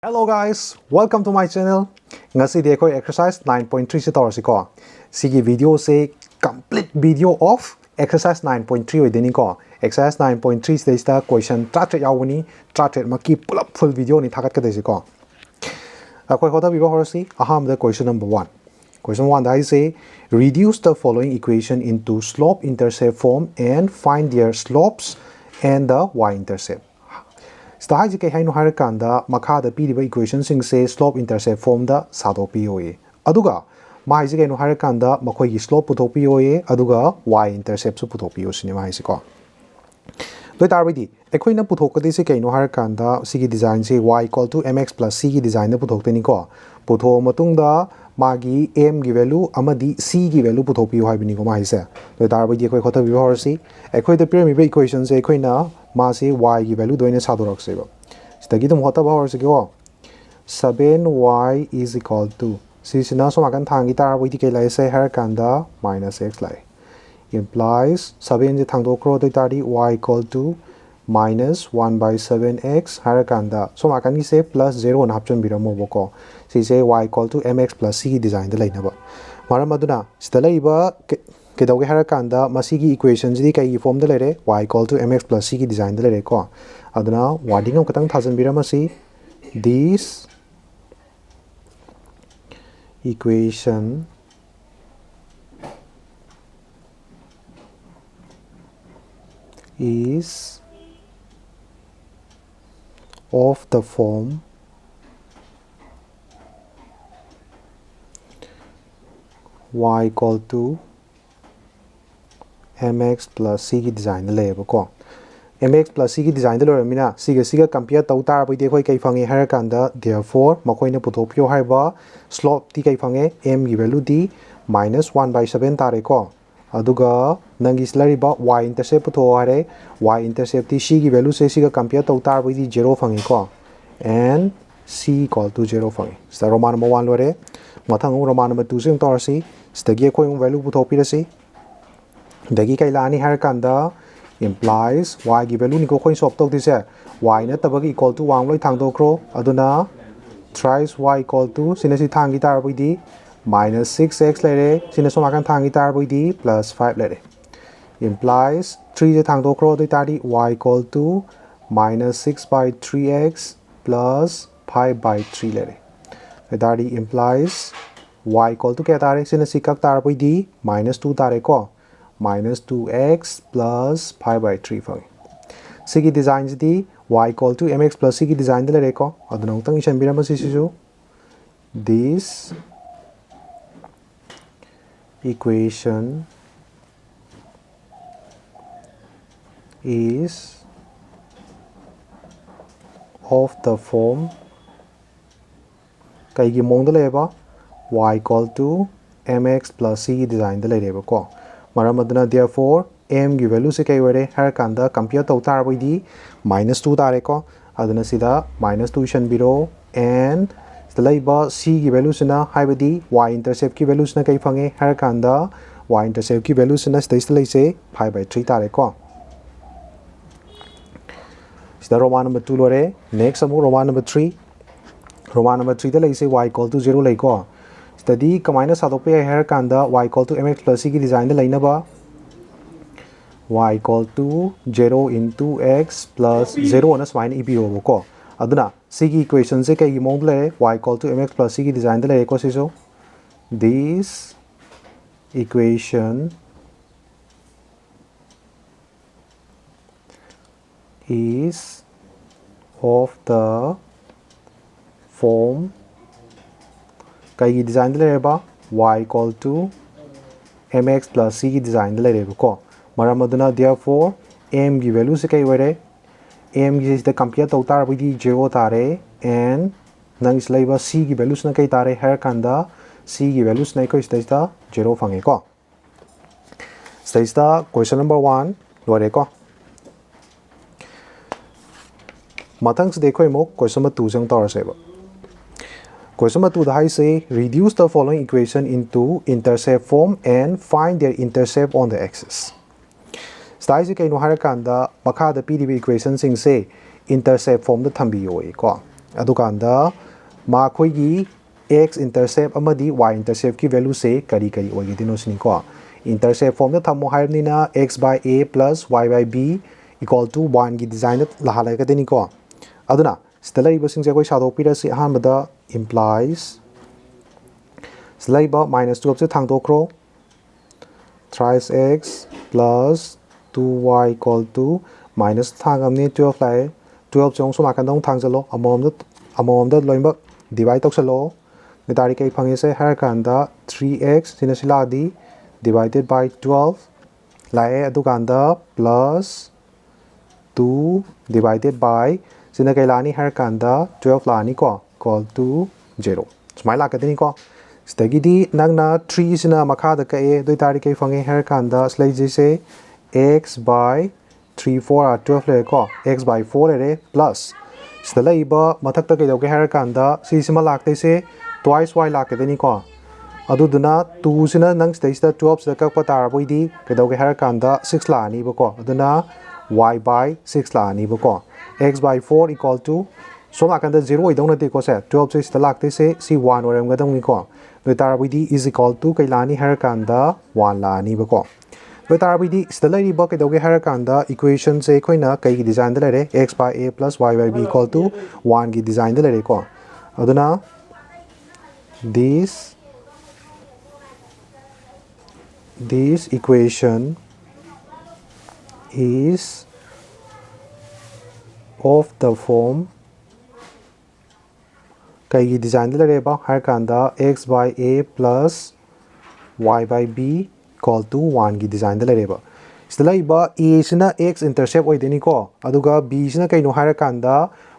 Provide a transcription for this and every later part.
Hello guys, welcome to my channel. Ngasi di akoi exercise 9.3 se tawrasi ko. Sigi video se complete video of exercise 9.3 oideni ko. Exercise 9.3 stage ta question track yawuni track maki pull up full video ni thakat ka desi ko. Akoi hota bibo horasi aham the question number 1. Question 1 da say reduce the following equation into slope intercept form and find their slopes and the y-intercept. Stage ke hainu harakanda makada piriba equation sing se slope intercept form da sado POA. Aduga mai ji hainu harakanda makoi gi slope puthok POA aduga y intercept su puthok PO sini mai si ko. Doi tarwidi ekhoina puthok kadi se kainu harakanda sigi design se y equal to mx plus c gi design da puthok teni ko. Putho matung da magi m gi value amadi c gi value puthok PO haibini ko mai se. Doi tarwidi ekhoi khotha bi horsi ekhoi da pyramid equation se ekhoina मासे y की value दोइने सादोरक सेबो सितगी तुम होता बा और सकेओ 7y is equal to सिसिना सोमाकन थांगी तार वइति के लाइ से हर कांदा -x लाइ implies 7 जे थांदो क्रो दइ तारी y equal to -1/7x हर कांदा सोमाकन की से +0 न हापचन बिरमो बको सिसे y equal to mx plus c design द लाइनबा मारम अदुना सितलैबा केदौगे हर कांदा मसीगी इक्वेशन जी कई फॉर्म द लेरे y equal to mx plus c की डिजाइन द लेरे को अदुना वार्डिंग हम कतंग थाजन बिरमसी this equation is of the form y equal to mx plus c की डिजाइन लेबो को mx plus c की डिजाइन द लोरमिना सिगा कंपेयर तौ तार बइदे खोइ कै फंगे हर कांदा therefore मखोइने पुथोपियो हाइबा स्लोप ती कै फंगे m की वैल्यू दी -1/7 तारे को अदुगा नंगी स्लरिबा y इंटरसेप्ट पुथो हारे y इंटरसेप्ट ती c की वैल्यू से सिगा कंपेयर तौ तार बइदि 0 फंगे को and c equal to 0 fungi स रोमान नंबर 1 लोरे मथंग रोमान नंबर 2 से तोरसी स्टगी खोइ वैल्यू पुथोपिरसी दगी कैलानी हर कांदा implies y की वैल्यू निको खोइ सॉल्व तौति से y न तबगी इक्वल टू 1 लोइ थांगदोख्रो अदुना thrice y equal to सिनसि थांगी तार बइदि -6x लेरे सिनसो माकन थांगी तार बइदि +5 लेरे implies 3 जे थांगदोख्रो दइ तारि y equal to -6/3x plus 5/3 लेरे तारि implies y equal to क्या तारे सिनसि कक तार बइदि -2 तारे को -2x plus 5/3 फंगे सिगी डिजाइन जी y equal to mx plus c की डिजाइन दे लेरे को अदुना उतंग इशन बिरम Sissu this equation is of the form कई की मोंग दे लेबा y equal to mx plus c की डिजाइन दे लेरेबा को मरम अदुना therefore m की वैल्यू से कई वरे हर कांदा कंपेयर तौ तार बइदि -2 तारे को अदुना सिदा -2 शन बिरो and तलैबा c की वैल्यू सिना हाइबदि y इंटरसेप्ट की वैल्यू सिना कई फंगे हर कांदा y इंटरसेप्ट की वैल्यू सिना स्टेज लैसे 5/3 तारे को सिदा रोमान नंबर 2 लोरे नेक्स्ट अमु रोमान नंबर 3 द लैसे y equal to 0 लैको स्टडी कमाइना सादोपे हर कांदा y equal to mx plus c की डिजाइन द लैनबा y equal to 0 into x plus 0 ना स्वाइन इबिरो को अदुना c की इक्वेशन से कई मोंग ले y equal to mx plus c की डिजाइन द ले को सिसो this equation is of the form कई की डिजाइन दे लेबा y equal to mx plus c की डिजाइन दे लेबा को मरम अदुना therefore m की वैल्यू से कई वरे m की से कंपेयर तौ तार बइदि 0 तारे and नंग इस लेबा c की वैल्यू से कई तारे हर कांदा c की वैल्यू से को स्टेज दा 0 फंगे को स्टेज दा क्वेश्चन नंबर 1 लोरे को मथंग से देखो इमो क्वेश्चन नंबर 2 जंग तोरसेबा Question number 2 the high say reduce the following equation into intercept form and find their intercept on the axis. Style से कहीं नो हर कांदा मखा द पीडी इक्वेशन सिंग से intercept form द थंबी होए को adukanda ma khoi gi x intercept amadi y intercept ki value se kari kari oigidino sini ko intercept form da thamo hairni na x by a plus y by b equal to 1 gi design la halai ka deni ko aduna stella ibo sing je koi shadok pira si han bada implies slaiba minus 2 se thang do kro thrice x plus 2y equal to minus thang amni 12 lai 12 chong so makan dong thang jalo amom da loimba divide tok salo ni tari kai phangi se har kanda 3x sina sila di divided by 12 lai adu kanda plus 2 divided by sina kai lani har kanda 12 lani ko equal to 0 smai la ka deni ko stagi di nangna 3 sina makha da ka e doi tari kai phangi har kanda slai je se x by 3 4 are 12 le ko x by 4 le plus stella iba mathak ta kai doge har kanda si sima lakte se twice y lak deni ko aduduna 2 sina nang stage da 12 da ka patar boidi kai doge har kanda 6 la ni ba ko aduna y by 6 la ni ba ko x by 4 equal to so ma kanda 0 idong na te ko se 12 se stella lakte se si 1 orem ga dong ni ko do tar boidi is equal to kai la ni har kanda 1 la ni ba ko do tar boidi stella ri ba kai doge har kanda equation se khoina kai gi design da le x by a plus y by b equal to 1 gi design da le ko aduna this equation is of the form kai gi design da le ba har kanda x by a plus y by b equal to 1 gi design da le ba stella iba a sina x intercept oi deni ko aduga b sina kai no har kanda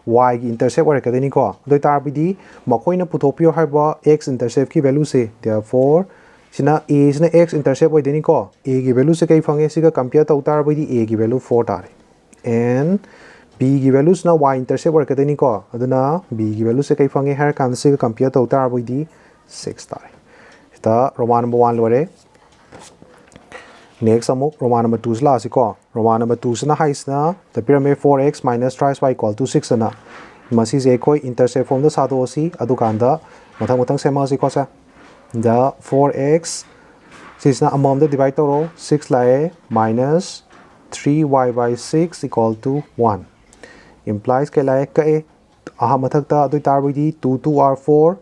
y gi intercept oi ka deni ko doi tar bidi makoina puthopio haiba x intercept ki value se therefore sina a sina x intercept oi deni ko a gi value se kai phange siga compare tau tar bidi a gi value 4 tare and b gi value sina y intercept oi ka deni ko aduna b gi value se kai phange har kan siga compare tau tar bidi 6 tare sta roman number 1 lore next amuk roman number 2 la si ko roman number 2 sina haisna the pyramid 4x minus thrice y equal to 6 na masi je koi intercept form da sa do si adu kanda mathang sema si ko sa the 4x sisna amom da divide to 6 la minus 3y by 6 equal to 1 implies ke la ka e aha mathak ta adu tar bidi 2 2 r 4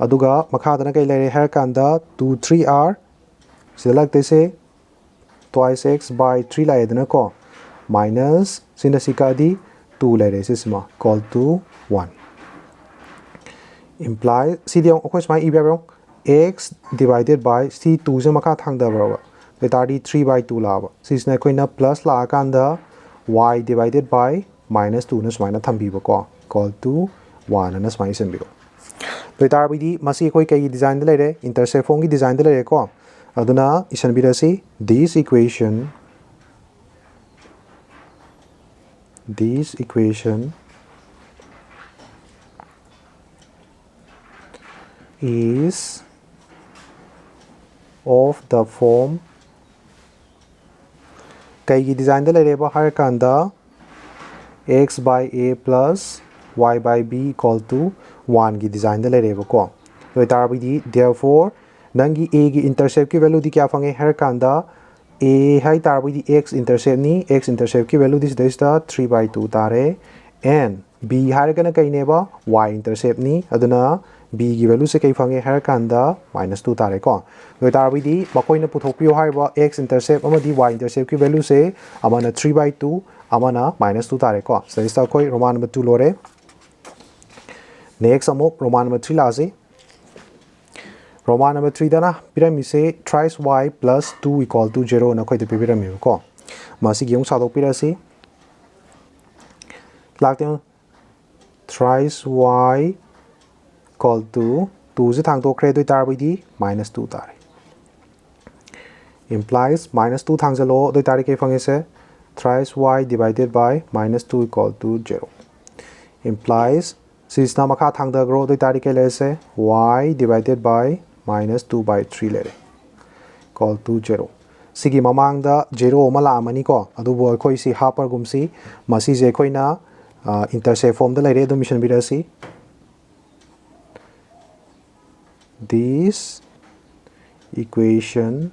aduga makha da na kai le har kanda 2 3 r sida lagte se twice x by 3 la edna ko minus sinda sika di 2 la re sisma equal to 1 imply cd of course my ibero x divided by c 2 se makha thang da bro the 3 by 2 la ba sisna koina plus la kanda y divided by minus 2 na smaina thambi ba ko equal to 1 na smai sen biro the bidi masi koi kai design de le re intercept form gi design de le re ko aduna isan birasi this equation is of the form kai gi design da le ba har kanda x by a plus y by b equal to 1 gi design da le ba ko so tar bi therefore nangi a gi intercept ki value di kya phange har kanda a hai tar bi x intercept ni x intercept ki value this is the 3 by 2 tare and b har kana kai ne ba y intercept ni aduna b gi value se kai phange har kanda minus 2 tare ko so tar bi makoi na puthokpio hai ba x intercept amadi y intercept ki value se amana 3 by 2 amana minus 2 tare ko so this koi roman number 2 lore next amok roman number 3 la se roman number 3 dana pyramid se thrice y plus 2 equal to 0 na khoi de pyramid ko masi gi ong sa do pirasi lakte thrice y equal to 2 se thang to kre doi tar bi di minus 2 tare implies minus 2 thang jalo doi tar ke phange se thrice y divided by minus 2 equal to 0 implies sisna makha thang da gro doi tar ke le se y divided by minus 2 by 3 le equal to 0 sigi mamang da 0 mala amani ko adu bo khoi si hapar gum si masi je khoi na intercept form the lady admission birasi. This equation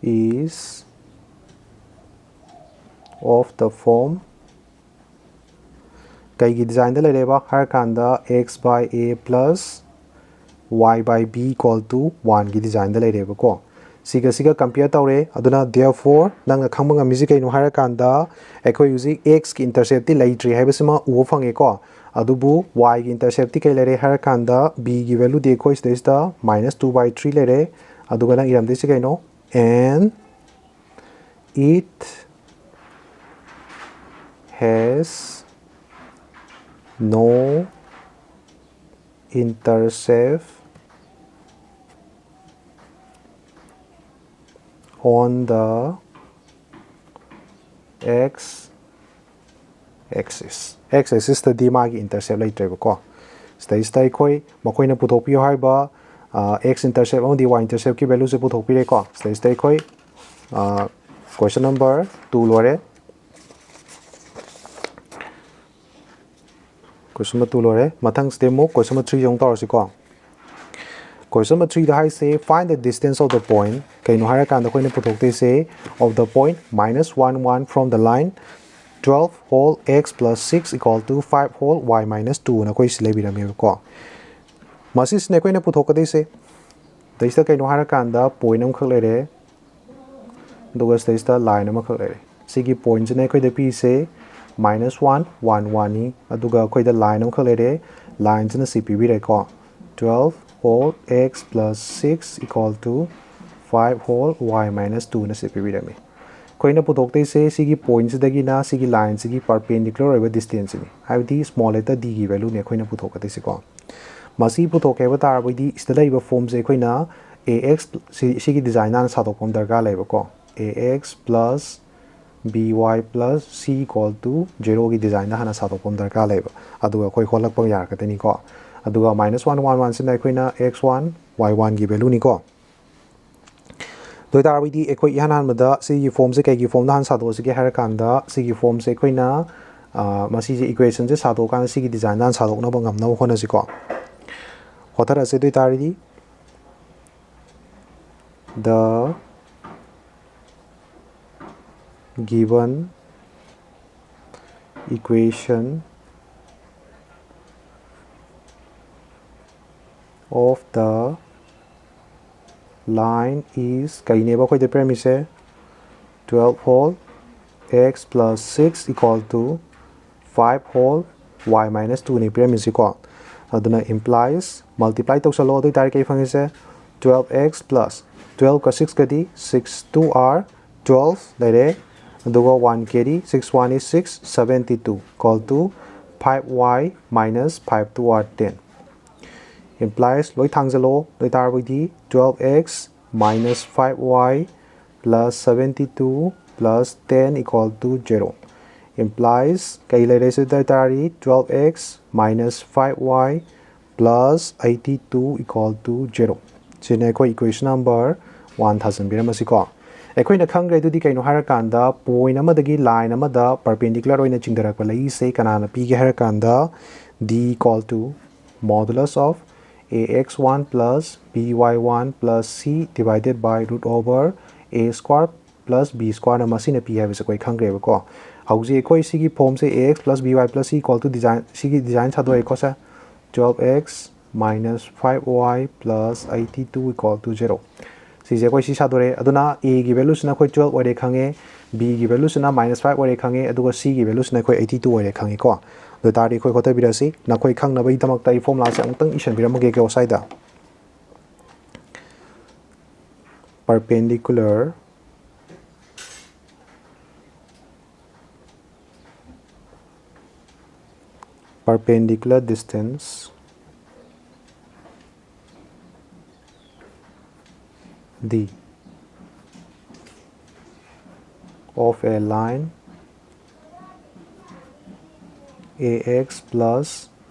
is of the form kaigi design the leba har kanda x by a plus y by b equal to 1 gi design the leba ko siga compare tawre aduna therefore nang khangma ngami ji kaino har kanda ekoi using x ki intercept ti laitri haibasima u phange ko adubu y ki intercept ti kai lere har kanda b gi value de ko is the -2 by 3 lere aduga nang iram de ji kaino and it has no intercept on the x axis. X axis the dima gi intercept later ko. Stay koi makoi na puthok pi hai ba x intercept on the y intercept ki value se puthok pi re ko. Stay koi question number 2 lore. Question number 2 lore. Mathang stemo question number 3 jong tar si ko. Question number 3 the high say find the distance of the point. Kaino hara kan da koi na puthok te say of the point -1 1 from the line 12 whole x plus 6 equal to 5 whole y minus 2 na koi sile birami ko. Masis ne koi na puthok ka se. Daista kaino hara kan da point am khak lere. Duga daista line am khak lere. Sigi point ne koi da pi se -1 1 1 ni aduga koi da line am khak lere. Line na cp bi re ko 12 whole x plus 6 equal to 5 whole y minus 2 na cp bi rami. Koi na puthok te se sigi points dagi na sigi line sigi perpendicular over distance ni. Haibdi small letter d gi value ne koi na puthok ka te se ko. Masi puthok ke ba tar ba di ista lai ba form se koi na ax sigi design na sa thok pom darga lai ba ko. Ax plus by plus c equal to 0 gi design na hana sa thok pom darga lai ba. Aduga koi kholak pang yar ka te ni ko. Aduga -1 1 1 sin koi na x1 y1 gi value ni ko. Doi tar bi di ekoi yanan mada sigi form se kai gi form dan sa do sigi har kan da sigi form se koi na masi ji equation se sa do kan sigi design dan sa do na ba ngam na hona si ko. Hotar ase doi tar di the given equation of the line is kai ne ba koi the premise 12 whole x plus 6 equal to 5 whole y minus 2 ni premise ko aduna implies multiply to salo doi tar kai phangise 12x plus 12 ka 6 ka di 6 2 are 12 lere aduga 1 kd 6 1 is 6 72 equal to 5y minus 5 2 are 10 implies loi thangjalo loi tar bi di 12x minus 5y plus 72 plus 10 equal to 0 implies kai lere se dai tari 12x minus 5y plus 82 equal to 0 sine ko equation number 1000 biramasi ko ekoi na khangre du di kaino har kan da point amadagi line amada perpendicular oina chingdarak pa lai se kanana pi ge har kan da d equal to modulus of ax1 plus by1 plus c divided by root over a square plus b square na masina p have se koi khangre ba ko hauji koi sigi form se ax plus by plus c equal to design sigi design sa do e ko sa 12x minus 5y plus 82 equal to 0 si je koi si sa do re aduna a gi value sna koi 12 ore khange b gi value sna -5 ore khange aduga c gi value sna koi 82 ore khange ko do tari koi khota birasi na koi khang na bai tamak tai formula se angtang isan biramage ke osaida perpendicular distance d of a line ax plus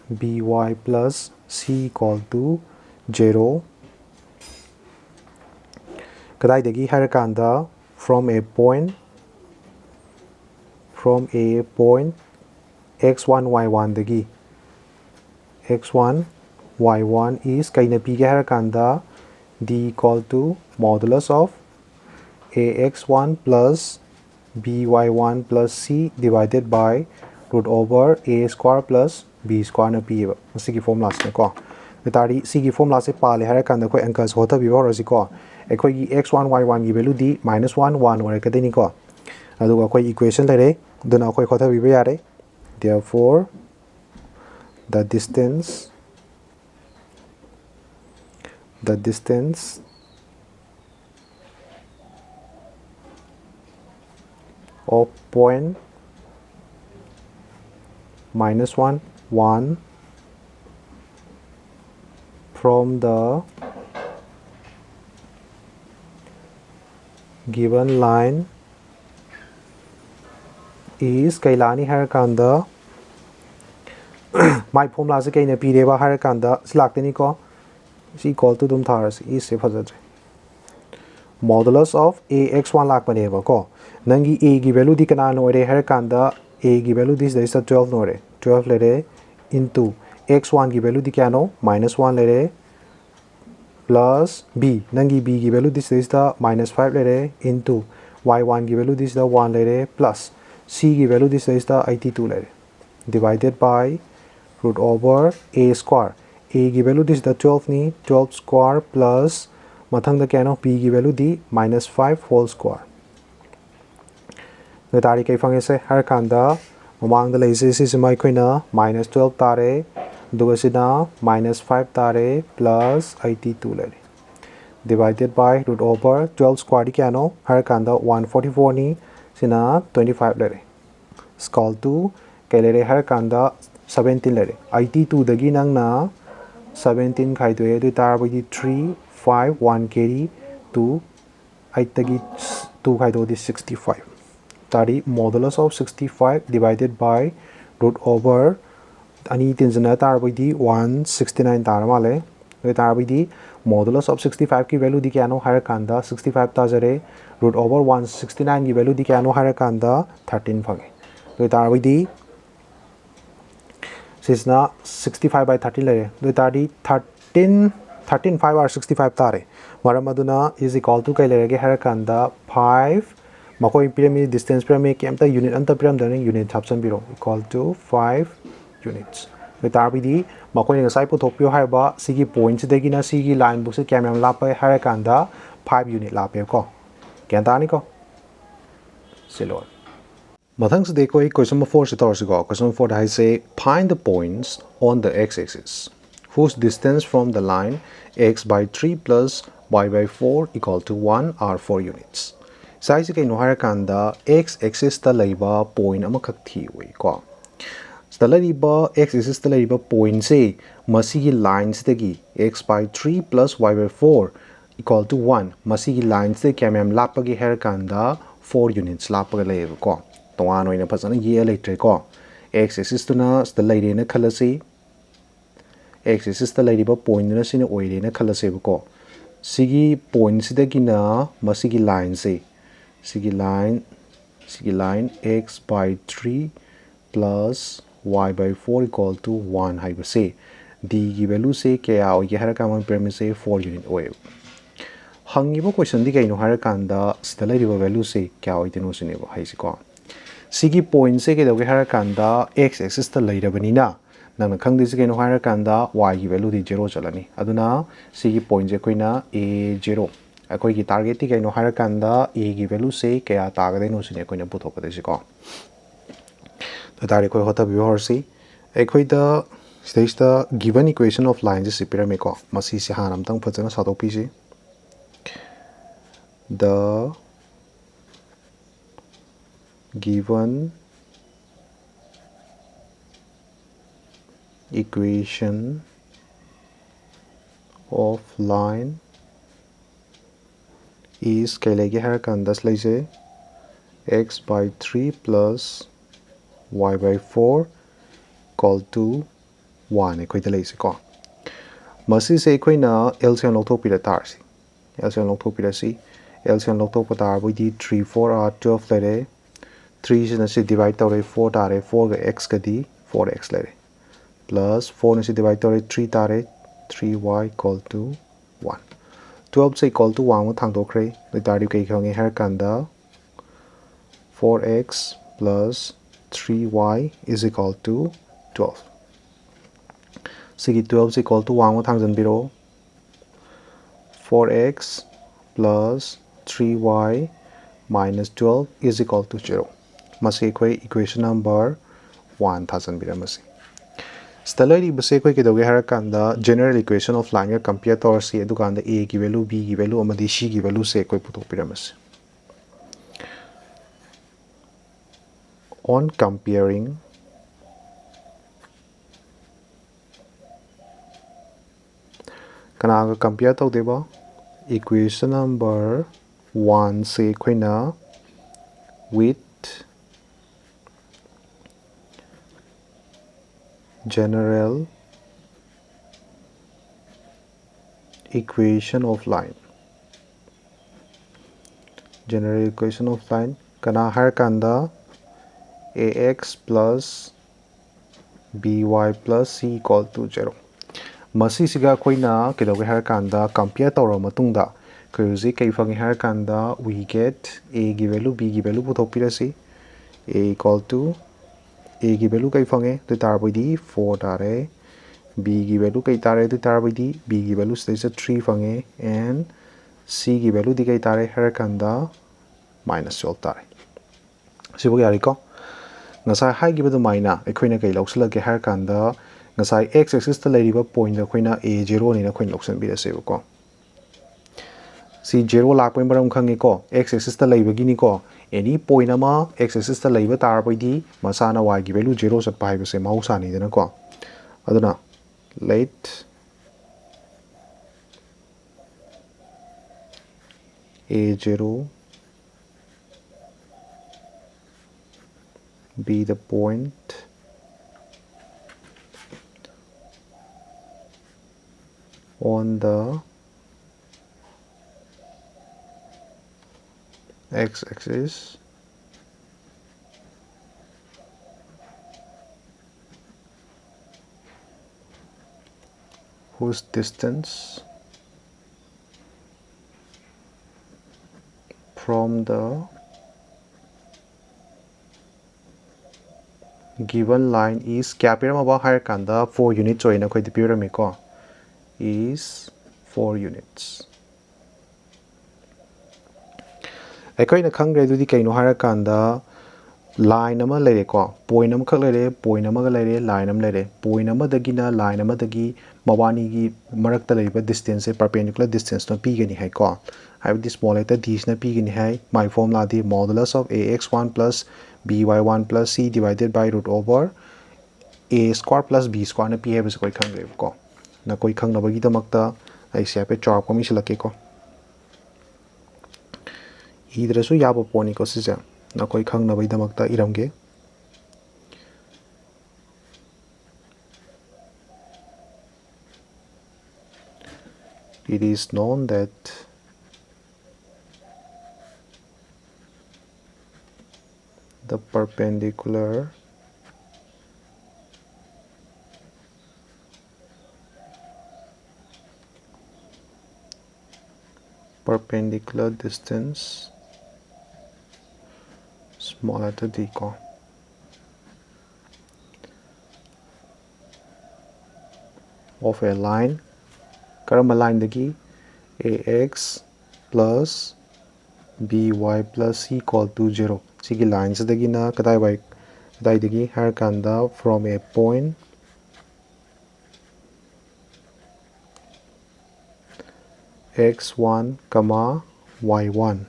by plus c equal to 0 kadai degi har kanda from a point from a point x1 y1 dagi x1 y1 is kaina pige harakanda d equal to modulus of ax1 plus by1 plus c divided by root over a square plus b square na piba sigi formula se ko tari sigi formula se pale harakanda ko angka hota bi horosi ko ekoi gi x1 y1 gi value di -1 1 ore kadeni ko aduga koi equation lere duna koi hota bi yare therefore the distance of point -1 1 from the given line is kailani harakanda my formula se kaina pireba harakanda silakteni ko is equal to dum tharas is se phajatre modulus of ax1 lakpaneba ko nangi a gi value di kana no re harakanda a gi value this is 12 no re 12 lere into x1 gi value di kano -1 lere plus b nangi b gi value this is the -5 lere into y1 gi value this is the 1 lere plus c gi value this is the 82 lere divided by root over a square a gi value this is the 12 ni 12 square plus mathang da kano b gi value di -5 whole square no tari kai fange se har kanda mamang da laise si mai koina -12 tare duga sina -5 tare plus 82 lere divided by root over 12 square di kano har kanda 144 ni sina 25 lere equal to kailere har kanda 17 lere 82 dagi nang na 17 khaidwe du tar by 3 5 1 carry 2 8 dagi 2 khaido di 65 tari modulus of 65 divided by root over ani tinjana tar by 169 tar male tar by modulus of 65 ki value di kano har kanda 65 ta jare root over 169 ki value di kano har kanda 13 phange tar by sisna 65 by 13 lere do tari 13 5 or 65 tare maramaduna is equal to kai lere ge har kanda 5 makoi pyramid distance pyramid kemta unit anta pyramid dane unit chapsan biro equal to 5 units do tari di makoi nga sai puthokpyo haiba sigi points degi na sigi line bu se kemam lapai har kanda 5 unit lape ko kenta ni ko silor Mathang se dekho question number 4 se tor se ko question number 4 hai say find the points on the x-axis whose distance from the line x by 3 plus y by 4 equal to 1 are 4 units size ke no har kanda x-axis ta leiba point amakhak thi oi ko staliba x-axis ta leiba point se masigi lines degi x by 3 plus y by 4 equal to 1 masigi lines de kemam lapagi har kanda 4 units lapaga leiba ko Tongan oina phasana ye electre ko x axis tuna sta leire na khalasi x axis ta leire ba point na sine oire na khalase ko sigi point sida gina masigi line se sigi line x by 3 plus y by 4 equal to 1 hai se d gi value se kya o ye har ka man premise 4 unit oe hangibo question di kaino har kanda sta leire ba value se kya o itino sine ba hai se ko Sigi point se ke doge har kanda x axis ta leirabanina nang na khangdi se ke no har kanda y gi value di 0 chalani aduna sigi point je koina a0 akoi gi target ti ke no har kanda a gi value se kya ta ga de no sine koina puthok ka de se ko ta tari koi hota bi hor si akoi da stage the given equation of lines is pyramid ko masi se hanam tang phajana sa pi si the given equation of line is kailege har kandas laise x by 3 plus y by 4 equal to 1 ekoi da laise ko masi se ekoi na LCM lotopira tarsi LCM lotopira si LCM lotopata by 3 4 are 12 lere 3 sina si divide tawre 4 tare 4 ga x ka di 4x lere plus 4 na si divide tawre 3 tare 3y equal to 1 12 se equal to 1 ma thang dokre le tari kai khange har kanda 4x plus 3y is equal to 12 sigi 12 is equal to 1 ma thang jan biro 4x plus 3y minus 12 is equal to 0 masi koi equation number 1 thousand bira masi stallari base koi ke doge har kanda general equation of line ga compare tor si edu kanda a ki value b ki value amadi c ki value se koi putok bira masi on comparing kana ga compare tau deba equation number 1 se koina with general equation of line general equation of line kana har kanda ax plus by plus c equal to 0 masi siga koina kedoge har kanda compare tawra matungda kayuji kai fangi har kanda we get a gi value b gi value puthok pirasi a equal to a gi value kai fange to tarboidi 4 tare b gi value kai tare to tarboidi b gi value stage 3 fange and c gi value di kai tare har kanda minus 12 tare sibo yari ko ngasai hai gi badu maina ekhoina kai lausalage har kanda ngasai x axis ta leiriba point da khoina a0 ni na khoin loksan bi da sebo ko si 0 lakpai maram khangi ko x axis ta leiba gi ni ko any point ama x axis ta leiba tar pai di masana y gi value 0 sat pai ba se mausa ni dana ko aduna let a0 be the point on the x-axis whose distance from the given line is kya piram aba har kanda 4 units oina khoi dipirami ko is 4 units akoina khangre dudi kaino har kanda line ama lere ko point am khak lere point ama ga lere line am lere point ama dagi na line ama dagi mawani gi marak ta leba distance perpendicular distance no pi gani hai ko have this small letter d na pi gani hai my formula the modulus of ax1 plus by1 plus c divided by root over a square plus b square na pi hai bas koi khangre ko na koi khang na bagi damakta ai se pe chop ko mi silake ko idrasu yaba poni ko sija na koi khang na bai damakta iramge it is known that the perpendicular distance smaller to d ko of a line karama line dagi ax plus by plus c equal to 0 sigi lines dagi na kadai bai kadai dagi har kanda from a point x1 comma y1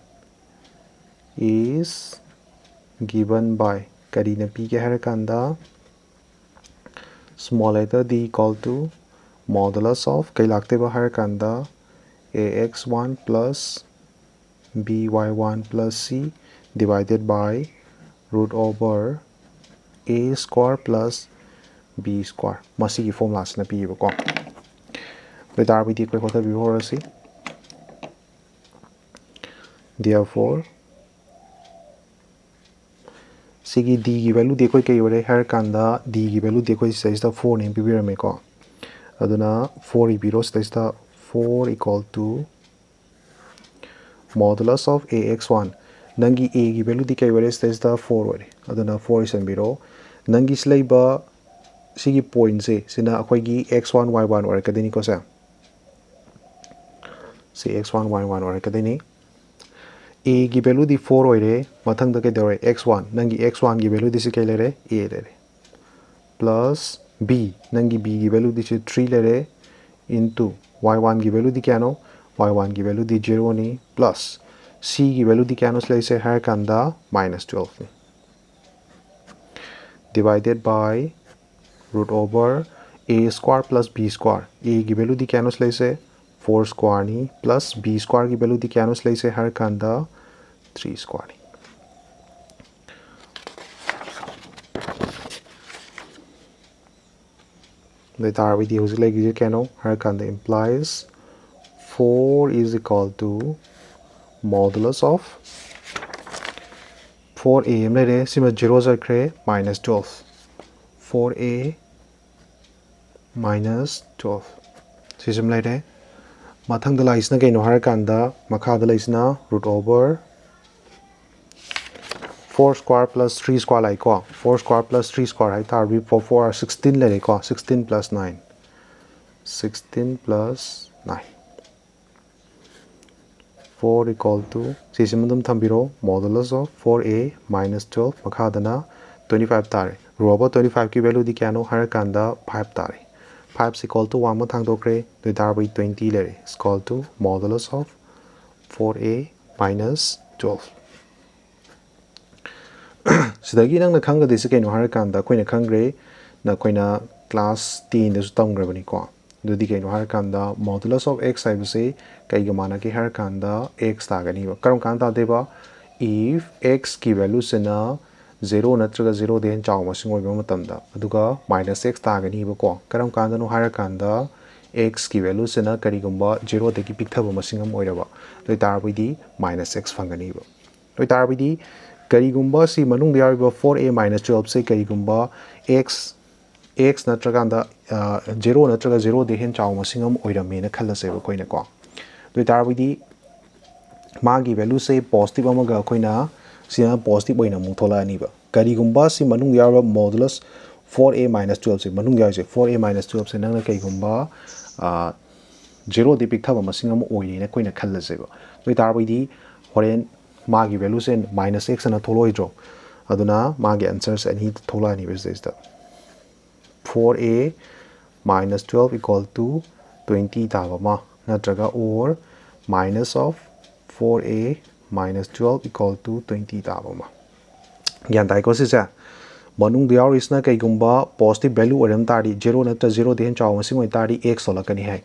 is given by karina p ke har kanda small letter d equal to modulus of kai lakte ba har kanda ax1 plus by1 plus c divided by root over a square plus b square masi ki formula na pi ba ko betar bi koi khota bi horasi therefore sigi d gi value de koi kai ore har kanda d gi value de koi size da 4 ne pibirame ko aduna 4 ibiro size da 4 equal to modulus of ax1 nangi a gi value di kai ore size da 4 ore aduna 4 is biro nangi slaiba sigi point se sina akhoi gi x1 y1 ore kadini ko sa si x1 y1 ore kadini a gi value di 4 ore mathang da ke dore x1 nangi x1 gi value di si kai lere a lere plus b nangi b gi value di si 3 lere into y1 gi value di kya no y1 gi value di 0 ni plus c gi value di kya no slai se har kanda minus 12 ni divided by root over a square plus b square a gi value di kya no slai se 4 square ni plus b square की value दी क्या no slice है हर कांदा 3 square ni the tar with the like you can know हर कांदा implies 4 is equal to modulus of 4a हमने रे सिर्फ 0 से करे minus 12 4a minus 12 सिस्टम ले रे mathang da laisna kai no har kanda makha da laisna root over 4 square plus 3 square lai ko 4 square plus 3 square hai tar bi 4 4 16 le ko 16 plus 9 16 plus 9 4 equal to sisimundum thambiro modulus of 4a minus 12 makha da na 25 tare root over 25 ki value di kya no har kanda 5 tare 5 is equal to 1 mo thang dokre the dar by 20 lere is equal to modulus of 4a minus 12 sidagi nang na khanga dise kai no har kan da koina khangre na koina class 10 de su tamgra bani ko do di kai no har kan da modulus of x sai se kai ga mana ki har kan da x ta gani ba karam kan ta de ba if x ki value se na 0 natraga 0 den chaw masing oi ba matam da aduga minus x ta gani ba ko karam kan da no har kan da x ki value se na kari gumba 0 de ki piktha ba masing am oira ba doi tar bi di minus x fangani ba doi tar bi di kari gumba si manung de ba 4a minus 12 se kari gumba x natraga da 0 natraga 0 de hen chaw masing am oira me na khala se ba koina ko doi tar bi di magi value se positive amaga koina sina positive oina mu thola ani ba kari gumba si manung ya ba modulus 4a minus 12 se manung ya se 4a minus 12 se nang na kai gumba 0 de piktha ba masing am oi na koina khalla se ba doi tar bai di horen magi value se minus x na tholoi dro aduna magi answer se ani thola ani bes is that 4a minus 12 equal to 20 ta ba ma natraga or minus of 4a minus 12 equal to 20 ta ba ma gyan dai ko se sa manung diaw is na kai gumba positive value oram tari 0 na ta 0 den chaw masing oi tari x sola kani hai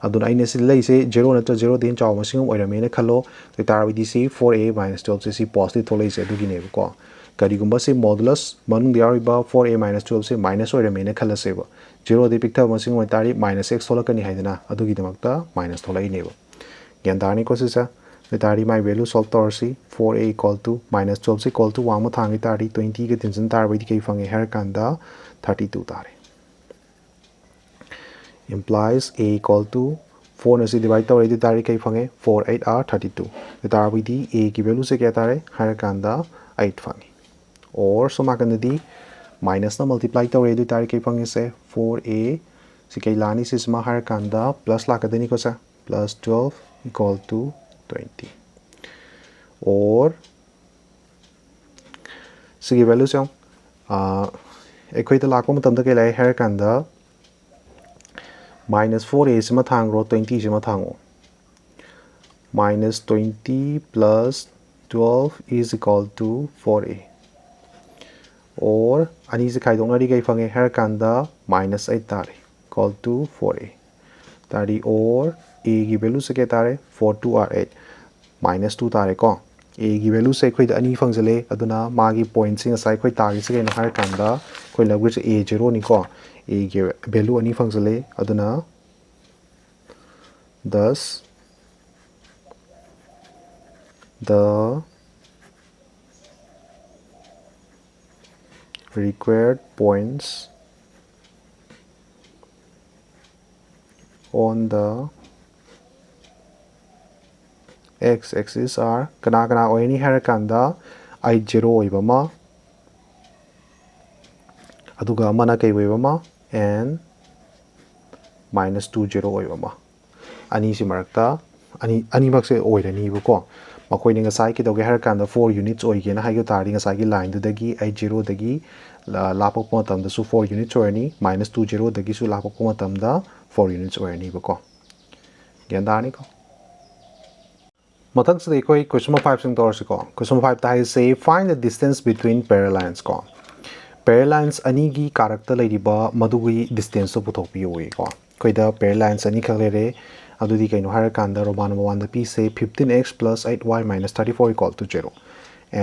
aduna aine se lei se 0 na ta 0 den chaw masing oi rame ne khalo to tar wi di se 4a minus 12 se positive tholai se du gi ne ko kari gumba se modulus manung diaw ba 4a minus 12 se minus oi rame ne khala se ba 0 de piktha masing oi tari minus x sola kani hai dana adu gi damakta minus tholai ne ba gyan dani ko se sa the tari my value solve to see 4a equal to minus 12 equal to 1 thang tari 20 ke tension tar by the fange hair kanda 32 tare implies a equal to 4 na se divide to the tari kai fange 4 8 are 32 the tar by the a ki value se kya tare hair kanda 8 fange or so ma kan di minus na multiply to the tari kai fange se 4a se kai lani se ma hair kanda plus la ka deni ko sa plus 12 equal to 20 or sigi value song equate the lakwa matam da kai lai hair kanda minus 4a sima thang ro 20 sima thango minus 20 plus 12 is equal to 4a or ani se khai dong na ri kai fange hair kanda minus 8 tare equal to 4a tari or a की value से क्या तारे 4 2 are 8 minus 2 तारे को a की value से कोई अनि फंक्शले अदुना मागी point सिंग साइ कोई तागी से केना हार कांदा कोई language a 0 नि को a की value अनि फंक्शले अदुना 10 the required points on the x-axis are kana oini harakanda I0 oiba ma aduga mana kai oiba ma and -20 oiba ma ani si marakta ani makse oirani bu ko makoi ni ngasai ki doge harakanda 4 units oige na haigo tari ngasai gi line du dagi I0 dagi lapok po tam da su 4 units oirani -20 dagi su lapok po tam da 4 units oirani bu ko gyan dani ko mathak se koi question 5 sing tor ko question 5 ta say find the distance between parallel lines ko parallel lines ani gi character lai riba madugui distance so puthok pi oi ko koi da parallel lines ani khale re adudi kaino har kanda roman 1 da pi say 15x plus 8y minus 34 equal to 0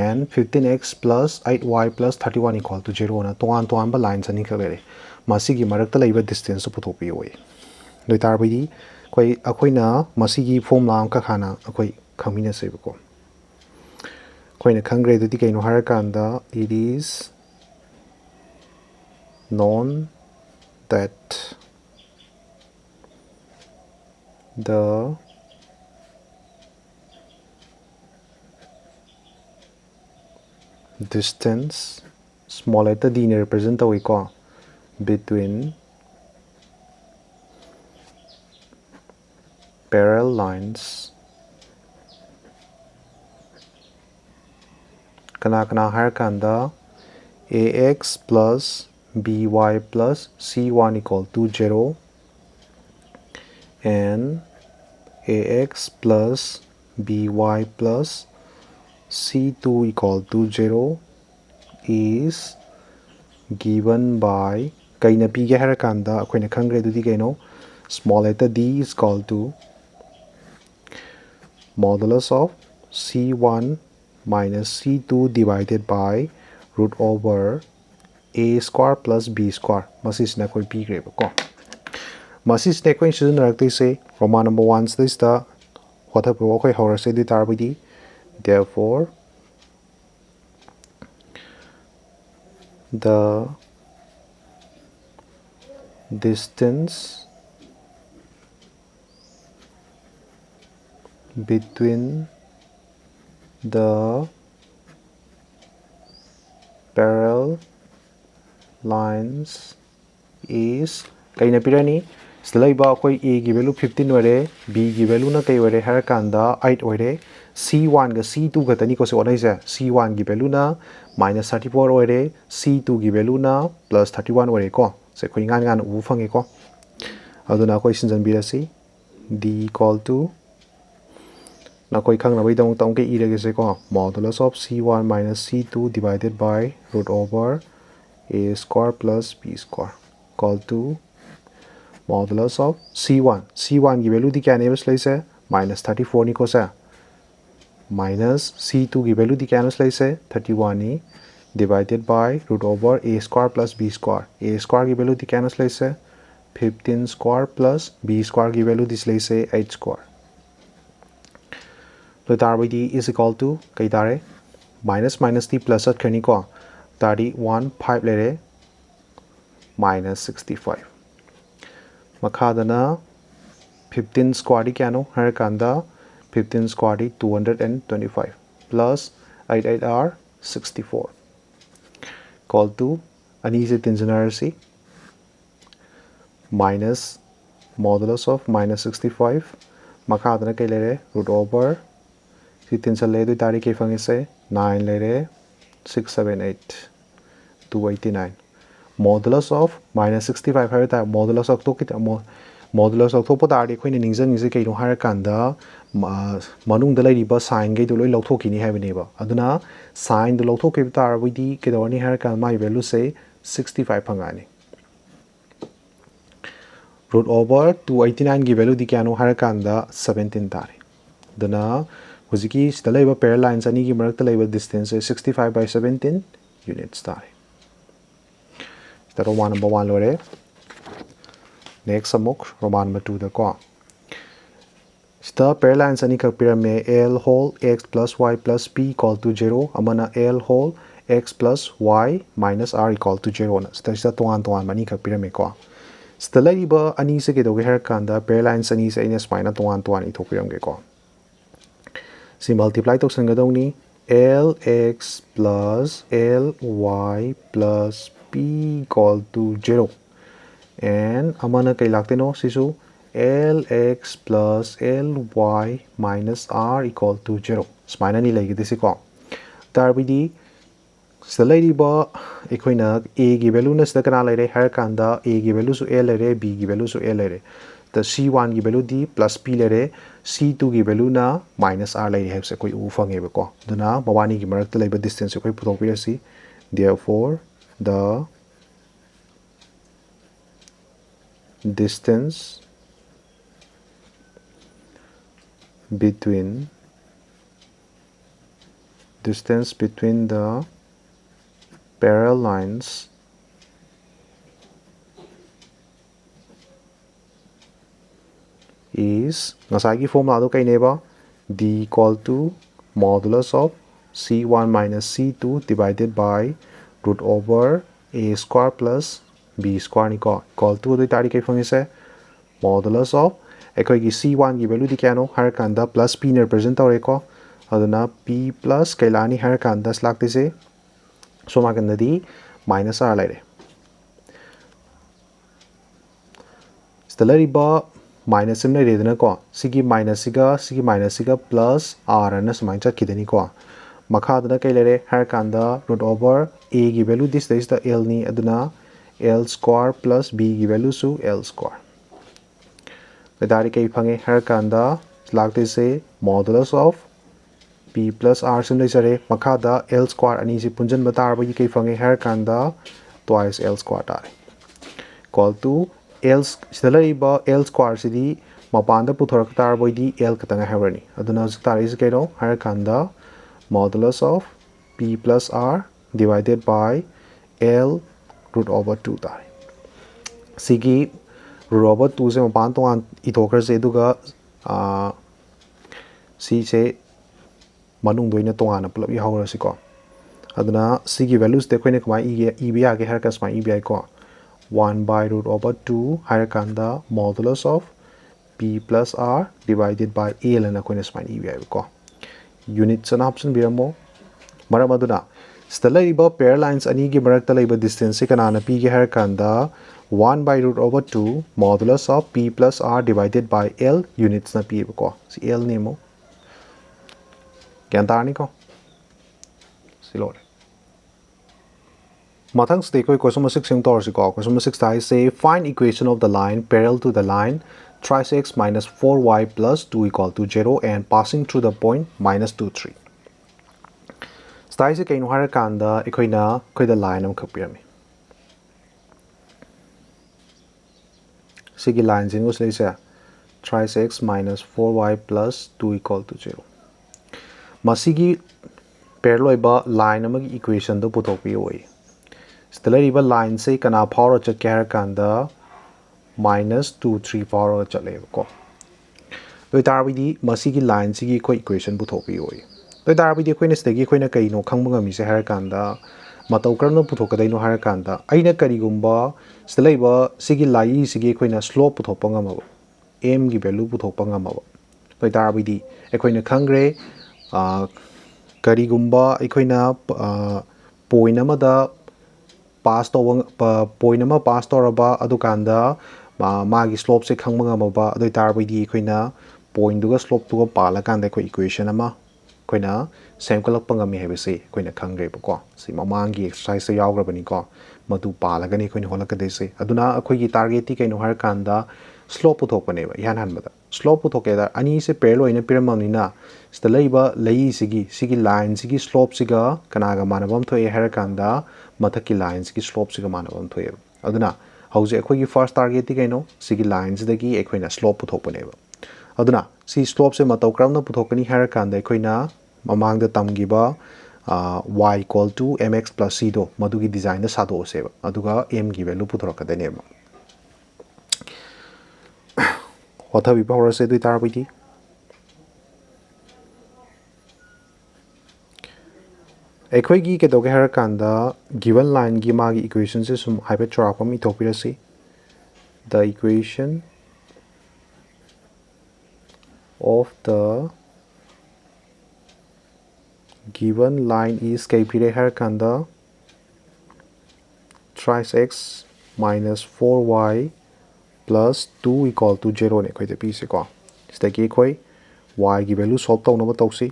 and 15x plus 8y plus 31 equal to 0 na toan ba lines ani khale re masi gi marak ta lai ba distance so puthok pi oi doi tar bi koi akoina masi gi formula am ka khana akoi khangmina se ko koina khangre dudi kaino har kanda it is known that the distance small letter d ne represent tawi ko between parallel lines kana har kanda ax plus by plus c1 equal to 0 and ax plus by plus c2 equal to 0 is given by kaina pi ge harakanda akoina khangre dudi kaino small letter d is equal to modulus of c1 minus c2 divided by root over a square plus b square masis na koi pi gre ko masis ne koi sin rakte se roman number 1 this the what up ko hora se di tarbidi therefore the distance between the parallel lines is kaina pirani slaiba koi a gi value 15 ore b gi value na kai ore har kanda 8 ore c1 ga c2 ga tani ko se onai se c1 gi value na -34 ore c2 gi value na +31 ore ko se koi ngan u phange ko aduna koi sinjan birasi d equal to na koi khang na bai dong tong ke irege se ko modulus of c1 minus c2 divided by root over a square plus b square equal to modulus of c1 की value दी क्या नेबस लैसे -34 नि को से minus c2 की value दी क्या नेबस लैसे 31 नि divided by root over a square plus b square a square की value दी क्या नेबस लैसे 15 square plus b square की वैल्यू दिस लैसे 8 square तो तार दी is equal to कई तारे minus दी plus at करनी को 31 5 ले रहे -65 makadana 15 square di kano har kanda 15 square di 225 plus 8 are 64 equal to ani se tinjanarasi minus modulus of -65 makadana kai lere root over si tinsal le du tari ke fangi se 9 lere 678 289 modulus of -65 hai ta modulus of to kit modulus of to po tari khoi ni ningjang ise kai no har kanda manung da lai ba sin ge do loi lauthok ni hai bane ba aduna sin do lauthok ke tar wi di ke do ni har kan mai value se 65 phangani root over 289 gi value di kyano har kanda 17 tari aduna hujiki sida lai ba pair lines ani gi marak ta lai ba distance 65 by 17 units tari Roman number 1 lore next amok Roman number 2 da ko sta pair lines ani ka pyramid L whole x plus y plus p equal to 0 amana L whole x plus y minus r equal to 0 na sida tongan tongan mani khak pirame ko sida laiba ani se ke doge har kanda pair lines ani se ina spina tongan tongan ithok piramge ko si multiply to sangadoni lx plus ly plus p equal to 0 and amana kay lakte no sisu lx plus ly minus r equal to 0 spina ni lagi disi ko tarbidi salary ba equina a gi value na sta kana lere har kanda a gi value su l lere b gi value su l lere the c1 gi value d plus p lere c2 gi value na minus r lere have se koi u fange ba ko duna mawani gi marak leba distance koi putok pi si therefore the distance between the parallel lines is ngasagi formula do kai neba d equal to modulus of c1 minus c2 divided by root over a square plus b square ni ko equal to the tari kai phang se modulus of ekoi gi c1 gi value di kano har kanda plus p ne represent tore ko aduna p plus kailani har kanda slagte se so maganda di minus r laire stelari ba minus sim laire dena ko sigi minus siga plus r na smain chat kidani ko makha dana kai laire har kanda root over a gi value this is the l ni aduna l square plus b gi value su l square bedari kai phange har kanda slagte se modulus of p plus r sim lai sare makha da l square ani si punjan batar ba kai phange har kanda twice l square tare equal to l salary ba l square si di mapan da puthor tar boy di l katanga haverni aduna tar is kaino har kanda modulus of p plus r divided by l root over 2 tare sigi root over 2 se mapan tongan ithokar se duga si se manung doina tongana pulap i hawra si ko aduna sigi values de koine kama eb ya ge har ka sma eb ko 1 by root over 2 har kanda modulus of p plus r divided by a lana koine sma eb ko unit sana option biramo maram aduna stalaiba pair lines ani gi marak talaiba distance se kana na p ge har kanda 1 by root over 2 modulus of p plus r divided by l units na p ko si l nemo Gyantarni ko silore mathang stay ko question number 6 tor si ko question number 6 tai say find equation of the line parallel to the line trace x minus 4y plus 2 equal to 0 and passing through the point minus 2 3 stai se kaino har kanda ekoina koida line am khapirami sigi line jing us leisa trace x minus 4y plus 2 equal to 0 masigi parallel ba line amagi equation do puthokpi oi stellar ba line se kana power chat ke har kanda minus 2 3 power chat le ko doi tarbi masigi line sigi ko equation puthokpi oi doi tarbi khoi ne stegi khoi na kai no khangba mi se har kanda matau karno puthokadai no har kanda aina kari gumba stellar ba sigi lai sigi khoi na slope puthokpa ngama m gi value puthokpa ngama doi tarbi khoi na khangre karigumba aikoina point amada pass to point ama pass toraba adukanda magi slope se khangma ngamaba adoi tarbai aikoina point duga slope duga pala kanda ko equation ama koina same kalak pangami hebese koina khangre ba ko si mamangi exercise se yaograbani ko madu pala gani koina holakade se aduna akoi gi target ti kaino har kanda slope puthokpane ba yan hanbada slope puthokeda ani se parallel ina piramamnina stalaiba lei sigi line sigi slope siga kanaga manabam thoe har kanda mathaki line sigi slope siga manabam thoe aduna hause akoi gi first target ti kaino sigi lines dagi ekoina slope puthokpane ba aduna si slope se matau kramna puthokani har kanda ekoina mamangda tamgiba y equal to mx plus c do madugi design da sado seba aduga m gi value puthokadane ba What have we power said with RBT? ꯑꯩꯈꯣꯏꯒꯤ ꯀꯩꯗꯧꯒꯦ ꯍꯥꯏꯔꯀꯥꯟꯗ given line ꯒꯤ ꯃꯥꯒꯤ equation ꯁꯦ ꯁꯨꯝ ꯍꯥꯏꯐꯦꯠ ꯆꯥꯎꯔꯥꯛꯄ ꯑꯃ ꯏꯊꯣꯛꯄꯤꯔꯁꯤ. The equation of the given line is kay pire hairkanda thrice x minus 4y plus 2 equal to 0 ne khoi de pi se ko staki khoi y gi value solve taw na ba tawsi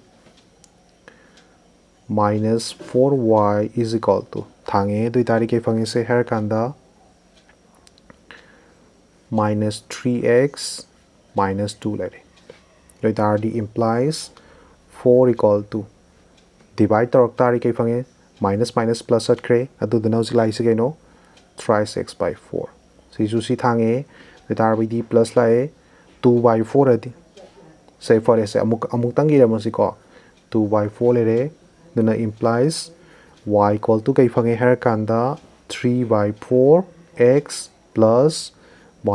minus 4y is equal to thange doi tari ke phange se hairkanda minus 3x minus 2 lare doi tari implies 4 equal to divide torok tari kay phange minus minus plus at kre adu the now zilai se no thrice x by 4 si su si thange the tar by d plus la 2 by 4 adi say for s amuk tangi ra si ko 2 by 4 le re duna implies y equal to kay phange her kanda 3 by 4 x plus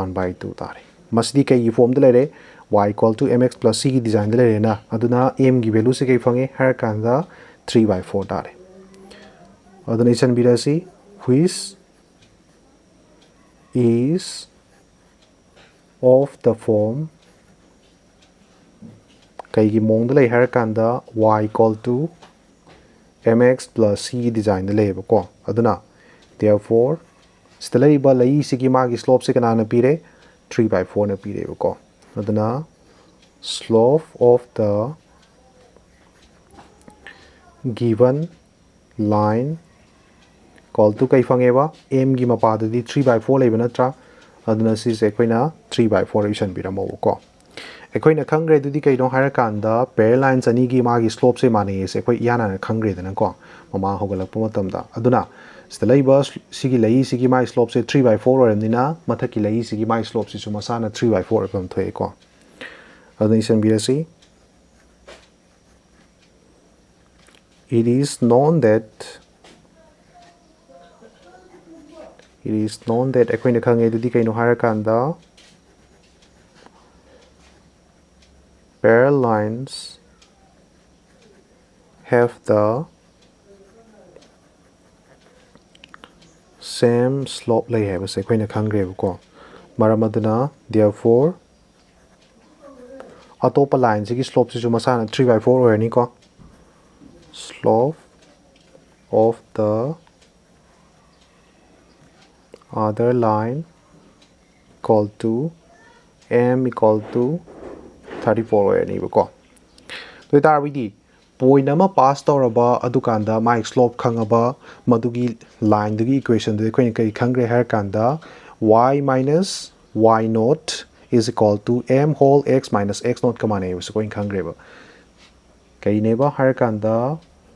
1 by 2 tari masdi kay form de le re y equal to mx plus c ki design de le re na aduna m gi value se kay phange her kanda 3 by 4 tare. Aduna isan birasi which is of the form kaigi mong de lay hairkanda y equal to mx plus c design de lay ko aduna therefore stelai ba lay sigi magi slope se kana na pire 3 by 4 na pire ko aduna slope of the given line call to kai phangeba m gi mapa di 3 by 4 leba natra aduna si se koina 3 by 4 isan biramo ko ekoina khangre dudi kai dong hara kanda pair lines ani gi magi slope se mane se koi yana na khangre dana ko mama hogalak pa matam da aduna stelaiba sigi lai sigi mai slope se 3 by 4 oramnina mathaki lai sigi mai slope se suma sana 3 by 4 pam thoi ko aduna isan birasi it is known that akoina khange dudi kaino harakanda pair lines have the same slope lay have se akoina khangre ko maramaduna therefore atopa line sigi slope se masana 3 by 4 orani ko slope of the other line equal to m equal to 34 orani ko to tar we di point ama pass toraba adukanda my slope khangaba madugi line dugi equation de koin kai khangre har kanda y minus y naught is equal to m whole x minus x naught kamane so koin khangre ba kai neba har kanda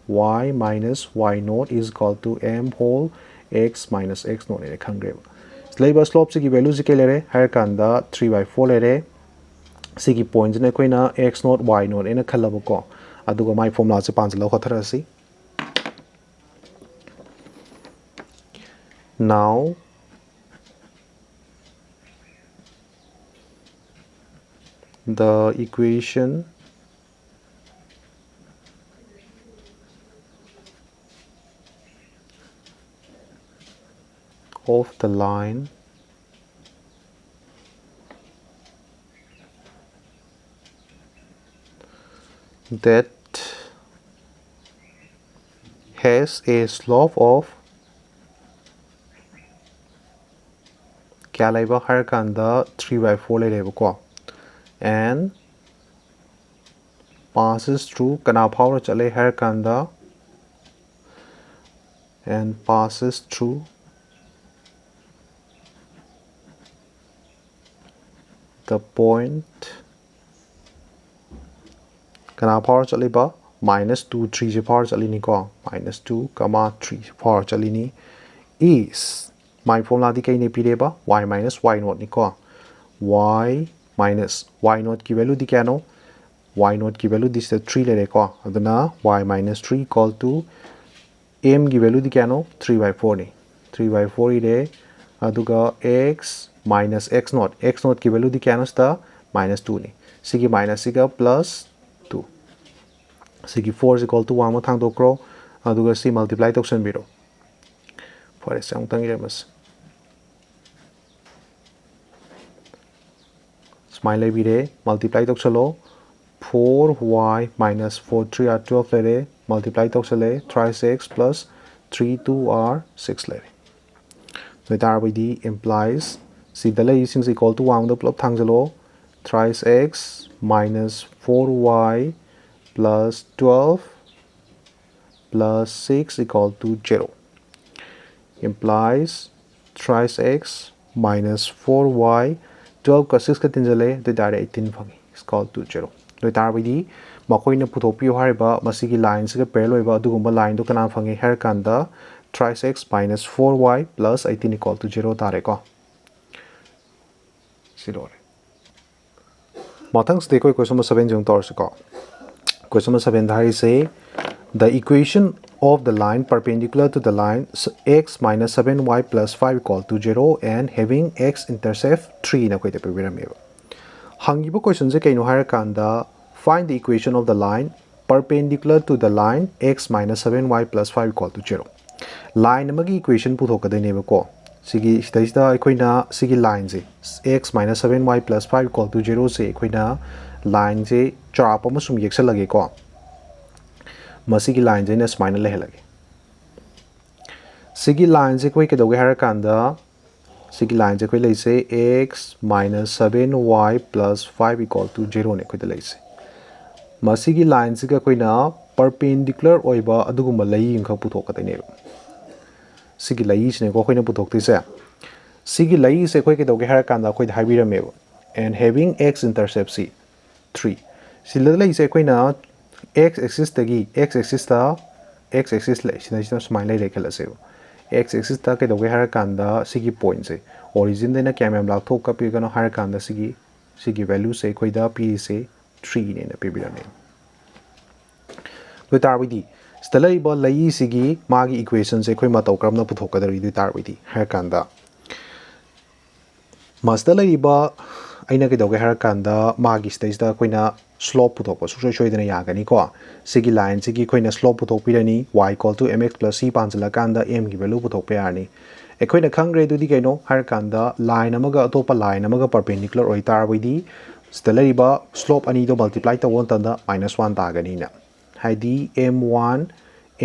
y minus y naught is equal to m whole x minus x naught ne khangre ba labor slope sigi value se kelere har kanda 3 by 4 lere sigi points ne koina x naught y naught ena khalaba ko aduga my formula se panj lo khatharasi now the equation of the line that has a slope of kya laiba har kanda 3 by 4 laiba ko and passes through kana phawra chale har kanda and passes through the point kana power chaliba minus 2 3 je power chalini ko minus 2 comma 3 power chalini is my formula di kai ne pireba y minus y naught ni ko y minus y naught ki value di kano y naught ki value this is 3 le ko aduna y minus 3 equal to m ki value di kano 3 by 4 ni 3 by 4 ide aduga x minus x naught ki value di kano sta minus 2 ni sigi minus siga plus 2 sigi 4 is equal to 1 ma thang do kro aduga si multiply toksan biro for a samtang iremas smile bire multiply toksalo 4y minus 4 3 are 12 lere multiply toksale thrice x plus 3 2 are 6 lere so that implies see the lay is equal to 1 the plus thangalo thrice x minus 4y plus 12 plus 6 equal to 0 implies thrice x minus 4y 12 ka 6 ka tinjale the dare 18 phangi is equal to 0 do tarbi makoina puthopio hariba masigi line se pair loiba adugumba line do kana phangi her kanda thrice x minus 4y plus 18 equal to 0 tare ko 0 mathang ste koi question 7 jung tor se ko question 7 dhari say the equation of the line perpendicular to the line x minus 7y plus 5 equal to 0 and having x intercept 3 na koi te pirameba hangiba question je kaino hara kanda find the equation of the line perpendicular to the line x minus 7y plus 5 equal to 0 line amagi equation puthokadineba ko sigi sida aikoina sigi line je x minus 7y plus 5 equal to 0 se aikoina line je chap amasum yeksalage ko masigi line je na smile lehelage sigi line je koi kedoge hara kanda sigi line je koi leise x minus 7y plus 5 equal to 0 ne koi de leise masigi line je koi na perpendicular oiba adugumba lai inga puthokadine sigi lai sine ko koi na puthokti se sigi lai se koi kedoge hara kanda koi da habirameba and having x intercept c 3 sila leise koi na x axis tagi x axis ta x axis le sina smile le khala se x axis ta ke doge har kanda sigi point se origin de na camera la thok ka pi gano har kanda sigi value se koi da p se 3 ne na pi bi ne do tar widi stala ba lai sigi magi equation se koi ma taw kram na puthok ka dari do tar widi har kanda master lai ba aina ke doge har kanda magi stage da koi na slope puthok so so dena yagani ko sigi line sigi koina slope puthok pirani y equal to mx plus c panjala kanda m gi value puthok pe ani ekoina khangre du di kaino har kanda line amaga atopa line amaga perpendicular oi tar widi stelariba slope ani do multiply to one tanda -1 ta gani na haidi m1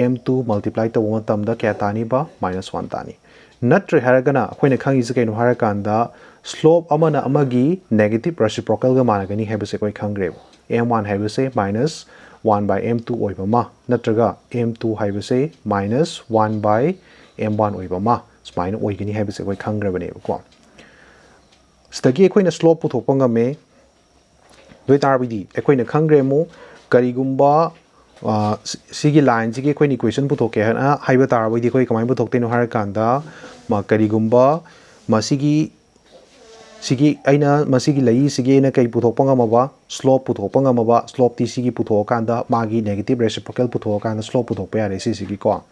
m2 multiply to one tamda kya tani ba -1 tani natre haragana koina khangi se kaino har kanda slope amana amagi negative reciprocal ga managani hebse koi khangre m1 haibase -1 by m2 oibama natraga m2 haibase -1 by m1 oibama smaina oigani haibase koi khangrabane ko stagi ekoina slope puthokpa ngame doi tarbidi ekoina khangre mu karigumba sigi line sigi ekoina equation puthoke hana haiba tarbidi koi kamai puthokte no har kanda ma karigumba masigi sigi aina masigi lai sigi na kai puthokpa ngamaba slope puthokpa ngamaba slope ti sigi puthokanda magi negative reciprocal puthokanda slope puthokpa yare sigi ko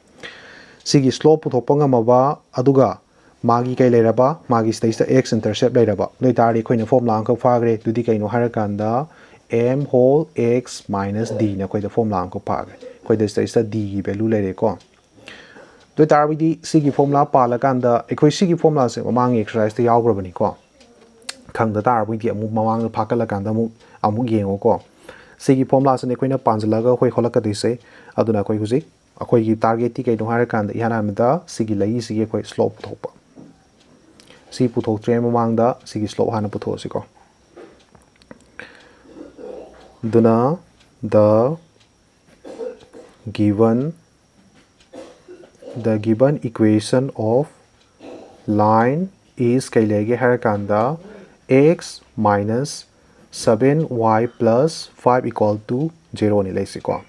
sigi slope puthokpa ngamaba aduga magi kai leraba magi stage ta x intercept leraba noi tari khoina formula angka phagre tudi kaino harakanda m whole x minus d na koi da formula angka phagre koi da stage ta d gi value lere ko doi tari di sigi formula pala kanda ekoi sigi formula se mamang exercise ta yawgrabani ko khangda tar bui amu mamang phakala kanda amu yengo ko sigi formula se ne koina panjalaga hoi kholaka dise aduna koi huji akoi gi target ti kai no har kanda ihana amda sigi lai sigi koi slope thopa si puthok tre mamang da sigi slope hana putho si ko duna the given equation of line is kai lege har kanda x minus 7y plus 5 equal to 0 ni lesi ko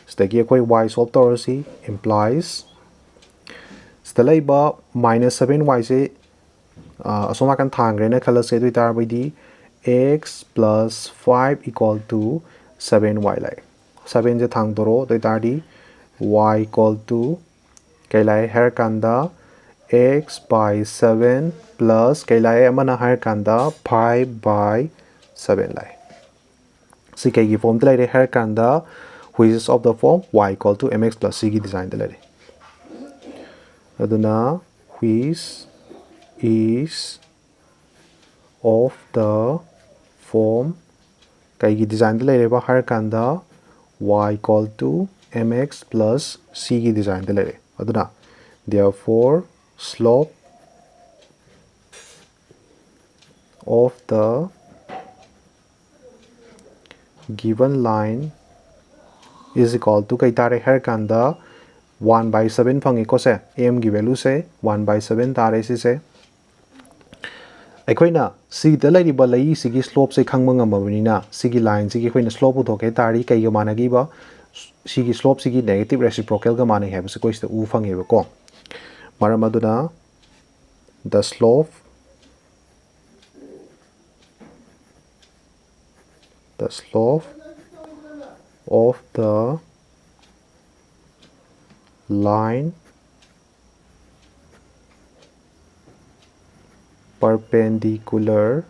stagi koi y solve torasi implies stalai ba minus 7y se asoma kan thangre na khala se dui tar bidi x plus 5 equal to 7y lai 7 je thang doro doi tar di y equal to kailai her kanda x by 7 plus kailai amana har kanda 5 by 7 lai si kai gi form lai re har kanda which is of the form y equal to mx plus c की design दा लेरे अदुना which is of the form कई की design दा लेरे बा हर कांदा y equal to mx plus c की design दा लेरे अदुना therefore slope of the given line is equal to कई तारे हर कांदा 1/7 फंगे को से m की वैल्यू से 1/7 तारे से अखोइना सी द लैरिबा लई सिगी स्लोप से खंगबा ngambabnina सिगी लाइन सिगी खोइना स्लोप उथोके तारी कई ग मानगीबा सिगी स्लोप सिगी नेगेटिव रेसिप्रोकल ग माने हैबसे कोइस उ फंगेबा को मरम अदुना the slope of the line perpendicular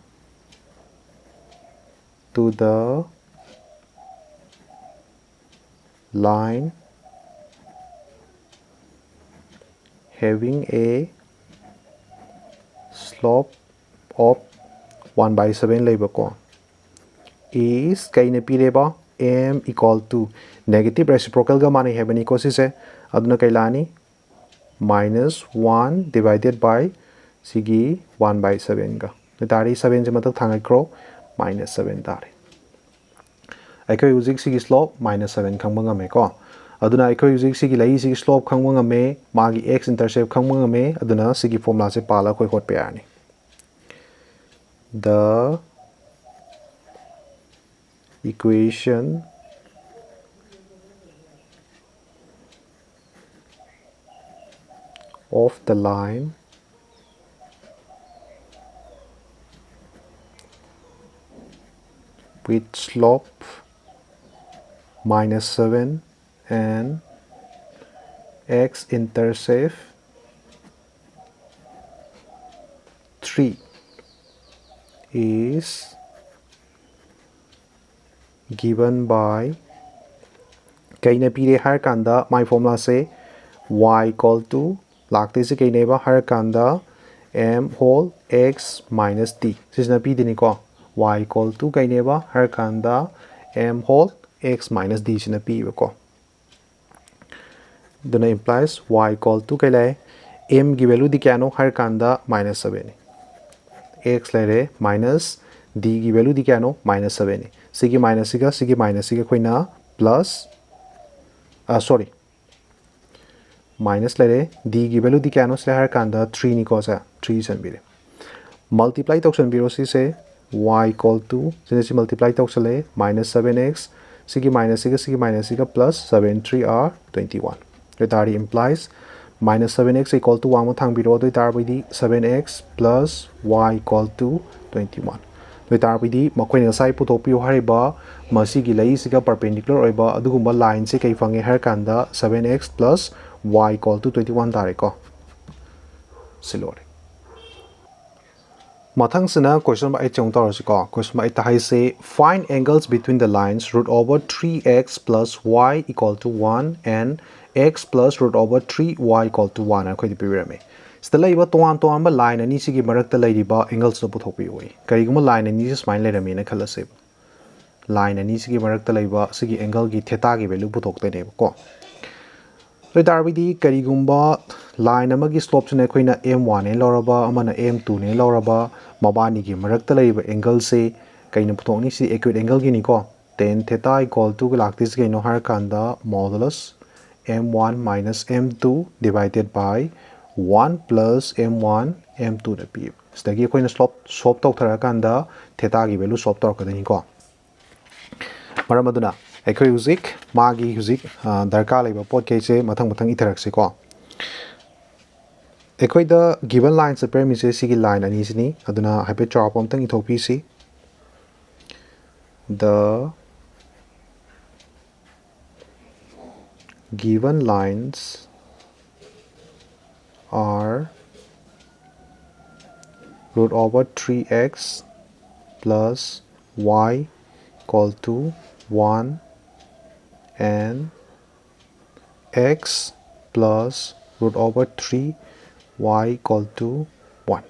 to the line having a slope of 1/7 labor ko is kaina pireba m equal to negative reciprocal ga mane hebani ko si se aduna kailani -1 divided by sigi 1/7 ga tari 7 je matak thangai kro -7 tari aikoi uzik sigi slope -7 khangba ngame ko aduna aikoi uzik sigi lai sigi slope khangba ngame magi x intercept khangba ngame aduna sigi formula se pala koi hot pe ani the equation of the line with slope -7 and x intercept 3 is given by kaina pire har kanda my formula say y equal to lakte se kaina ba har kanda m whole x minus d sisna pi dini ko y equal to kaina ba har kanda m whole x minus d sina pi ba ko then implies y equal to kaila m की value di kya no har kanda -7 x lere minus d की value di kya no -7 sigi minus siga khoina plus sorry minus lere d की value di kya no se har kanda 3 ni ko sa 3 san bire multiply to san biro si se y equal to since multiply to sale -7x sigi minus siga plus 7 3 are 21 that implies -7x equal to 1 mo thang biro doi tar bidi 7x plus y equal to 21 doi tar bidi makhoi na sai puthok piu hariba masi gi lai siga perpendicular oiba adugumba line se kai fange har kanda 7x plus y equal to 21 tare ko silore mathang sina question ba 8 chong tar si ko question ba 8 hai se find angles between the lines root over 3x plus y equal to 1 and x plus root over 3y equal to 1 akhoi di pirame sta laiba toan ba line ani sigi marak ta lairiba angles to puthok pi oi kariguma line ani just mine lairame na khalase line ani sigi marak ta laiba sigi angle gi theta gi value puthok te ne ko so darbidi karigumba line amagi slope sine khoina m1 ne loraba amana m2 ne loraba mabani gi marak ta laiba angle se kaina puthok ni si acute angle gi ni ko tan theta equal to galactis gi no har kanda modulus m1 minus m2 divided by 1 plus m1 m2 da pi stagi khoina slope tok thara kanda theta gi value slope tok kadani ko maramaduna akhoi uzik magi uzik darka laiba pot ke se mathang iterak se ko akhoi da given line se premise sigi line ani sini aduna hype chop amtang ithok pi si the given lines are root over 3x plus y equal to 1 and x plus root over 3 y equal to 1.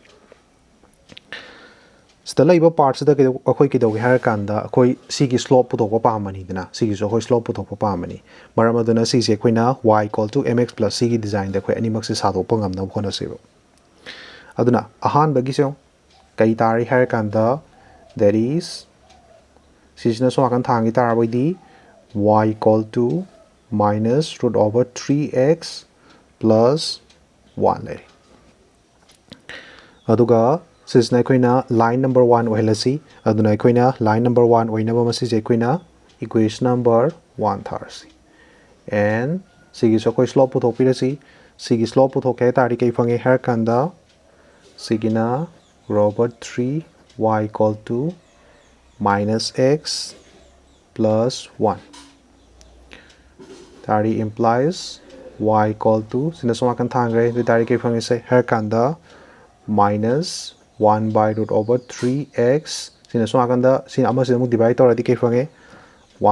Stella iba parts da akoi ki dogi har kanda akoi sigi slope putok pa pamani dina sigi so akoi slope putok pa pamani marama duna si se koina y equal to mx plus sigi design da akoi animak se sado pa ngam na khona sebo aduna ahan bagi se kai tari har kanda that is sisna so akan thangi tar boy di y equal to minus root over 3x plus 1 le aduga sisna koina line number 1 ohelasi aduna koina line number 1 oina ba masi je koina equation number 1 tharsi and sigi so koi slope puthok pirasi sigi slope puthok ke tari kai phange har kanda sigina over 3 y equal to minus x plus 1 tari implies y equal to sina so akan thangre the tari kai phange se har kanda minus 1 by root over 3x sina so akanda sina ama sina mu divide tor adi kai phange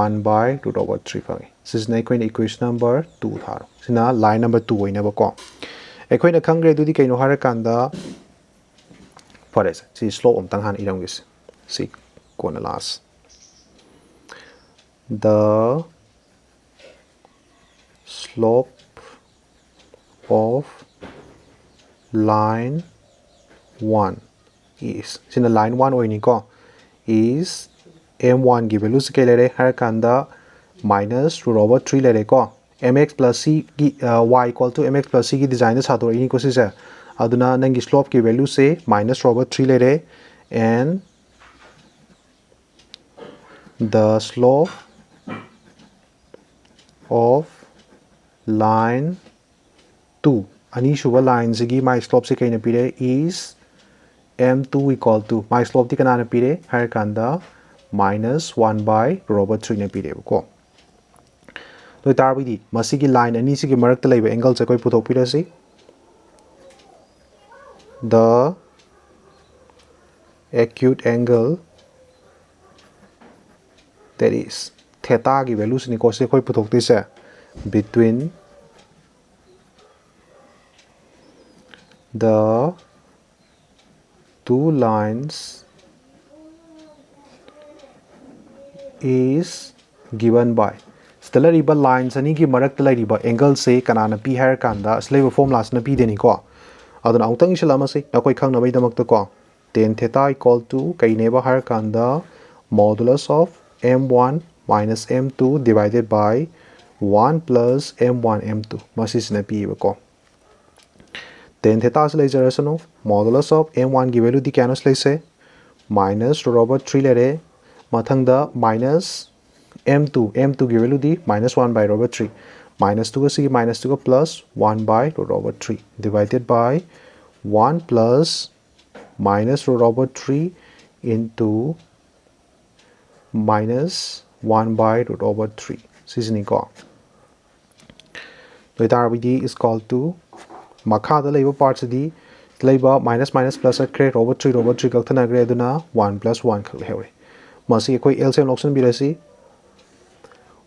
1 by root over 3 phange sisna koina equation number 2 tharo sina line number 2 oina ba ko ekoina khangre dudi kaino har kanda for this si slope om tang han irang gis si kona last the slope of line 1 is sina line 1 oini ko is m1 gi value scale re har kanda minus root over 3 le re ko mx plus c gi y equal to mx plus c gi design sa to ini ko si se aduna nangi slope ki value se minus root over 3 le re and the slope of line 2 ani shuba line sigi my slope se kaina pire is m2 equal to my slope ti kana na pire har kanda minus 1 by root over 3 na pire ko to tarbidi masigi line ani sigi marak ta laiba angle se koi puthok pirasi the acute angle that is theta ki value ni ko se koi puthok ti se between the two lines is given by stellar riba lines ani ki marak ta riba angle se kanana pi har kanda slave formula na pi deni ko aduna autang isalama se na koi khang na bai damak ta ko tan theta equal to kai neba har kanda modulus of m1 minus m2 divided by 1 plus m1 m2 masis na pi ko tan theta se lai jarasano modulus of m1 ki value di kano slai se minus root over 3 le re mathangda minus m2 ki value di minus 1 by root over 3 minus 2 ka minus 2 ka plus 1 by root over 3 divided by 1 plus minus root over 3 into minus 1 by root over 3 sisini ko to tarabidi is equal to makha da leiba parts di leiba minus minus plus create over 3 ka thana gre aduna 1 plus 1 khak lewe masi koi LCM option birasi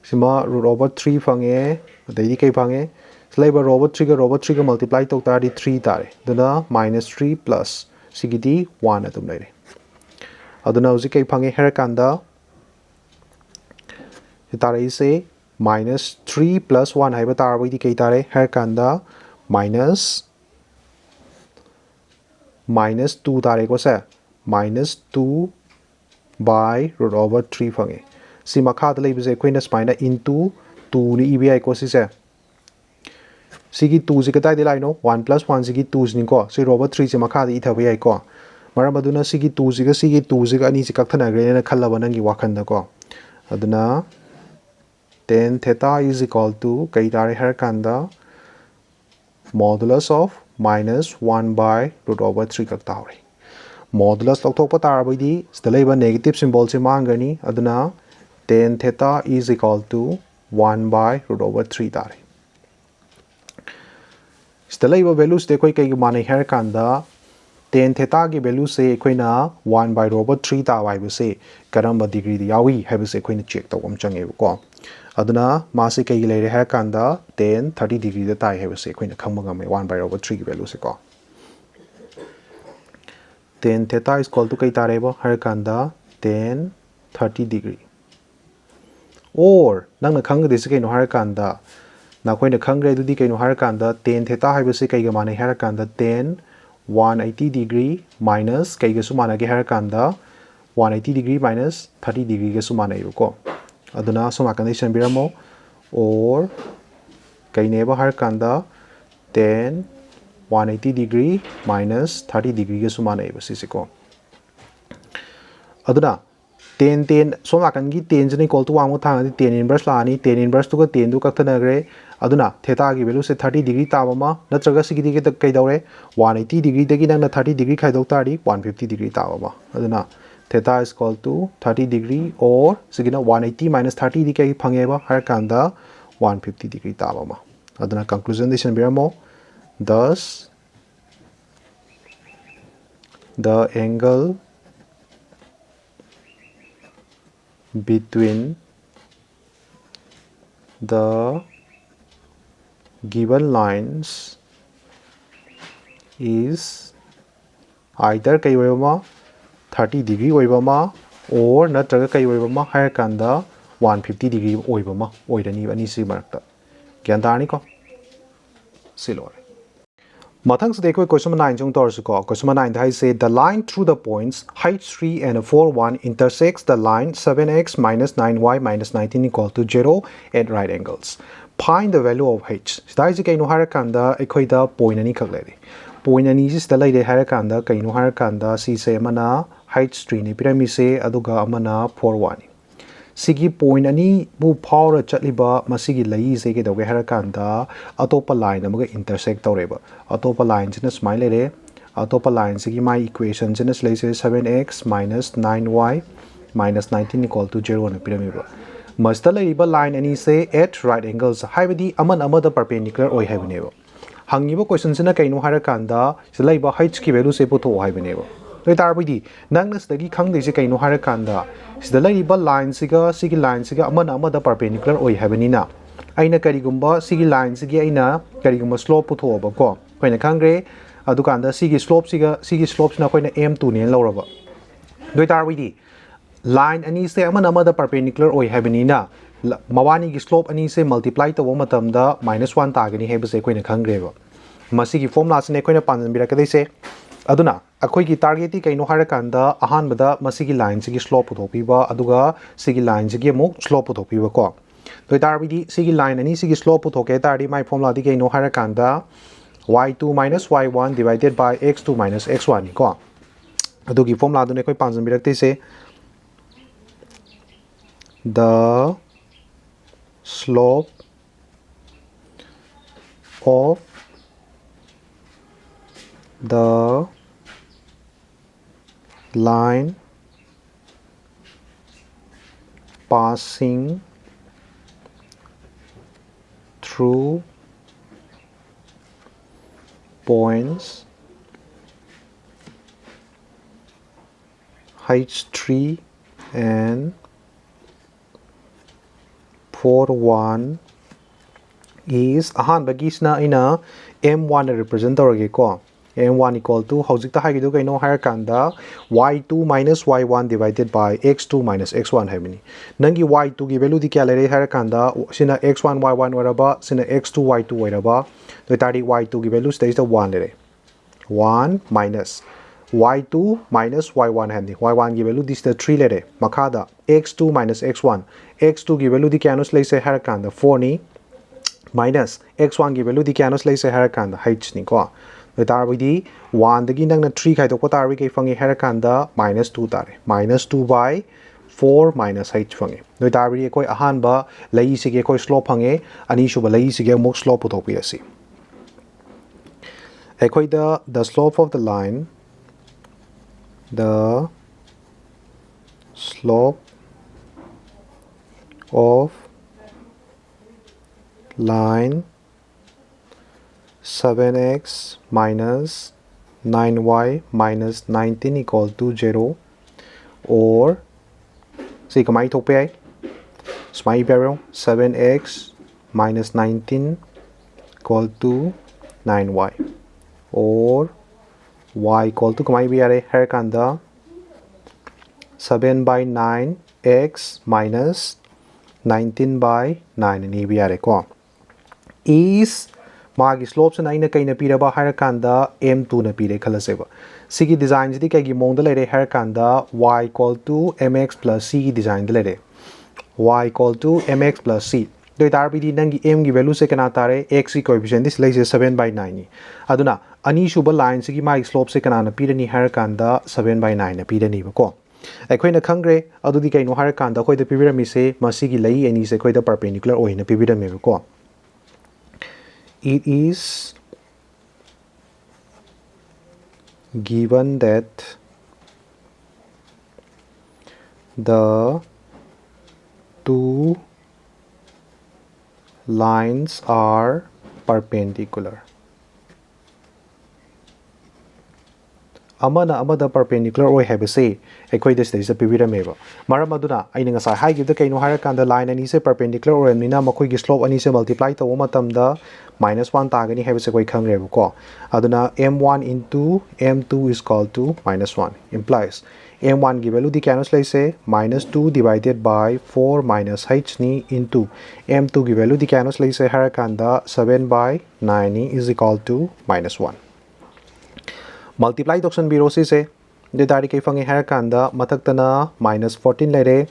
sima root over 3 phange adai kai phange leiba root over 3 ka multiply tok ta di 3 tare duna minus 3 plus sigidi 1 atum leire aduna uji kai phange her kanda tare se minus 3 plus 1 haiba tarbai di kai tare her kanda minus 2 tare ko se minus 2 by root over 3 phange si makha da leiba je koina spina into 2 ni ebi ko si se sigi 2 si ka tai de lai no 1 plus 1 sigi 2 ni ko si root over 3 se makha da itha bai ko maram aduna sigi 2 si ga ani si kak thana gre na khallaba nangi wakhan da ko aduna tan theta is equal to kai tare har kanda modulus of minus 1 by root over 3 kak taure modulus lokthok pa tar bai di stelaiba negative symbol se mangani aduna tan theta is equal to 1 by root over 3 tare stelaiba values de koi kai mane har kanda tan theta ki value se koina 1 by root over 3 ta bai bu se karamba degree di yawi hai bu se koina check tawam change ko aduna masi kai leire har kanda tan 30 degree da tai hai se khoina khangma ngam 1/3 gi value se ko tan theta is equal to kai tare bo har kanda tan 30 degree or nang na khang de se kai no har kanda na khoi na khang re du di kai no har kanda tan theta hai se kai ga mane har kanda tan 180 degree minus kai ga su mana ge har kanda 180 degree minus 30 degree ga su mana yu ko aduna soma condition biramo or kai ne ba har kanda tan 180 degree minus 30 degree ga su mana yu si ko aduna tan soma kan gi tan jani equal to 1 mo thang di tan inverse la ni tan inverse to ga tan du ka thana gre aduna theta gi value se 30 degree ta ba ma natraga sigi di ge kai daure 180 degree dagi nang na 30 degree khai dok ta ri 150 degree ta ba ma aduna theta is equal to 30 degree or sigina 180 minus 30 di kai phange ba har kanda 150 degree ta ba ma aduna conclusion decision biramo thus the angle between the given lines is either kai oibama 30 degree oibama or natraga kai oibama higher kanda 150 degree oibama oirani ani si marakta gyan tarni ko silore mathang se dekho question 9 jong tor su ko question 9 dai say the line through the points height 3 and 4 1 intersects the line 7x minus 9y minus 19 equal to 0 at right angles find the value of h sidai se kaino har kanda ekhoi da point ani khak lere point ani si sta lai re har kanda kaino har kanda si se mana height 3 ni pyramid se aduga amana 4 1 sigi point ani bu power chatliba masigi lai se ke doge har kanda atopa line amaga intersect tawreba atopa line jina smile re atopa line sigi my equation jina lai se 7x minus 9y minus 19 equal to 0 na pyramid masta laiba line ani se at right angles haibadi aman amada perpendicular oi haibneba hangiba question sina kaino har kanda se laiba h ki value se putho haibneba doi tarbidi nang nas dagi khang de se kaino har kanda sida laiba line siga sigi line siga aman amada perpendicular oi haibani na aina kari gumba sigi line sigi aina kari gumba slope putho ba ko koina khangre adu kanda sigi slope na koina m2 ne loraba doi tarbidi line ani se aman amada perpendicular oi haibani na mawani gi slope ani se multiply to matam da -1 ta gani hebe se koina khangre ba masigi formula sine koina panjan bira kadai se aduna akoi gi target ti kaino har kanda ahan bada masigi line sigi slope puthopi ba aduga sigi line sigi mo slope puthopi ba ko doi tarbidi sigi line ani sigi slope puthoke tari my formula ti kaino har kanda y2 minus y1 divided by x2 minus x1 ni ko adugi formula dune koi panjan birak te se the slope of the line passing through points h3 and 4 1 is ahan bagisna ina m1 represent torage ko m1 equal to hojik ta haigidu kaino har kanda y2 minus y1 divided by x2 minus x1 haibini nangi y2 gi value di kya lere har kanda sina x1 y1 oraba sina x2 y2 oraba to tari y2 gi value stage the 1 lere 1 minus y2 minus y1 handi y1 gi value this the 3 lere makada x2 minus x1 x2 gi value di kya no se har kanda 4 ni minus x1 gi value di kya no se har kanda h ni ko tarbidi 1 dagi nang na 3 khai to ko tarbi kai fangi har kanda -2 tare -2 by 4 minus h fangi doi tarbidi koi ahan ba lai sige koi slope fange ani shuba lai sige mok slope puthok pi asi ekoi the slope of the line the slope of line 7x minus 9y minus 19 equal to 0 or see kamai thok pe ai Smiley barrel 7x minus 19 equal to 9y or y equal to kamai biyare harakanda 7 by 9 x minus 19 by 9 ni biyare ko is magi slopes na ina kaina piraba harakanda m2 na pire khalaseba sigi design jidi kai gi mong da lere harakanda y equal to mx plus c design da lere y equal to mx plus c doi tar bidi nangi m gi value se kana tare x ki coefficient this like 7 by 9 ni aduna ani shuba line sigi magi slope se kana na pirani harakanda 7 by 9 na pirani ba ko aikoina khangre adudi kai no harakanda khoi da pibirami se masigi lai ani se khoi da perpendicular oina pibirami ba ko it is given that the two lines are perpendicular. Amana amada perpendicular oi habase ekoi this is a piramid maram aduna aina ngasa hai give the kaino harakanda line ani se perpendicular or nina makoi gi slope ani se multiply to matamda -1 tagani habase koi khangre ko aduna m1 into m2 is equal to -1 implies m1 gi value di canos lai se -2 divided by 4 minus h ni into m2 gi value di canos lai se harakanda 7 by 9 ni is equal to -1 multiply toxin biro se the dari kai fangi harakanda mataktana -14 lere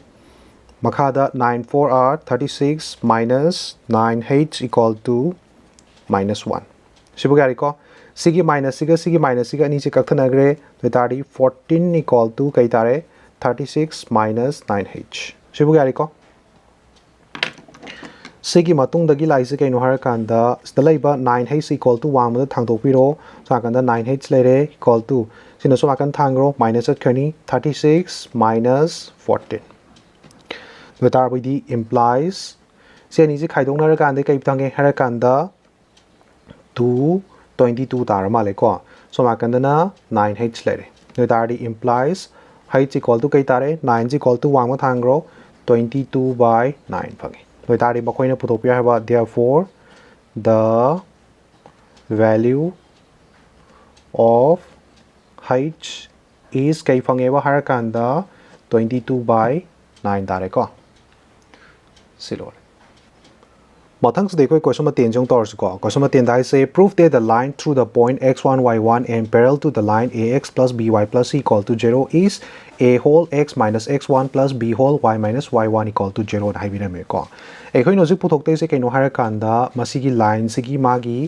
makhada 9 4 are 36 minus 9h equal to -1 sibugari ko sigi minus siga ani se kakthana the dari 14 equal to kai tare 36 minus 9h sibugari ko sigi matung dagi lai se kai no harakanda stalaiba 9h equal to 1 ma thangtok piro sakanda 9h lere equal to sino so akan thangro minus at khani 36 minus 14 the tar implies se ni je khaidong na rakande kai tange harakanda 2 22 tar male ko so akanda na 9h lere the tar implies h equal to kai tare 9 equal to 1 ma thangro 22 by 9 phange the tar bakoina putopia haba therefore the value of h is kai phangeba harakanda 22 by 9 dare ko silor mathang se koi question ma 10 jong tor ko question ma 10 dai say prove that the line through the point x1 y1 and parallel to the line ax plus by plus c equal to 0 is a whole x minus x1 plus b whole y minus y1 equal to 0 dai bi me ko e khoi no ji puthok te se kai no harakanda masigi line sigi magi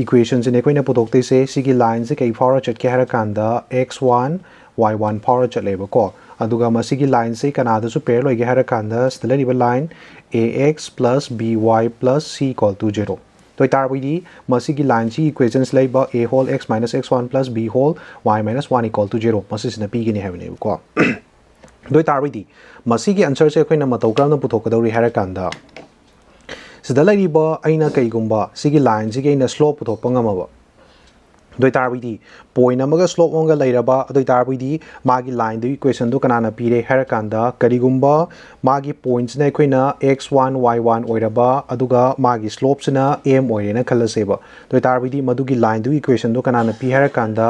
equations in equation puthok te se sigi line se kai power chat ke harakanda x1 y1 power chat leba ko aduga masigi line se kanada su pair loige harakanda stalleriba line ax plus by plus c equal to 0 to tarbi masigi line si equations leba a whole x minus x1 plus b whole y minus 1 equal to 0 masisina pi gini have ne ko do tarbi masigi answer se khoina matau kram na puthok kadori harakanda sida lariba aina kaigumba sigi line sigi aina slope puthok pangamaba doi tarbi point amaga slope onga lairaba doi tarbi magi line du equation du kanana pire harakanda karigumba magi points na khoina x1 y1 oiraba aduga magi slopes na m oirena khalaseba doi tarbi madugi line du equation du kanana pi harakanda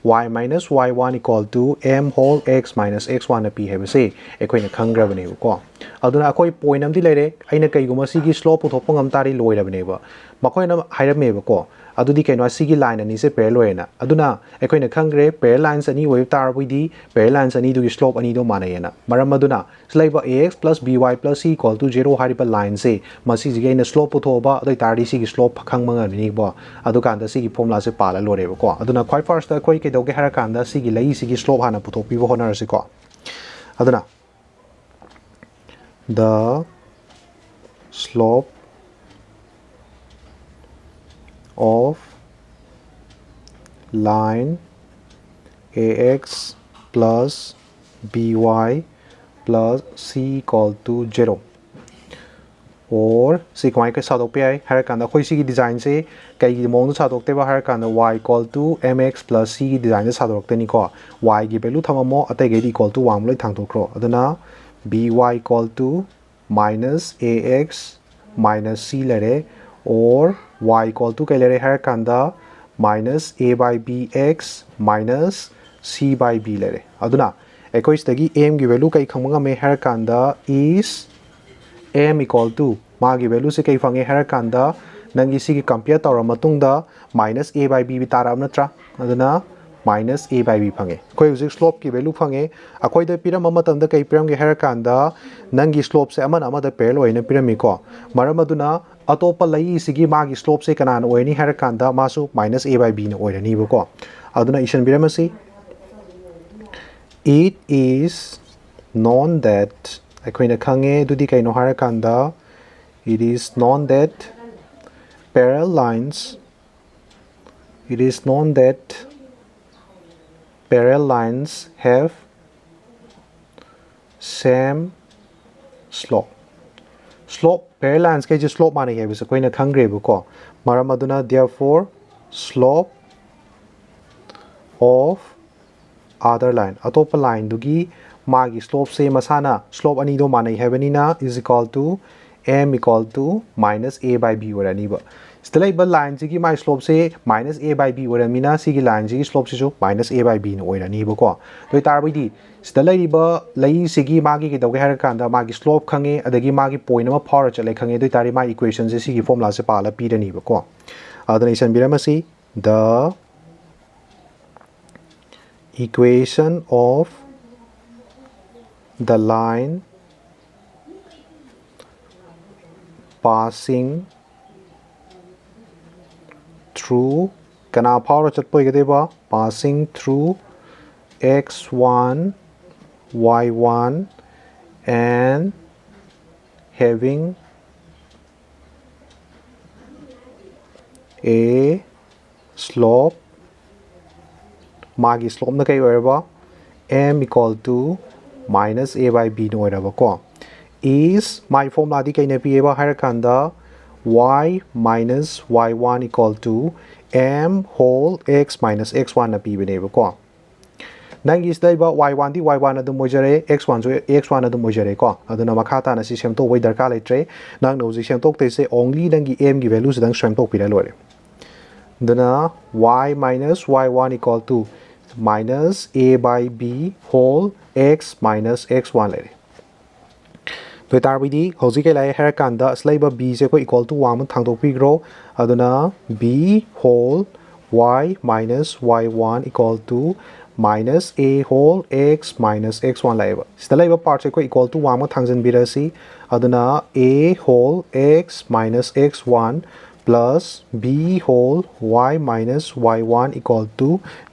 y minus y1 equal to m whole x minus x1 na pi hebase ekhoina khangrabane ko aduna akoi point amdi laire aina kaiguma sigi slope puthok ngam tari loirabane ba makoina hairameba ko adudi kaino sigi line ani se pair loena aduna ekoina khangre pair lines ani wave tar widi pair lines ani du slope ani do manayena maram aduna slaiba ax plus by plus c equal to 0 hariba line se masi jige ina slope puthoba adai tardi sigi slope khangmanga ni ba adu kanda sigi formula se pala lore ba ko aduna khoi first ta khoi ke doge hara kanda sigi lai sigi slope hana puthopi bo honar se ko aduna the slope of line ax plus by plus c equal to 0 or si kwai ka sa dok pi har kan da khoi si gi design se kai gi mong sa dok te ba har kan da y equal to mx plus c gi design sa dok te ni ko y gi value thama mo ate ge equal to 1 loi thang to kro aduna by equal to minus ax minus c lere, or y equal to kay lere hair kanda minus a by bx minus c by b lere. Aduna ekoi stagi m gi value kay khangma me hair kanda is m equal to magi value se kay fange hair kanda nangi si gi compare tawra matungda minus a by b tara natra. Aduna minus a by b phange koi uzik slope ki value phange akoi da piram amatam da kai piram ge hair kanda nangi slope se ama da pair loina pirami ko maram aduna atopa lai sigi magi slope se kanan oini hair kanda masu minus a by b na oirani bo ko aduna isan biramasi it is known that akoi na khange dudi kai no hair kanda it is known that parallel lines have same slope. Parallel lines ke slope mane hai bisa koi na khangre bu ko maram aduna therefore slope of other line atopa line dugi magi slope se masana slope ani do mane hai bani na is equal to m equal to minus a by b orani ba stelai ba line ji ki my slope se minus a by b orami na si ki line ji ki slope se so minus a by b no orani ba ko doi tar bai di stelai ba lai si ki magi ki doge har kan da magi slope khange adagi magi point ma for chale khange doi tari my equation se si ki formula se pala pi da ni ba ko adana isan biramasi the equation of the line passing through kana power chat poi gade ba passing through x1 y1 and having a slope magi slope na kai oiraba m equal to minus a by b no oiraba ko is my formula di kai na pi ba har kanda y minus y1 equal to m whole x minus x1 na pi bene ba ko nang is dai ba y1 di y1 adu mojare x1 so x1 adu mojare ko aduna makha ta na si sem to wai darka letre nang no ji sem tok te se only nang gi m gi value sedang sem tok pi la lore dana y minus y1 equal to minus a by b whole x minus x1 lere doi tar bi di hoji ke lai her kan da slai ba b se ko equal to 1 thang tok pi gro aduna b whole y minus y1 equal to minus a whole x minus x1 lai ba slai ba part se ko equal to 1 thang jan bi ra si aduna a whole x minus x1 plus b whole y minus y1 equal to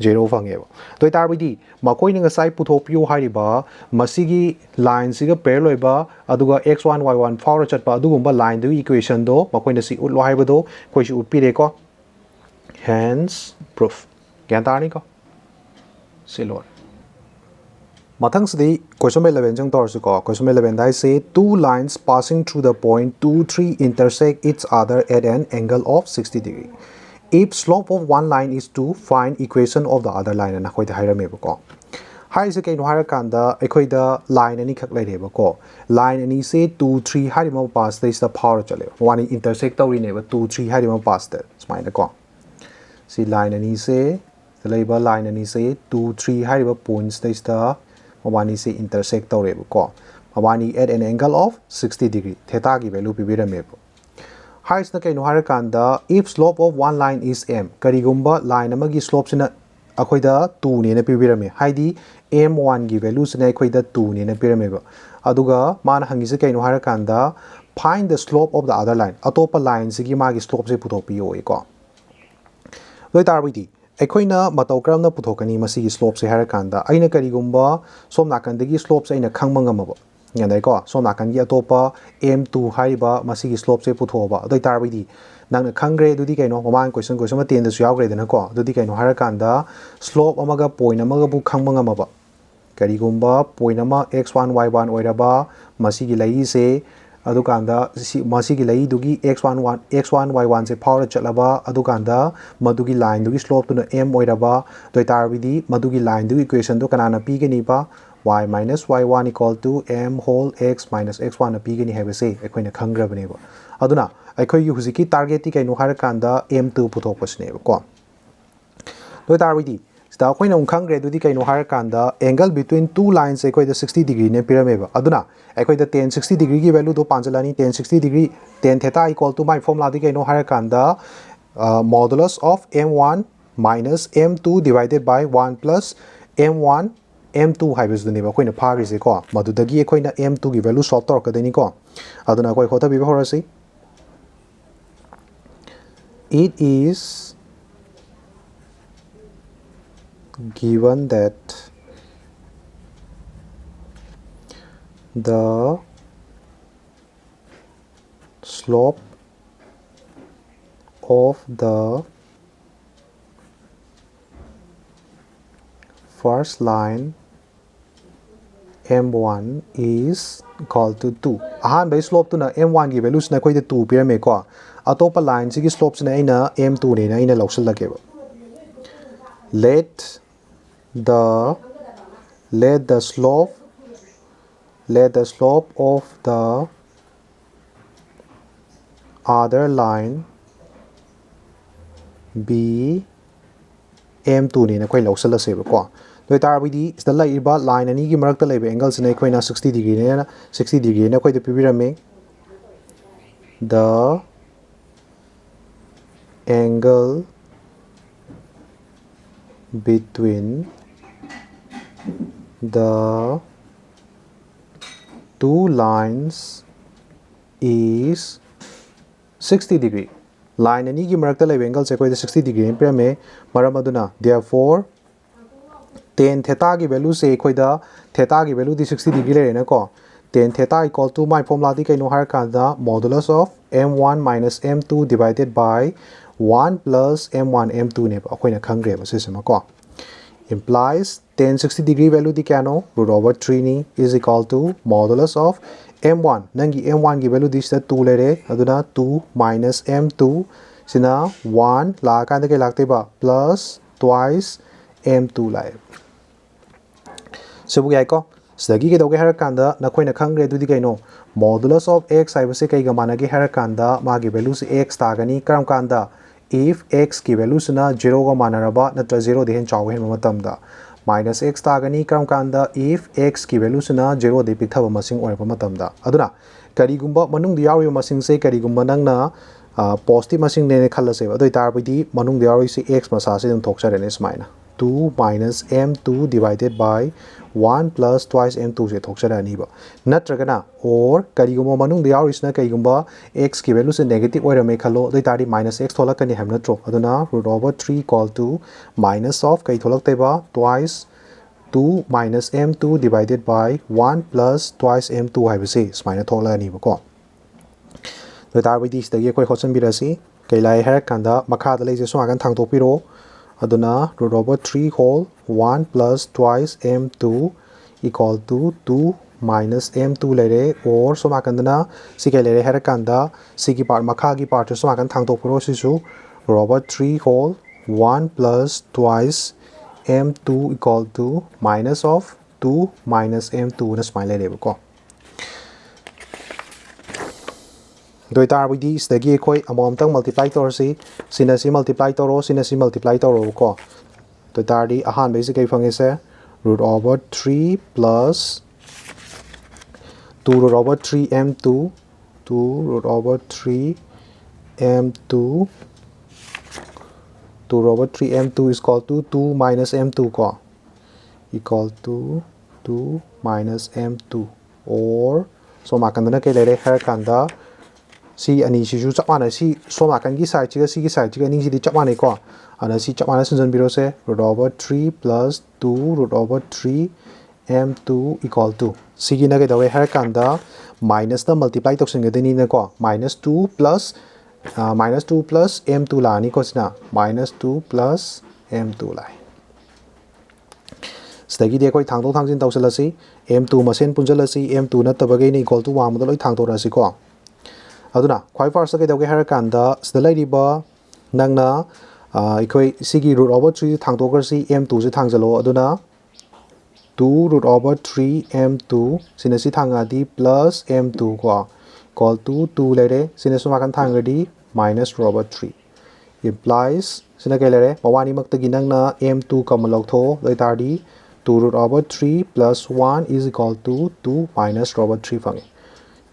0 phangeba doi tar bi di makoi ninga sai puthopio hariba masigi line siga pair loiba aduga x1 y1 for chatpa adugumba line du equation do makoi na si ut lo haiba do koi si ut pi re ko hence proof gyan tar ni ko silor mathang sidi question 11 jang tor su ko question 11 dai say two lines passing through the point 2 3 intersect each other at an angle of 60 degree if slope of one line is 2 find equation of the other line na khoi da haira me ba ko hai se kai no har kan da ekhoi da line ani khak lai re ba ko line ani se 2 3 hari ma pass the is the power chale one intersect tawri ne ba 2 3 hari ma pass the smile ko si line ani se the label line ani se 2 3 hari ba points the is the mabani se intersect tawre ba ko mabani at an angle of 60 degree theta gi value pi bira me ba height na kai no har kan da if slope of one line is m karigumba line amagi slope sina akhoi da 2 ne na pi bira me haidi m1 gi value sina akhoi da 2 ne na pi me ba aduga man hangi se kai no har kan da find the slope of the other line atopa line sigi magi slope se puthok pi oi ko loi tar bi di akhoi na matau kram na puthokani masigi slope se har kan da aina karigumba som nakan dagi slope se aina khangma ngam ba ngai ko som nakan gi atopa m2 haiba masigi slope se puthoba doi tar bi di nang na khangre dudi kai no maman question ma 10 da su yaw gre da na ko dudi kai no har kan da slope amaga point amaga bu khangma ngam ba karigumba point ama x1 y1 oiraba masigi lai se adu kan da masigi lai dugi x1 y1 se power chalaba adu kan da madugi line dugi slope to na m oiraba doi tar bi di madugi line du equation do kana na pi ge ni ba y minus y1 equal to m whole x minus x1 pigani haibase akoina khangrabane ba aduna akoi yu huziki target ti kaino har kanda m2 puthokpasne ba ko do tarwidi sta akoina khangre dudi kaino har kanda angle between two lines akoi the 60 degree ne pyramid ba aduna akoi the tan 60 degree ki value do panjalani tan 60 degree tan theta equal to my formula di kaino har kanda modulus of m1 minus m2 divided by 1 plus m1 m2 haibisduni ba koina phagrise ko madudagi koina m2 gi value solve tor kadeni ko aduna koi khotha bi horasi it is given that the slope of the first line m1 is equal to 2 ahan by slope to na m1 gi values na koi de 2 pirame ko atopa line sigi slopes na ina m2 ne na ina loksal lage ba let the slope of the other line be m2 ne na koi loksal ase ba ko do tarwidi sta lai ba line ani gi marak ta lai ba angles na koi na 60 degree ne na 60 degree na koi de pibirame the angle between the two lines is 60 degree line ani gi marak ta lai ba angle se koi de 60 degree ne pirame maram aduna therefore tan theta ki value se koi da theta ki value di 60 degree le na ko tan theta equal to my formula di kaino har ka da modulus of m1 minus m2 divided by 1 plus m1 m2 ne ba akoina khangre ba sisema ko implies tan 60 degree value di kano root over 3 ni is equal to modulus of m1 nangi m1 ki value di sta 2 le re aduna 2 minus m2 sina 1 la ka da ke lakte ba plus twice m2 lai sebu gai ko sagi ke doge har kanda na koina khangre dudi kaino modulus of x haibase kai ga managi har kanda magi value se x ta gani karam kanda if x ki value suna 0 ga manaraba natra 0 de hen chaw hen matam da minus x ta gani karam kanda if x ki value suna 0 de pikthaba masing oirba matam da aduna kari gumba manung di yawi masing se kari gumba nangna positive masing ne khalase ba doi tar bidi manung di yawi se x masa se dum thokchare ne smaina 2 minus m2 divided by 1 plus twice m2 se thokchara ani ba natragana or karigumba manung de yarisna karigumba x ki value se negative oira me khalo doi tari minus x tholakani ham natro aduna root over 3 equal to minus of kai tholakte ba twice 2 minus m2 divided by 1 plus twice m2 haibase smaina thola ani ba ko doi tar bidi stagi koi khosan birasi kailai har kanda makha da leje so agan thang topiro aduna root over 3 whole 1 plus twice m2 equal to 2 minus m2 lere or so makandana si ke lere har kanda si ki part makha ki part so makan thang tok pro si su root over 3 whole 1 plus twice m2 equal to minus of 2 minus m2 na smile lere ko doi tar bidi stagi koi amom tang multiply tor si sina si multiply toro sina si multiply toro ko doi tar di ahan basic kai fange se root over 3 plus 2 root over 3 m2 2 root over 3 m2 2 root over 3 m2 is equal to 2 minus m2 ko equal to 2 minus m2 or so makandana ke lere har kanda si ani si ju chapana si so makan gi side chiga si gi side chiga ni si di chapana ko ana si chapana sunjan biro se root over 3 plus 2 root over 3 m2 equal to si gi na ke dawe har kanda minus the multiply to singa deni na ko minus 2 plus m2 la ni ko sina minus 2 plus m2 lai stagi de koi thang do thang jin taw salasi m2 masen punjalasi m2 na tabage ni equal to 1 ma loi thang to rasi ko aduna khoi first ke doge har kanda sdalai riba nangna ikoi sigi root over 3 thang to gar si m2 se thang jalo aduna 2 root over 3 m2 sina si thangadi plus m2 ko equal to 2 lere sina suma kan thangadi minus root over 3 implies sina kai lere mawani maktagi nangna m2 kamalok tho loitardi 2 root over 3 plus 1 is equal to 2 minus root over 3 fangi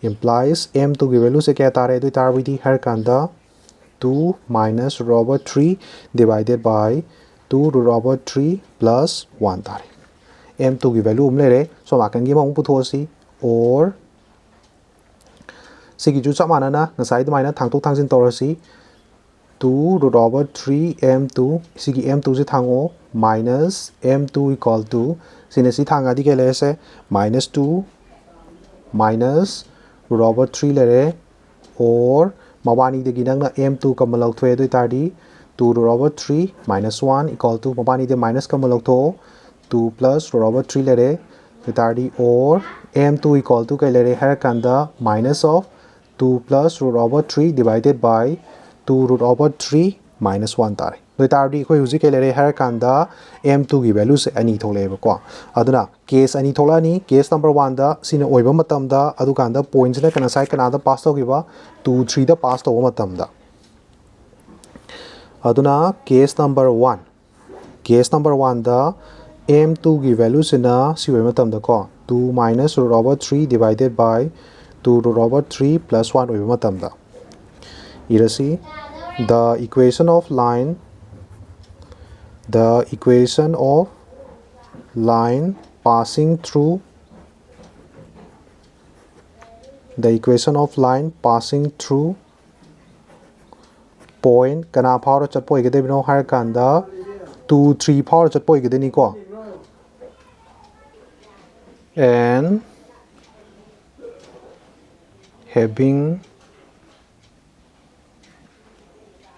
implies m2 की value से क्या तारे तो तार विधि हर कांदा 2 minus root over 3 divided by 2 root over 3 plus 1 तारे m2 की value हमले रे सो माकन की माउंट पुथो सी और सिगी जो समान ना नसाई तो माइना थांग तो थांग जिन तोर सी 2 root over 3 m2 सिगी m2 से थांगो minus m2 equal to सिने सी थांग आदि के लिए से minus 2 minus root over 3 लेरे और मवानी दे गिनंगना m2 का मलक थोए दो ताड़ी 2 root over 3 minus 1 equal to मवानी they minus का मलक थो 2 plus root over 3 लेरे दो ताड़ी और m2 equal to के लेरे हर कंदा minus of 2 plus root over 3 divided by 2 root over 3 minus 1 तारे दो ताड़ी कोई उसी के लेरे हर कंदा m2 की value से अनी थोले बको अदुना केस अनी थोला नी केस नंबर 1 दा सिने ओइबा मतम दा अदु कांदा पॉइंट्स ने कना साइड कना दा पास तो गिबा 2 3 दा पास तो मतम दा अदुना केस नंबर 1 दा m2 की value सिना सिवे मतम दा को 2 minus root over 3 divided by 2 root over 3 plus 1 ओइबा मतम दा इरसी the equation of line passing through point kana power chat poi gede bino har kanda 2 3 power chat poi gede ni ko and having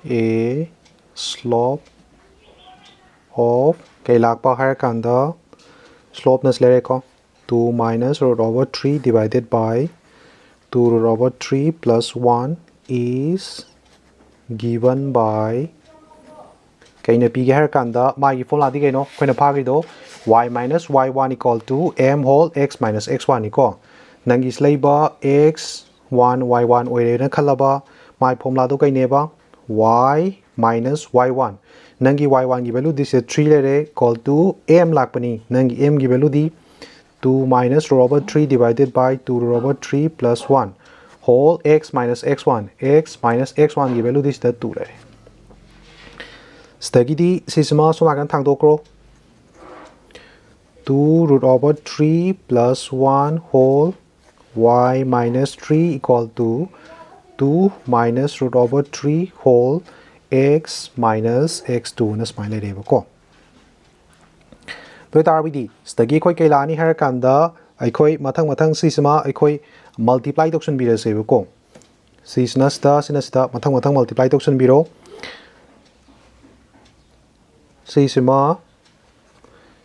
a slope of kailak pa har kanda slope nas lere ko 2 minus root over 3 divided by 2 root over 3 plus 1 is given by kaina pi ge har kanda ma gi formula di kaino koina pha gi do y minus y1 equal to m whole x minus x1 ni ko nangi slaiba x1 y1 oire na khalaba my formula do kaine ba y minus y1 nangi y1 की value this is 3 ले equal to m lakpani nangi m की value di 2 minus root over 3 divided by 2 root over 3 plus 1 whole x minus x1 की value this is 2 ले stagi di sisma suma kan thang do kro 2 root over 3 plus 1 whole y minus 3 equal to 2 minus root over 3 whole x minus x2 na smile le ba ko to tar bi di stagi khoi kaila ni har kanda ai khoi mathang sisma ai khoi multiply doksun bi re se ba ko sisna sta mathang multiply doksun bi ro sisma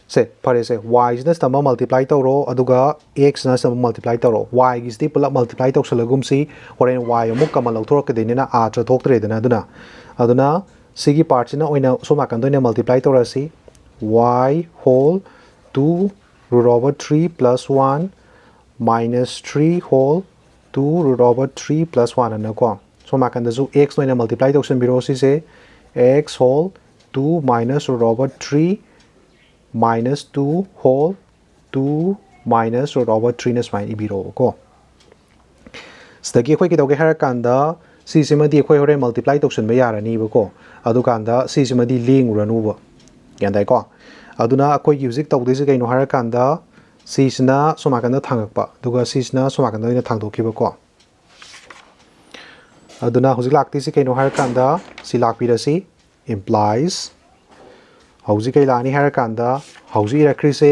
se pare se y is na sta multiply to ro aduga x na sta multiply to ro y is the pula multiply to salagum si horen y amuk kamal thor ka de na a tra thok tre de na aduna sigi part sina oina soma kan doina multiply to ra si y whole 2 root over 3 plus 1 minus 3 whole 2 root over 3 plus 1 na ko soma kan da zu x doina multiply to san biro si se x whole 2 minus root over 3 minus 2 whole 2 minus root over 3 na smile ibiro ko stagi khoi ki doge har kanda si sima di khoi hore multiply toksun ba yarani ba ko adu kanda si sima di ling ranu ba yan dai ko aduna khoi gi music tawde se kaino har kanda si sina soma kanda thangak pa duga si sina soma kanda ina thang dokhi ba ko aduna hujik lakti se kaino har kanda si lakpi ra si implies hauji kai lani har kanda hauji rakri se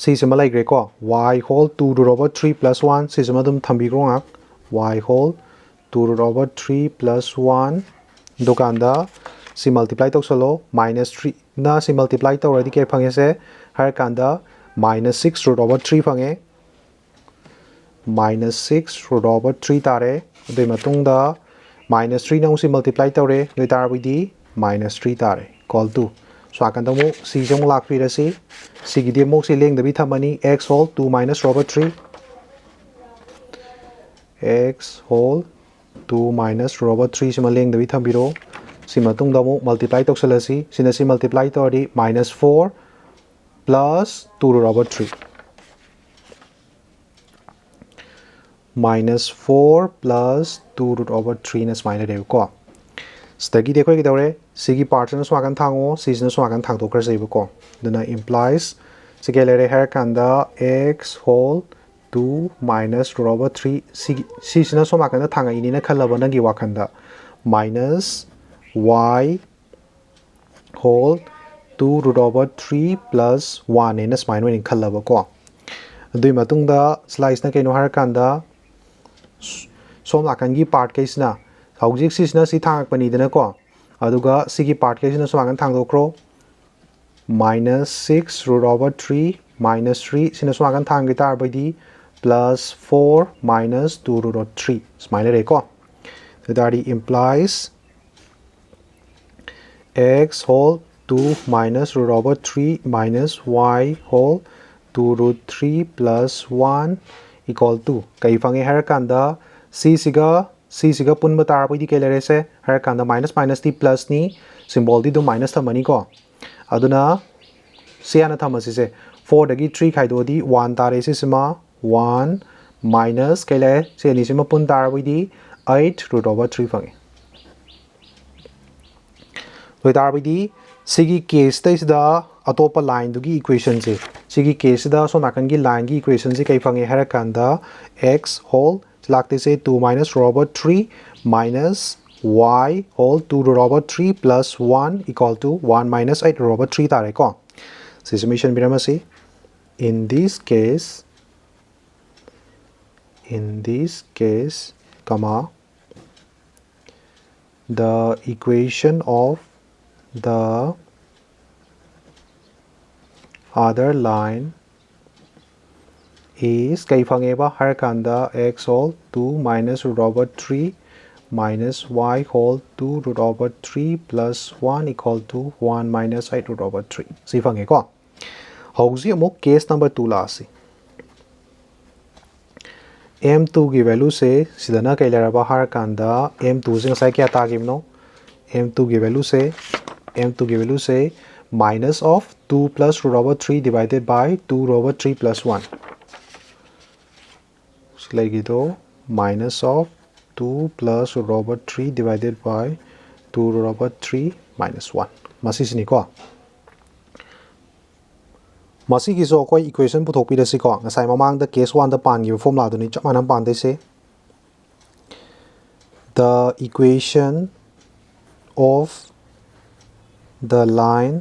si sima lai gre ko y whole 2 root over 3 plus 1 si sima dum thambi gro ngak y whole 2 root over 3 plus 1 dukanda si multiply to solo minus 3 na si multiply to already ke phange se har kanda minus 6 root over 3 phange minus 6 root over 3 tare de matung da minus 3 na si multiply to re le tar bi di minus 3 tare equal to स्वाकंदा मु c से मु लाख फिर सी c की दे मु से Laing दबी थमनी x whole 2 minus root over 3 x whole 2 minus root over 3 से Laing दबी थम बिरो सी मतुंग दमु मल्टीप्लाई तोक्सलसी सिना सी मल्टीप्लाई तोरी -4 plus 2 root over 3 -4 plus 2 root over 3 na smile re ko stagi dekho ki dore c ki part na swagan thango c na swagan thang to kar sai ko dana implies sigelere her kanda x whole 2 minus root over 3 c na swagan thanga ini na khalaba na gi wakanda minus y whole 2 root over 3 plus 1 na smile when khalaba ko dui matung da slice na kaino har kanda सोम लाकन की part केसना हौजिक सिसना सि थांगपनी दना को अदुगा सि की part केसना स्वागन थांगदोक्रो -6 root over 3 -3 सिना स्वागन थांगे तार बदी +4 -2 root over 3 smile रे को so that implies x whole 2 minus root over 3 minus y whole 2 root 3 plus 1 equal to kai fange har kanda c siga pun ba tar poi ke lere se har kanda minus minus t plus ni symbol di do minus thamani ko aduna c ana thamasi se 4 dagi 3 khai do di 1 tare se sima 1 minus ke le se ni sima pun tar poi di 8 root over 3 fange loi tar poi di sigi case tai da atopa line dugi equation se sigi case da so nakan gi line gi equation se kai fange har kanda x whole lakte se 2 minus root over 3 minus y whole 2 root over 3 plus 1 equal to 1 minus 8 root over 3 tare ko so summation biramasi in this case comma the equation of the other line is kai phangeba har kanda x whole 2 minus root over 3 minus y whole 2 root over 3 plus 1 equal to 1 minus 8 root over 3 si phange ko hauji amuk case number 2 la si m2 की value से सिदना kai leraba har kanda m2 से sai kya ta gimno m2 की value से minus of 2 plus root over 3 divided by 2 root over 3 plus 1 like it minus of 2 plus root over 3 divided by 2 root over 3 minus 1 masi sini ko masi gi so koi equation puthok pi da si ko ngasai mamang da case 1 da pan gi formula du ni chamanam pan dai se the equation of the line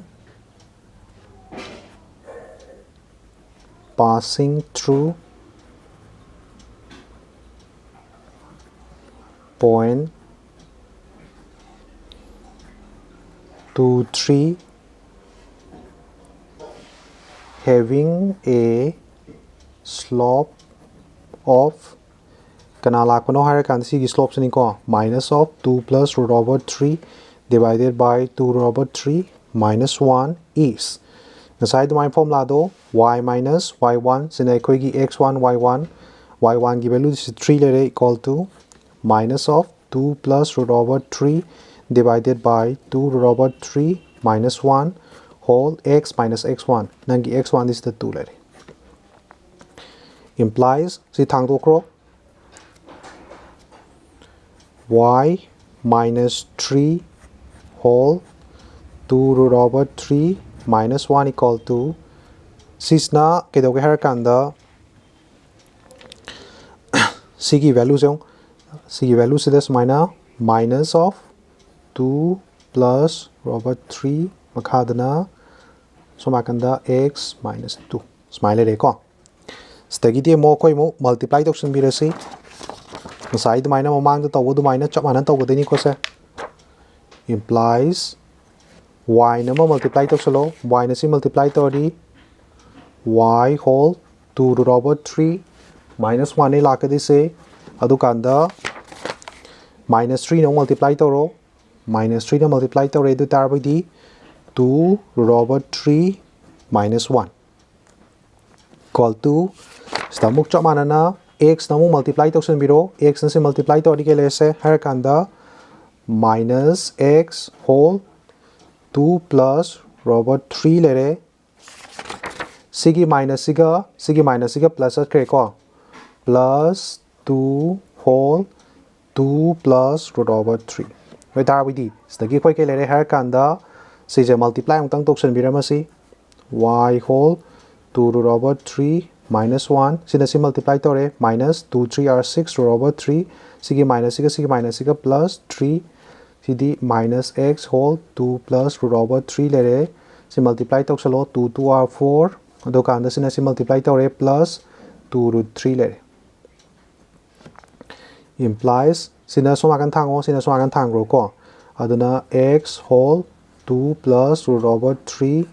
passing through point 2 3 having a slope of kana lakpano har kan si gi slope sini ko minus of 2 plus root over 3 divided by 2 root over 3 minus 1 is ngasai du my formula do y minus y1 sina khoi gi x1 y1 gi value is 3 lere equal to minus of 2 plus root over 3 divided by 2 root over 3 minus 1 whole x minus x1 nangi x1 is the 2 lere implies si thang do kro y minus 3 whole 2 root over 3 minus 1 equal to sisna kedoge har kanda c की value से this minus of 2 plus over 3 makadana so makanda x minus 2 smile re ko stagi de mo koi mo multiply to sin birasi side minus mamang to do minus chap manan to go deni ko se implies y na multiply to solo y na si multiply to di y whole 2 root over 3 minus 1 la ka di se adu kanda minus 3 no multiply to ro minus 3 no multiply to re du tar by di 2 root over 3 minus 1 equal to stamuk chop manana x namu multiply to sen biro x nase multiply to adi ke lese har kanda minus x whole 2 plus root over 3 lere sigi minus siga plus kre ko plus 2 whole 2 plus root over 3 wai tar wi di stagi khoi ke lere har kanda si je multiply tang to sen bira ma si y whole 2 root over 3 minus 1 sina si multiply to re minus 2 3 are 6 root over 3 sigi minus siga plus 3 cd minus x whole 2 plus root over 3 lere si multiply to salo 2 2 are 4 ado kanda sina si multiply to re plus 2 root 3 lere implies sina so makan thang ro ko aduna x whole 2 plus root over 3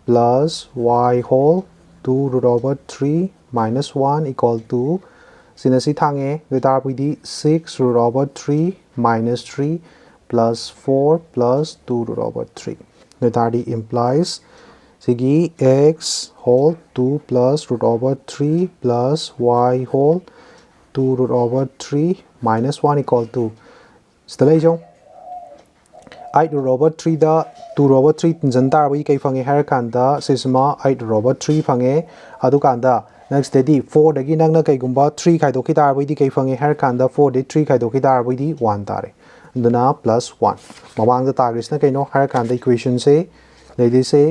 plus y whole 2 root over 3 minus 1 equal to sinasi thange with RPD 6 root over 3 minus 3 plus 4 plus 2 root over 3 with RD implies sigi x whole 2 plus root over 3 plus y whole 2 root over 3 minus 1 equal to stalai jong 8 root over 3 da 2 root over 3 jantar wi kai phange har kanda sisma 8 root over 3 phange adu kanda next day 4 dagi nangna kai gumba 3 khai do ki tar wi di kai phange har kanda 4 de 3 khai do ki tar wi di 1 tare duna plus 1 mawang da tagris na kai no har kanda equation se lady se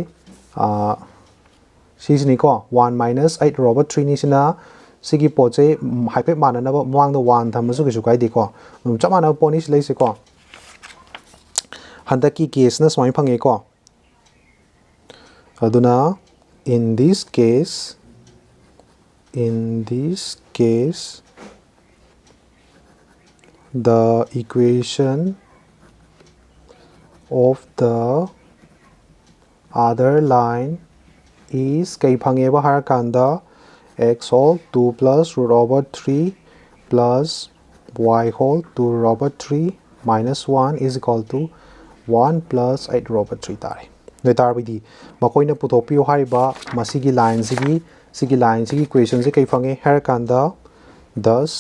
sisni ko 1 minus 8 root over 3 ni sina sigi po che hype manana ba mawang da 1 thamasu ki su kai di ko chamana ponis le se ko handaki case na swai phange ko aduna in this case the equation of the other line is kai phange ba har kanda x whole 2 plus root over 3 plus y whole 2 root over 3 minus 1 is equal to 1 plus 8 root over 3 tare noi tar bi di makoi na puthopio hariba masigi line sigi equation se kai phange har kanda thus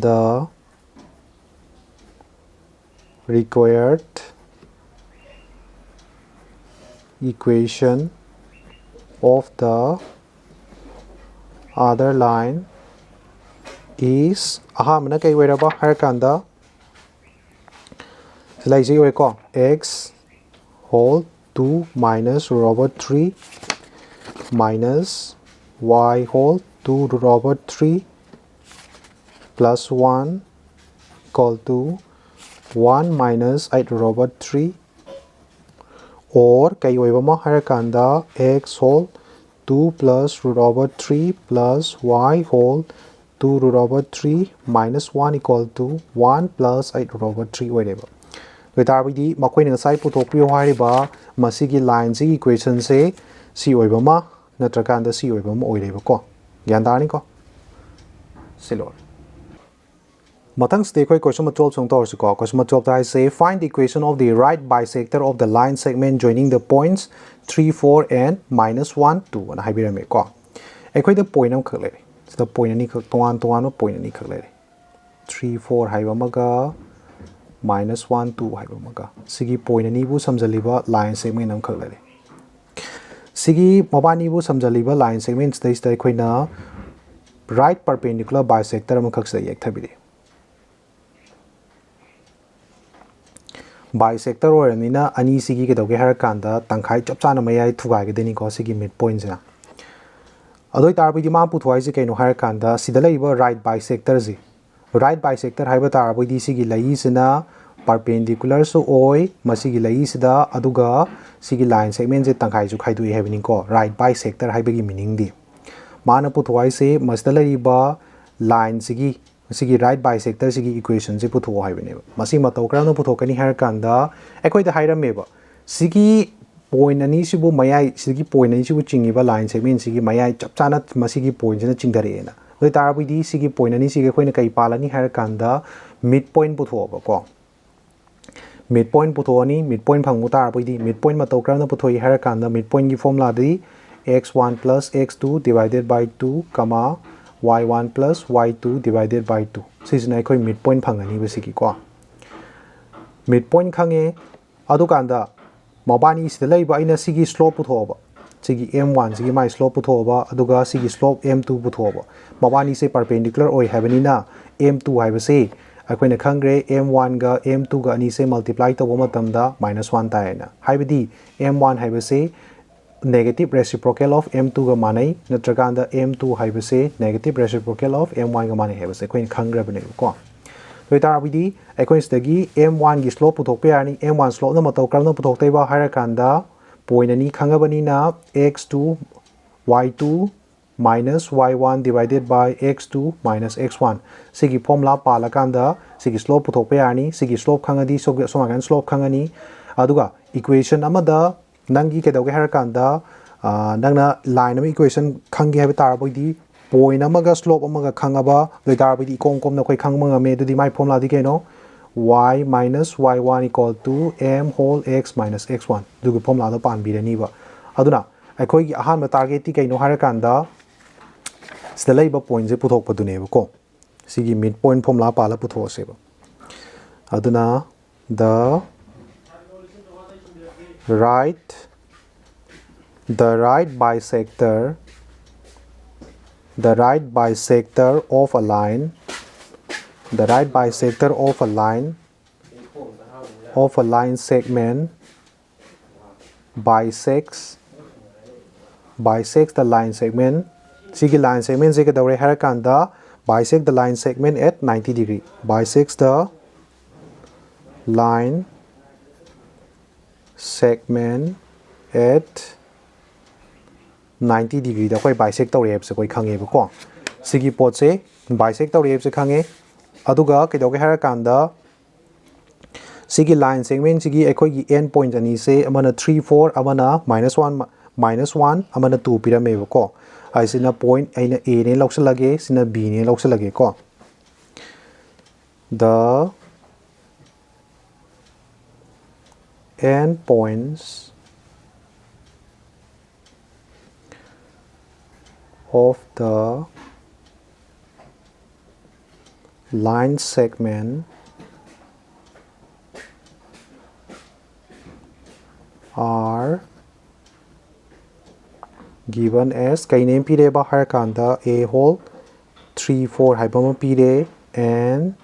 the required equation of the other line is ahamna kai weraba har kanda like 0 ko x whole 2 minus root over 3 minus y whole 2 root over 3 plus 1 equal to 1 minus 8 root over 3 or kai oiba ma har kanda x whole 2 plus root over 3 plus y whole 2 root over 3 minus 1 equal to 1 plus 8 root over 3 whatever with RBD makoi na sai puthopio hariba masigi line si equation se si oiba ma natrakanda si oiba ma oireba ko gyan dar ni ko silor matang stay koi question 12 song tor ko question 12 ta say find the equation of the right bisector of the line segment joining the points 3 4 and minus 1 2 na haibirame ko ekoi the point am khale the point ani khak toan no point ani khale 3 4 haiba maga minus 1 2 haiba maga sigi point ani bu samjaliba line segment am khalare sigi mobani bu samjaliba line segment stage ta khoina right perpendicular bisector am khak se yak thabiri bisector or anina ani sigi ke doge har kanda tangkhai chap chana mayai thugai ge deni ko sigi midpoint jina adoi tarbi di ma pu thwai se kaino har kanda sida leiba right bisector ji right bisector haiba tarbi di sigi lai sina perpendicular so oi masigi lai sida aduga sigi line segment je tangkhai ju khai dui hebini ko right bisector haiba gi meaning di mana pu thwai se masda leiba line sigi right bisector sigi equation je pu thwa haibini masi ma tawkra no pu thokani har kanda ekoi da hairam meba sigi point ani sibu mayai sigi point ani sibu chingiba line segment sigi mayai chap chana masigi point jena chingdare na doi tarbi di sigi point ani sigi khoina kai palani har kanda midpoint pu thwa ba ko midpoint puthoni midpoint phangmu tarapodi midpoint matau karna puthoi harakanda midpoint gi formula di x1 plus x2 divided by 2 comma y1 plus y2 divided by 2 sisina ekhoi midpoint phangani basiki ko midpoint khange adukanda mabani sida leiba aina sigi slope puthoba sigi m1 sigi mai slope puthoba aduga sigi slope m2 puthoba mabani se perpendicular oi habanina m2 haibase अखोइना खंग्रे m1 गा m2 गा अनि से multiply तब मतमदा -1 तायना हाइबदी m1 हाइबसे negative reciprocal of m2 गा मानै नत्रगांदा m2 हाइबसे नेगेटिव रेसिप्रोकल ऑफ m1 गा मानै हाइबसे अखोइन खंग्रबने को तो तारबदी अखोइन सदगी m1 गी स्लोप पुथोकपे यानी m1 स्लोप न मतौ करना पुथोकतैबा हारकांदा पॉइंट अनि खंगबनिना x2 y2 minus y1 divided by x2 minus x1 sigi formula palakanda sigi slope puthokpe yani sigi slope khangadi somagan slope khangani aduga equation amada nangi kedauge harakanda nangna line am equation khangi haba tarabodi point amaga slope amaga khangaba doi tarabodi kom na khoi khangma me dudi my formula di keno y minus y1 equal to m whole x minus x1 dugu formula do pan birani ba aduna akhoi gi ahan ma target ti kaino harakanda sida leiba point je puthok paduneba ko sigi midpoint formula pala puthoseba aduna the right bisector of a line segment bisects the line segment sigi line segment se kadawre harakanda bisect the line segment at 90 degree bisects the line segment at 90 degree da koi bisect tawre heb se koi khange ba ko sigi pot se bisect tawre heb se khange aduga kadawge harakanda sigi line segment sigi ekoi gi end point ani se amana 3 4 amana -1 amana 2 pirame ba ko aisina point aina a ne loksalage sina b ne loksalage ko the end points of the line segment are given as kai name pire ba harakanda a whole 3 4 haibama pire and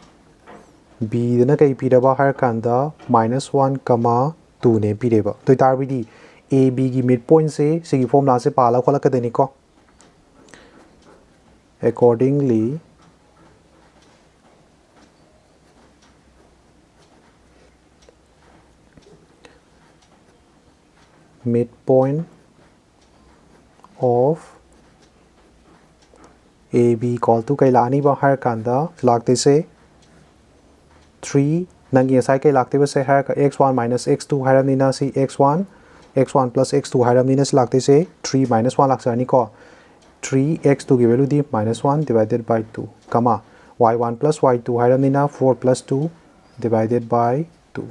b dana kai pire ba harakanda -1 comma 2 ne pire ba to tarbidi a b gi midpoint se sigi formula se pala khola ka deni ko accordingly midpoint of AB equal to kai lani ba harakanda lagte se 3 nangi sai kai lagte ba se haraka x1 minus x2 haramnina si x1 plus x2 haramnina si lagte se 3 minus 1 laksani ko 3 x2 ki value di -1 divided by 2 comma y1 plus y2 haramnina 4 plus 2 divided by 2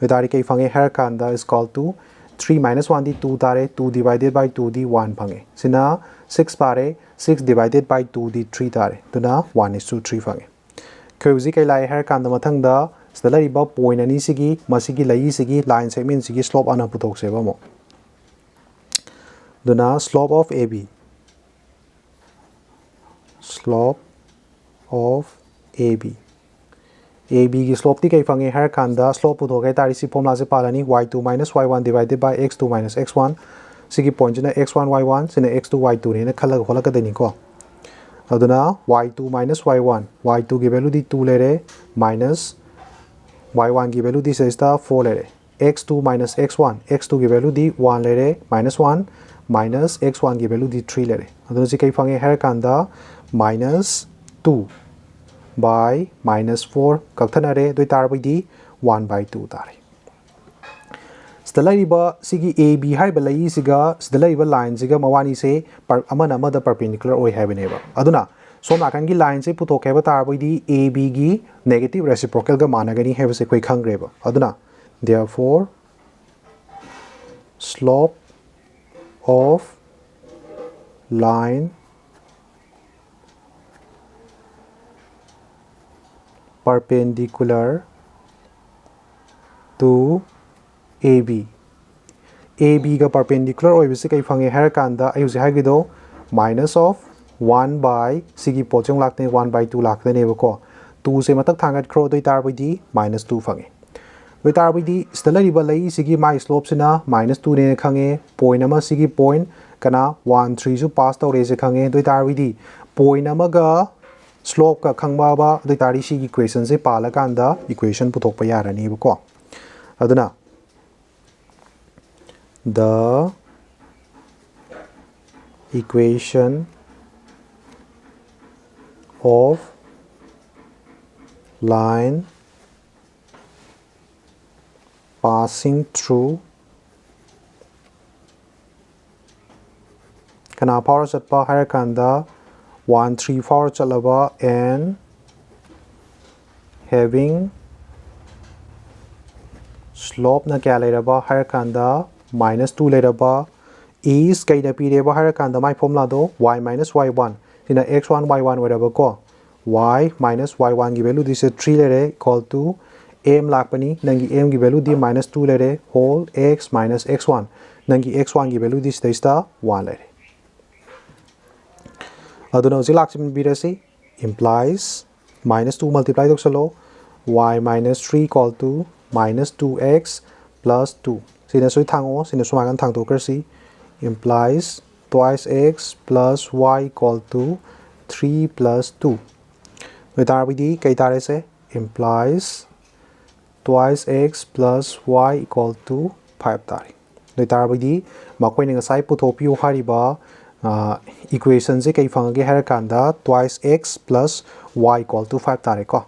vedari kai fange harakanda is equal to 3 minus 1 di 2 tare 2 divided by 2 di 1 phange sina 6 pare 6 divided by 2 di 3 tare tuna 1:3 phange kheuji kai lai har kan da mathang da salary ba point ani sigi masigi lai sigi line segment sigi slope ana puthok se ba mo tuna slope of AB AB की slope ती कई फंगे हर कांदा slope पुथो गए तारी सी formula से पालानी y2 minus y1 divided by x2 minus x1 सिगी पॉइंट ना x1 y1 सिने x2 y2 ने ना खलग होलग कदेनी को अदुना y2 minus y1 y2 की वैल्यू दी 2 ले रे minus y1 की वैल्यू दी सेस्ता 4 ले रे x2 minus x1 की वैल्यू दी 1 ले रे -1 minus x1 की वैल्यू दी 3 ले रे अदुना सी कई फंगे हर कांदा -2 by -4 kaktanare doi tarbidi 1/2 tare stella sigi AB hai balai siga stella line siga mawani se amana amada perpendicular oi have neba aduna सो नाकन की लाइन से पुथोके है तारबोदी AB की नेगेटिव रेसिप्रोकल का मानगनी है बसे कोई खंग्रेब अदुना therefore slope of line perpendicular to AB AB का perpendicular और इसे कई फंगे है कांदा अयुसे है कि दो minus of 1 by सिगी पोचंग लागते हैं 1 by 2 लागते हैं बको 2 से मतक थांगत क्रो तो इतार बदी minus 2 फंगे इतार बदी स्टेलर इबल लई सिगी माई स्लोप से ना minus 2 ने खंगे point नमा सिगी point कना 1 3 जो पास तो रेसे खंगे तो इतार बदी point नमा का स्लोप का खंगबा बा तो इतारी सिगी इक्वेशन से पाला कांदा इक्वेशन पुथोक पे यार नहीं बको अदुना the equation of line passing through kana power chatpa higher kanda 1 3 power chalaba and having slope na kya leraba higher kanda minus 2 leraba is kay na pireba higher kanda my formula do y minus y1 sina x1 y1 whatever ko y minus y1 की value this is 3 lere equal to m lakpani nangi m की value di minus 2 lere whole x minus x1 nangi x1 की value this is 1 lere aduna usi laksim birasi implies minus 2 multiply doksalo y minus 3 equal to minus 2x plus 2 sina soi thango sina sumagan thang to kersi implies twice x plus y equal to 3 plus 2 वितार विधि कई तारे से implies twice x plus y equal to 5 तारे वितार विधि मकोई ने गसाई पुथोपियो हारिबा equation से कई फंगे हर कांदा twice x plus y equal to 5 तारे को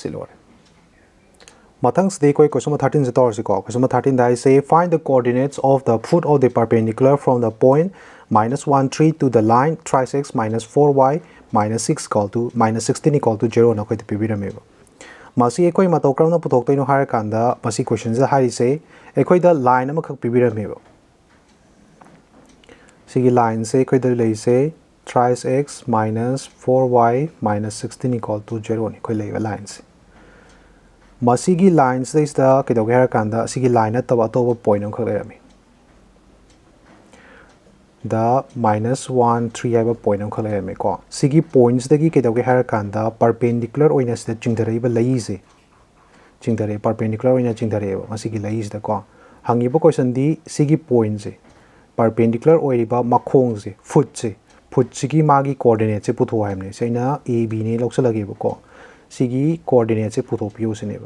सिलोरे Matang today koi question 13 se tor se ko question 13 dai say find the coordinates of the foot of the perpendicular from the point minus 1 3 to the line twice x minus 4y minus 6 equal to minus 16 equal to 0 na koi te pibira me masi ekoi matau kram na puthok toino har kanda masi question se hari se ekoi da line ama khak pibira me sigi line se ekoi da lei se twice x minus 4y minus 16 equal to 0 ni koi lei line se Masigi lines is the Kidoga Kanda, Sigi line at the Watoba point on Kalami. The minus 1 3 have a point on Kalami. Sigi points the Kidoga Kanda perpendicular or in a stitching the river lazy. Chingare perpendicular in a chingare, Masigi lays the car. Hangibo question D, Sigi points perpendicular or riba Makongzi, footsi, put Sigi Magi coordinates put Wimney, say na A B ne Loxalagiboko. Sigi coordinates put up use in it.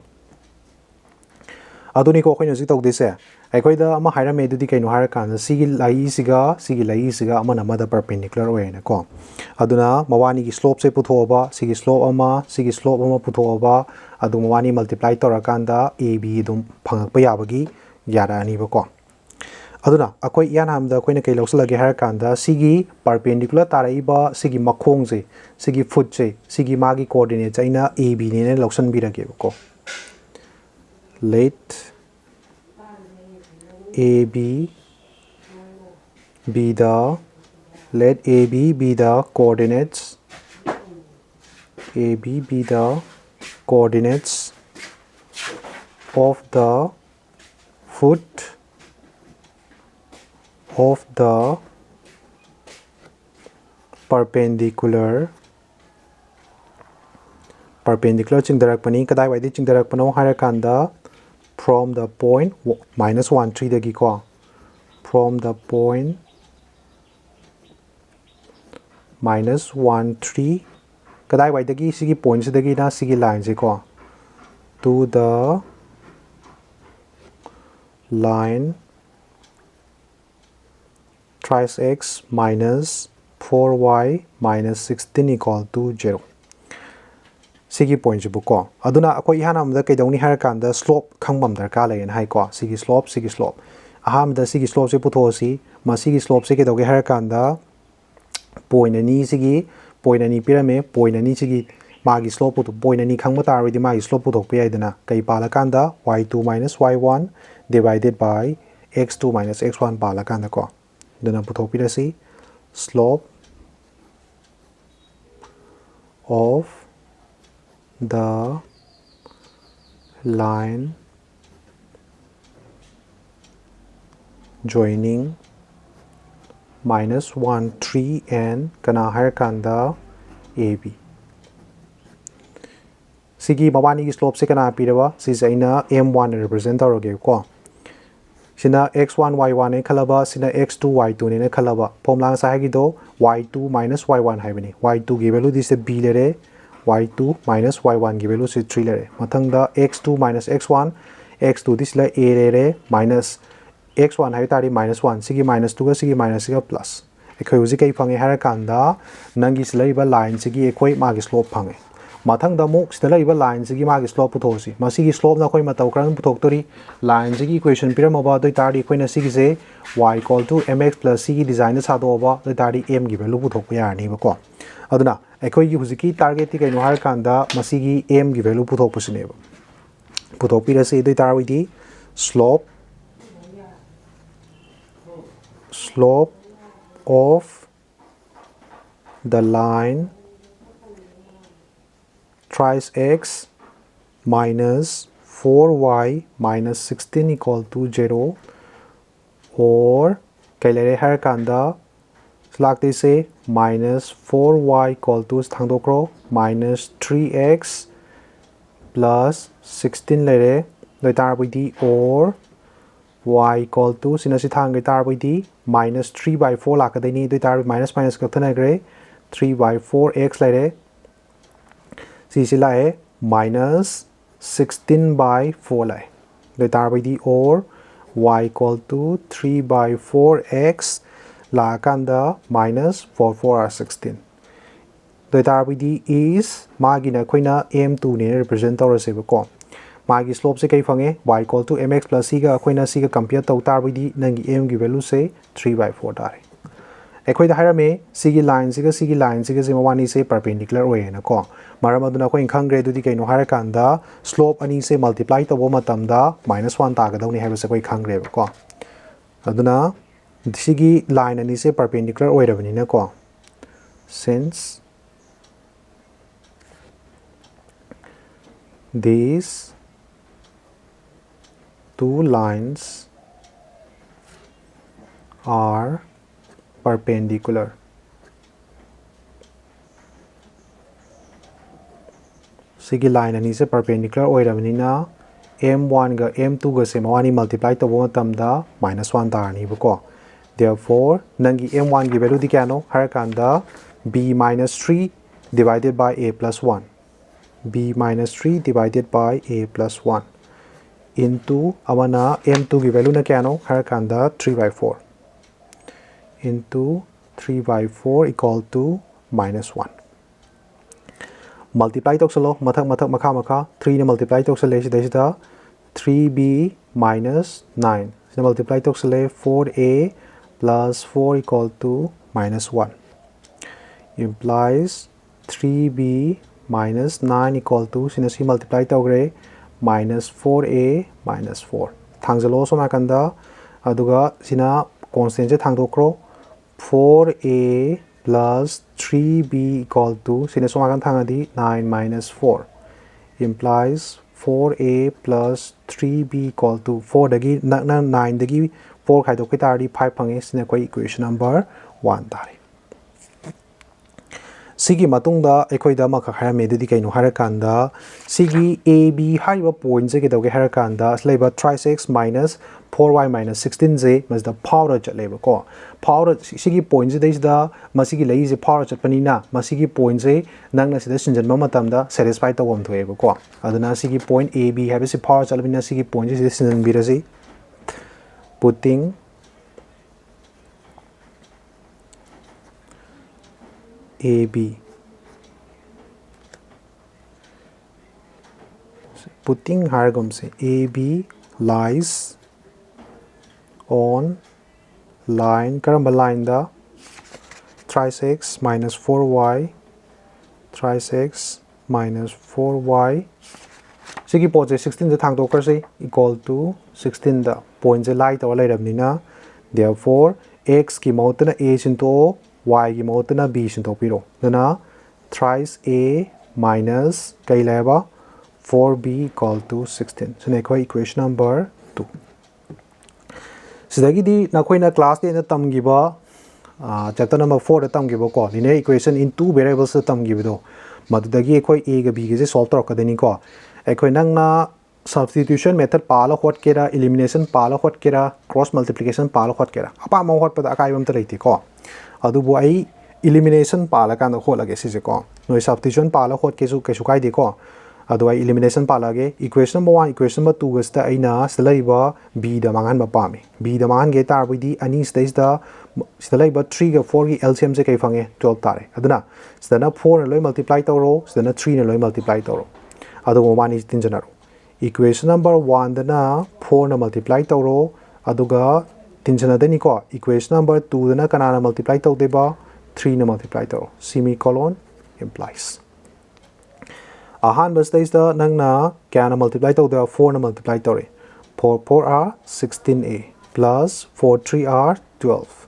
Adoni ko koi nasi tok dise. Ekoi da ama haira me dudi kaino hara kan sigi lai siga ama nama da perpendicular way na ko. Aduna mawani ki slope se putho ba sigi slope ama putho ba adu mawani multiply tora kanda AB dum phangak pa yabagi yara ani ba ko. Aduna akoi yan hamda koi na kai loksala ge hara kanda sigi perpendicular tarai ba sigi makhong se sigi foot se sigi magi coordinates aina AB ne loksan birage ba ko. Let AB be the coordinates of the foot of the perpendicular chingdarak pani kadai wai de chingdarak pano hara kanda from the point minus 1 3 dagi ko from the point minus 1 3 kadai wai dagi sigi point se dagi na sigi line se ko to the line twice x minus 4y minus 16 equal to 0 Sigi point buko aduna akoi hanam da kaidoni har kanda slope khangbam darka lain hai ko sigi slope aham da sigi slope se putho si ma sigi slope se ke doge har kanda point ani sigi point ani pirame point ani chigi magi slope to point ani khangba taridi magi slope puthok pi aidana kai pala kanda y2 minus y1 divided by x2 minus x1 pala kanda ko duna puthok pi rasi slope of the line joining minus 1 3 and kana higher kanda AB sigi mabani ki slope se kana pirawa si saina m1 represent tawroge ko sina x1 y1 ne khalaba sina x2 y2 ne khalaba formula sa gi do y2 minus y1 haibani y2 gi value this b lere y2 minus y1 gi value se 3 lere mathang da x2 minus x1 x2 this la a lere minus x1 hai tari minus 1 sigi minus 2 ga sigi minus ga plus ekhoi uji kai phange hara kanda nangi slaiba line sigi ekhoi magi slope phange mathang da mok sida laiba line sigi magi slope puthosi masigi slope na khoi matau kran puthok tori line sigi equation piram ba doi tari khoi na sigi se y equal to mx plus c design sa do ba doi tari m gi value puthok pa yarni ba ko aduna ekhoi gi huziki target ti kaino har kanda masigi m gi value puthok pusine ba puthok pi ra se doi tari di slope of the line thrice x minus 4y minus 16 equal to 0 or kailere har kanda like they say minus 4y equal to thangdokro minus 3x plus 16 lere doi tar bidi or y equal to sinasi thang tar bidi minus 3 by 4 lakadeni doi tar minus minus kathana gre 3 by 4x lere C लाए minus 16 by 4 लाए दो तार by दी और y equal to 3 by 4x ला कांदा minus 4 4 are 16 दो तार by the is मागी ना कोई ना m2 ने represent तौर से बको मागी slope से कई fungi y equal to mx plus c का कोई ना c का compare तो तार by दी नंगी m की value से 3 by 4 तारे एकोई दा हायरमे सिगी लाइन सिगी जिमवानी से परपेंडिकुलर ओए ना को मरम अदुना को इंखंग ग्रे दुदी कैनो हायर कांदा स्लोप अनि से मल्टीप्लाई तबो मतमदा -1 तागदौनी हायबे से कोई खंग ग्रे को अदुना सिगी लाइन अनि से परपेंडिकुलर ओए रबनी ना को since these two lines are perpendicular सिगी लाइन अनि से परपेंडिकुलर ओइरबनिना m1 गा m2 गा से मवानी मल्टीप्लाई तबो मतमदा -1 तारनी बको therefore नंगी m1 की वैल्यू दि क्यानो हर कांदा b - 3 divided by a plus 1 b - 3 divided by a plus 1 into amana m2 की वैल्यू ना क्यानो हर कांदा 3 by 4 into 3 by 4 equal to -1 multiply to salo mathak makha 3 ne multiply to sale sida 3b minus 9 so multiply to sale 4a plus 4 equal to -1 implies 3b minus 9 equal to sinasi multiply to gre -4a minus 4 thangzalo so makanda aduga sina constant je thangdokro 4a plus 3b equal to sinasoma kan thangadi 9 minus 4 implies 4a plus 3b equal to 4 dagi 9 dagi 4 khai dokki tari 5 phange sina koi equation number 1 tari sigi matungda ekhoi da makha hara me dudi kaino hara kanda sigi ab haiba point je ke doge hara kanda slaiba thrice x minus 4y minus 16 je mas da power chatleba ko power sigi point je dais da masigi lei je power chatpani na masigi point je nangna sida sinjan ma matam da satisfy tawom thoeba ko aduna sigi point ab have si power chalbina sigi point je sinjan birasi putting AB putting hargum se AB lies on line karamba line da thrice x minus 4y thrice x minus 4y sigi pot 16 se thang dokar se equal to 16 the point se lai to lai rabnina therefore x ki mautna a sin to y ki mautna b sin to piro dana thrice a minus kai leba 4b equal to 16 so nekoi equation number 2 sidagi di nakoina class de na tamgiba chapter number 4 da tamgiba ko linear equation in two variables da tamgiba madudagi ekoi a ga b ga je solve torokadani ko ekoi nangna substitution method pala hot kera elimination pala hot kera cross multiplication pala hot kera apa ma hot pada akai bam ta leiti ko adu bo ai elimination pala kan hot lage si je ko noi substitution pala hot ke su kai de ko adu ai elimination pala ge equation number 1 equation number 2 gasta aina selaiba b da mangan ba pami b da mangan ge tar bidi ani stage da selaiba 3 ga 4 gi LCM je kai fange 12 tare aduna sedana 4 na loi multiply tawro sedana 3 na loi multiply tawro adu mo mani tin janaro equation number 1 dana 4 na multiply tawro aduga tin jana dani ko equation number 2 dana kana na multiply tawdeba 3 na multiply tawro semicolon implies ahan stage da nangna kya na multiply tawda 4 na multiply tawre 4 4 are 16a plus 4 3 are 12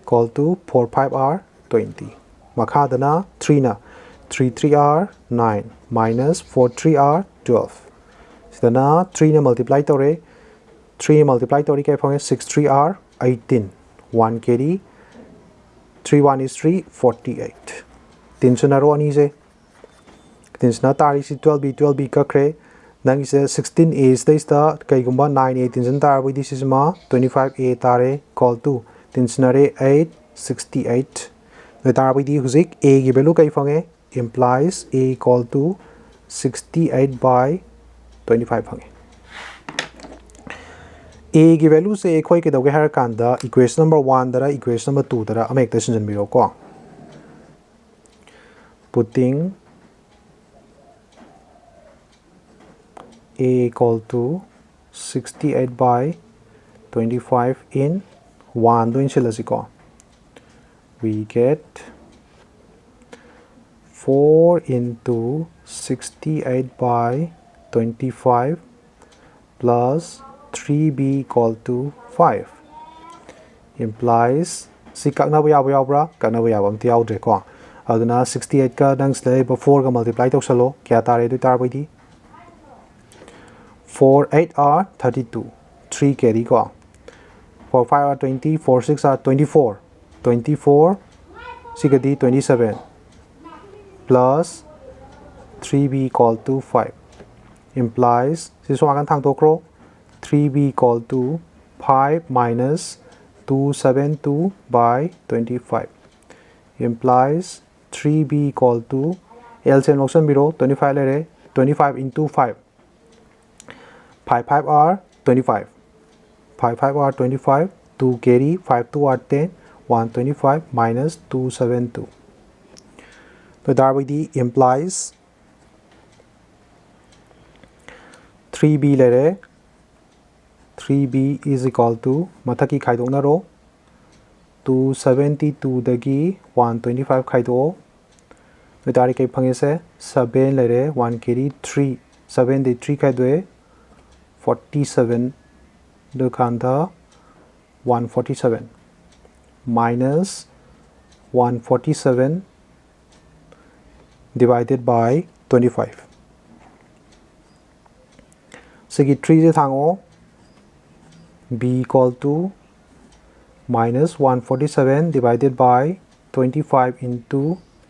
equal to 4 5 are 20 makha dana 3 na 3 3 are 9 minus 4 3 are 12 sidana 3 na multiply tawre 3 multiply tawre kai phang 6 3 are 18 1 carry 3 1 is 3 48 3 ro ani je tinsna tari si 12b ka kre nang is 16a stage da kai gumba 9a tinsan tar with this is ma 25a tare call to tinsna re 8 68 the tar with the huzik a gi value kai phange implies a equal to 68 by 25 phange a gi value se khoi ke doge har kan da equation number 1 dara equation number 2 dara amek ta sinjan biro ko putting a equal to 68 by 25 in 1 doing silasiko we get 4 into 68 by 25 plus 3b equal to 5 implies si kakna ba bra kakna ba am ti yaudre ko aduna 68 ka dang slay ba 4 ga multiply to salo kya tare du tar bai di 4 8 are 32 3 carry ko 4 5 are 20 4 6 are 24 sigadi 27 plus 3b equal to 5 implies this one kan thang to kro 3b equal to 5 minus 272 by 25 implies 3b equal to LCM option biro 25 lere 25 into 5 5 5 are 25 5 5 are 25 2 carry 5 2 are 10 125 minus 272 so that implies 3b lere 3b is equal to mathaki khaidok na ro 272 dagi 125 khaido so that kai phange se 7 lere 1 carry 3 7 de 3 khaidwe 47 the kanda 147 minus 147 divided by 25 segi 3 je thango b equal to minus 147 divided by 25 into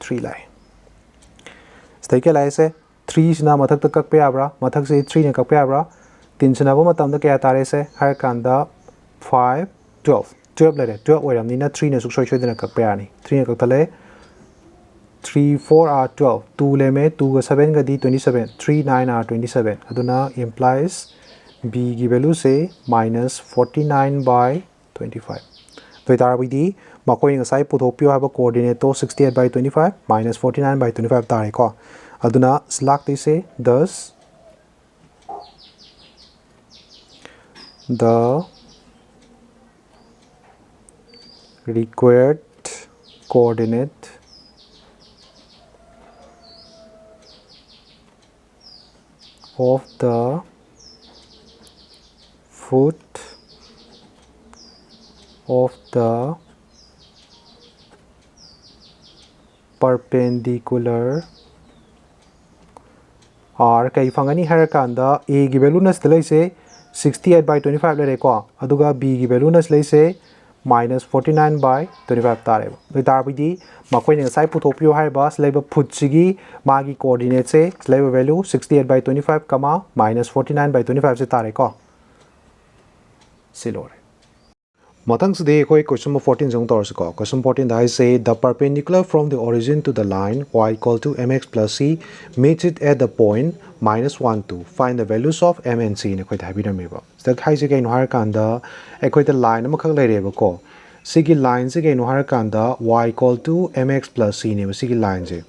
3 lai stay ke lai se 3 sina mathak tak pe abra mathak se 3 ne kak pe abra tin sina ba matam da kya tare se har kanda 5 12 lere 12 oiram ni na 3 ne suk soi soi dena kak pe ani 3 ne kak tale 3 4 are 12 2 le me 2 ga 7 ga di 27 3 9 are 27 aduna implies b gi value se minus 49 by 25 to tar bi di makoi ngasai puthopio ha ba coordinate to 68 by 25 minus 49 by 25 tare ko aduna slack te se thus the required coordinate of the foot of the perpendicular R kay fangani harakanda A gi value nas delay say 68 by 25 lere ko aduga B gi value nas lay say minus 49 by 25 tare doi tar bidi makoi ne sai puthopio hai ba slaiba foot sigi magi coordinate se slaiba value 68 by 25 comma minus 49 by 25 se tare ko silore Matang today question number 14 jong torsko. Question 14 I say the perpendicular from the origin to the line y equal to mx plus c meets it at the point minus 1 2. Find the values of m and c ne koi thai birameba. Sta khai se kaino har kanda ekoi the line ama khak laireba ko. Sigi line se kaino har kanda y equal to mx plus c ne sigi line se.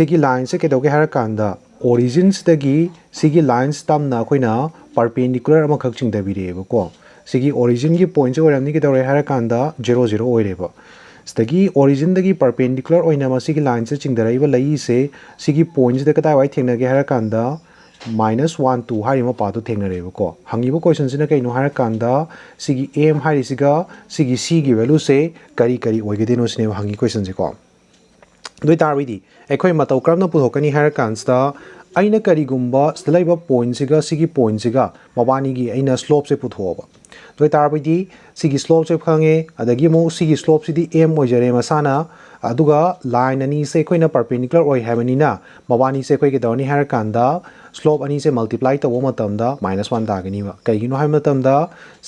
Sigi line se kedoge har kanda origins dagi sigi lines tamna koina perpendicular ama khak ching da bireba ko. Sigi origin ki point se oramni ke dore hara kanda 0 0 oireba stagi origin dagi perpendicular oina ma sigi line se chingdaraiba lai se sigi points de kadai wai thengna ge hara kanda minus 1 2 hari ma pa to thengna reba ko hangibo question sina kai no hara kanda sigi m hari siga sigi c gi value se kari kari oigede no sine hangi question se ko doi tarwidi ekoi matau kramna puthokani hara kansta aina karigumba stelaiba point siga sigi point siga mabani gi aina slope se puthoba doi tarwidi sigi slope se phange adagi mo sigi slope sidi m ojare masana aduga line ani se koina perpendicular oi habani na mabani se koi ke dawni hara kanda slope ani se multiply to matamda -1 da gani ba kai gino hai matamda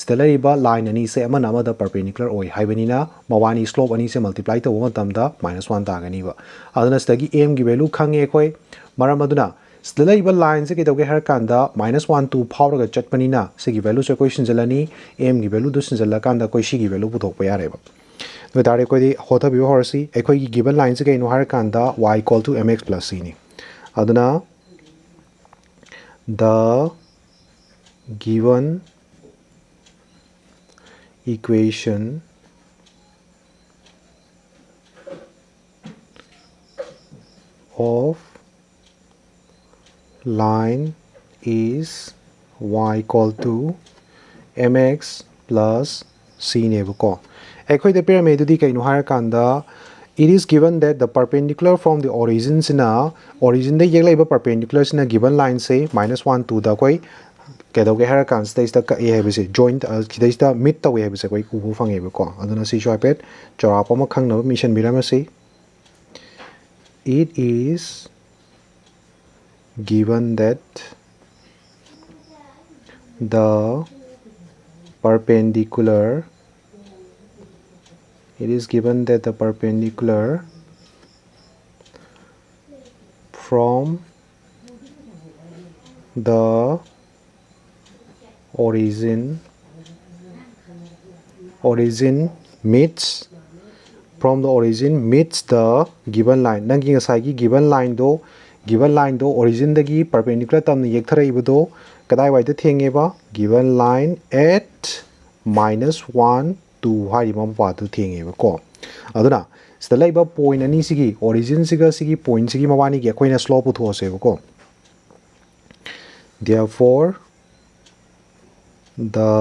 stelaiba line ani se amana amada perpendicular oi habani na mabani slope ani se multiply to matamda -1 da gani ba aduna stagi m gi value khange koi maram aduna stelaiba line se ke doge har kanda -1 2 power ga chatpani na sigi value se koi sinjalani m gi value do sinjala kanda koi sigi value puthok pa yare ba no dare koi di hotha bi horsi ekoi gi given line se ke no har kanda y equal to mx plus c ni aduna the given equation of line is y equal to mx plus c nebuko ekoi the pyramid di kaino har kanda it is given that the perpendicular from the origins na origin de yeglaiba perpendiculars na given line say -1 2 da koi kedoge har kan stage da ka e habise joint kidais da mid tawe habise koi ku fange ko aduna si shopet chora pa ma khang na mission birama si it is given that the perpendicular from the origin meets the given line nangi ngasai gi given line do origin dagi perpendicular tamni yekthara ibudo kadai wai de thenge ba given line at -1 2 hari ma pa tu thenge ba ko aduna stelai ba point ani sigi origin siga sigi point sigi mawani ge koina slope putho se ba ko therefore the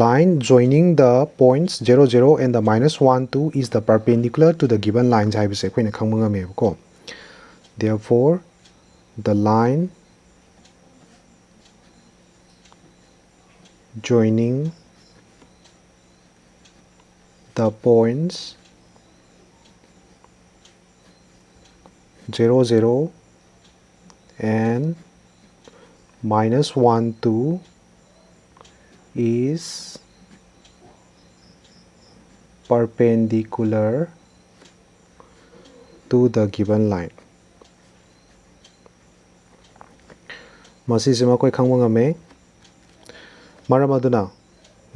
line joining the points 0 0 and the -1 2 is the perpendicular to the given lines hai bise koina khangmanga me ko therefore the line joining the points 0 0 and -1 2 is perpendicular to the given line masi sima koi khangwa ngame maram aduna